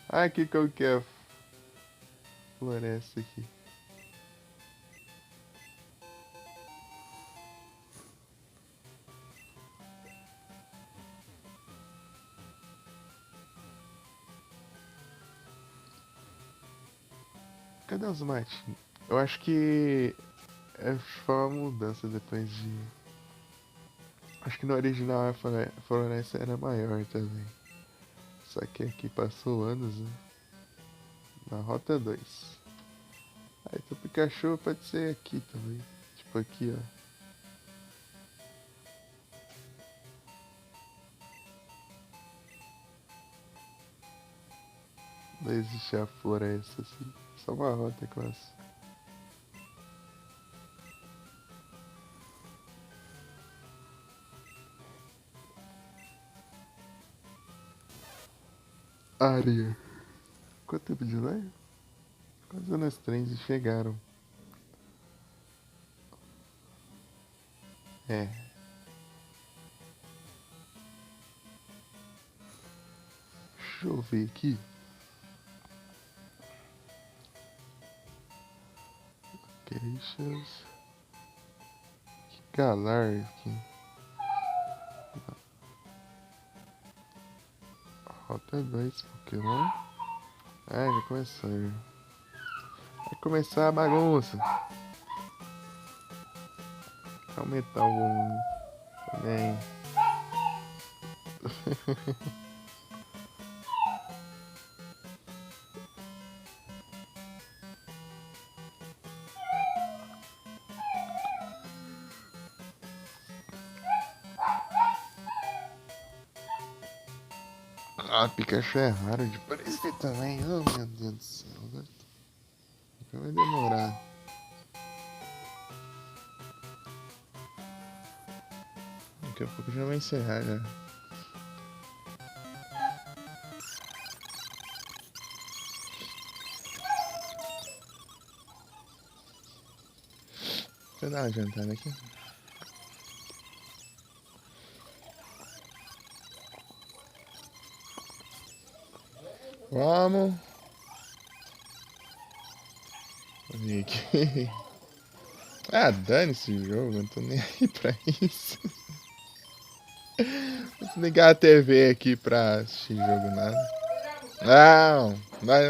Ah, aqui qual que é a floresta aqui? Cadê os matinhos? Eu acho que foi uma mudança depois de. Acho que no original a floresta era maior também. Só que aqui passou anos, né? Na Rota 2. Aí então Pikachu pode ser aqui também. Tipo aqui, ó. Não existe a floresta assim. Só uma rota quase. Área. Quanto tempo de live? Quase nas trens chegaram. É. Deixa eu ver aqui. Queixas. Galar aqui. Rota 2 Pokémon. Ah, já começou. Vai começar a bagunça. Aumentar o volume também. Ah, Pikachu é raro de parecer também. Oh, meu Deus do céu. Vai demorar. Daqui a pouco já vai encerrar já. Deixa eu dar uma jantada aqui. Vamos. Aqui. Ah, dane esse jogo, não tô nem aí pra isso. Vou ligar a TV aqui pra assistir jogo, nada.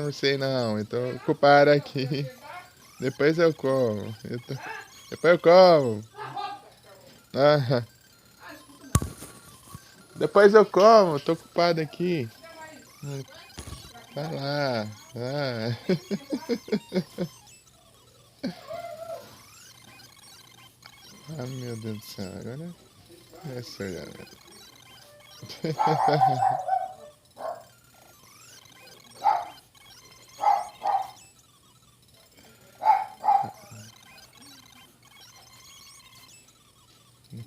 Não sei não, eu tô ocupado aqui. Depois eu como. Depois eu como. Ah, depois eu como, tô ocupado aqui. Vai lá. Ah. Ah, meu Deus do céu, agora é sério.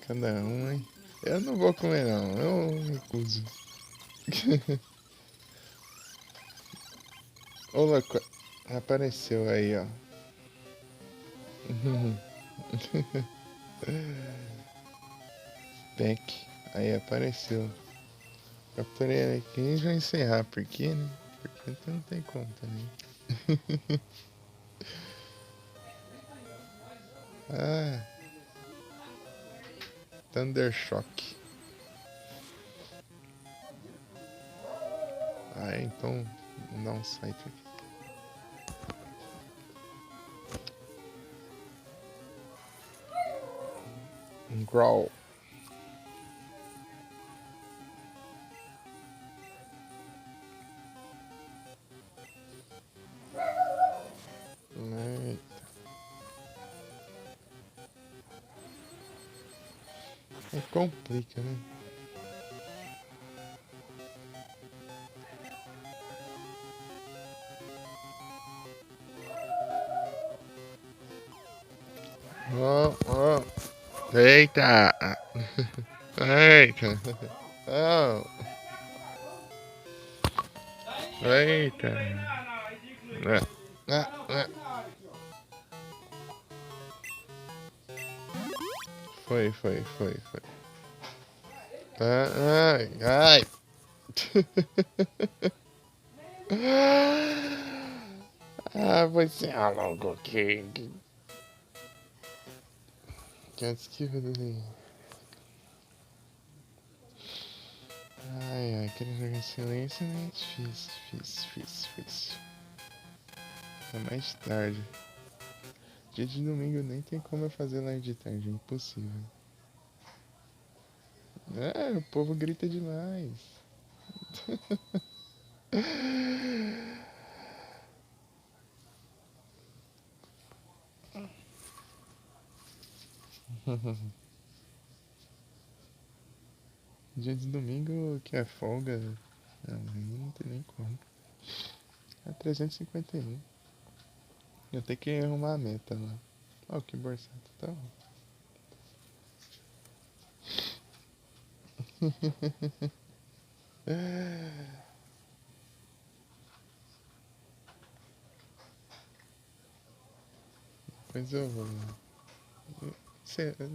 Cada um, hein? Eu não vou comer não, eu recuso. Ô, louco, apareceu aí, ó. Peck, aí apareceu. Capturei aqui e já encerrar, porque, né? Porque então não tem como também. Ah, Thundershock. Ah, então, vou dar um site aqui. Growl. É complica, né? Ó, ó. Eita! Eita! Oh. Eita! Ah. Foi. Ai. Ah, você é louco, King. Can't skip it. Ai, queria jogar em silêncio, né? Difícil. É mais tarde. Dia de domingo nem tem como eu fazer live de tarde, é impossível. É, o povo grita demais. Dia de domingo que é folga, não tem nem como. É 351. Eu tenho que arrumar a meta lá. Ó, que borsato tá. Pois eu vou.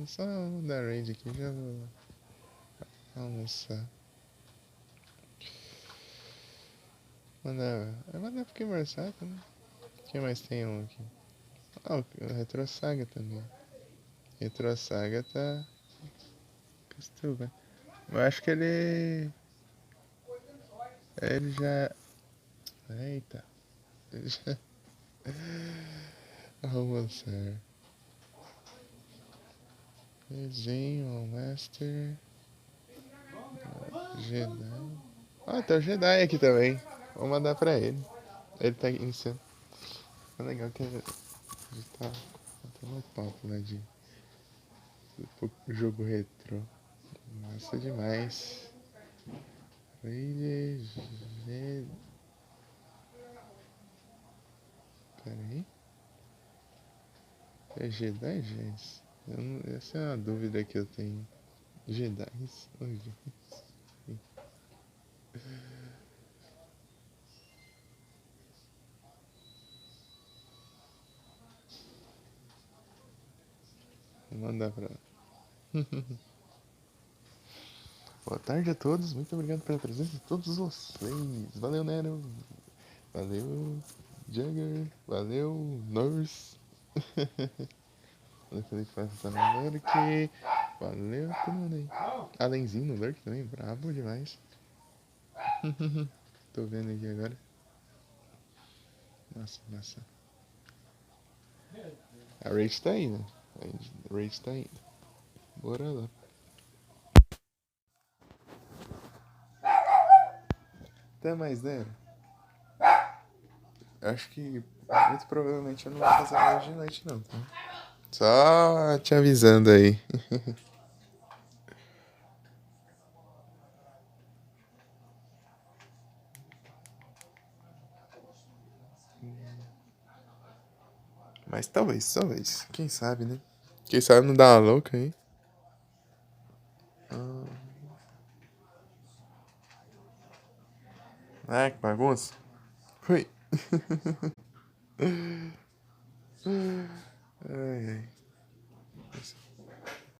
Só dar raid aqui já vou almoçar. Mandar pro que borsato, né? O que mais tem um aqui? Ah, o Retro Saga também. Retro Saga tá. Costuma. Eu acho que ele. Ele já. Eita. Ele já. Almoçar. Desenho, Master. Jedi. Ah, tem o Jedi aqui também. Vou mandar pra ele. Ele tá iniciando. É legal que a gente tá no papo, né? De jogo retrô. Massa demais. Ranger. Pera aí. É Jedi, gente? Essa é uma dúvida que eu tenho. Jedi? Onde? mandar pra ela. Boa tarde a todos, muito obrigado pela presença de todos vocês. Valeu, Nero. Valeu, Jagger. Valeu, Nurse. Valeu, Felipe, tá no Lurk. Valeu, todo mundo aí. Alenzinho no Lurk também, brabo demais. Tô vendo aqui agora. Nossa, nossa. A Rage tá aí, né? A Rage tá indo. Bora lá. Até mais, né? Acho que muito provavelmente eu não vou fazer mais de noite não, tá? Só te avisando aí. Mas talvez. Quem sabe, né? Quem sabe não dá uma louca aí. Ah, que bagunça. Fui. Ai, ai.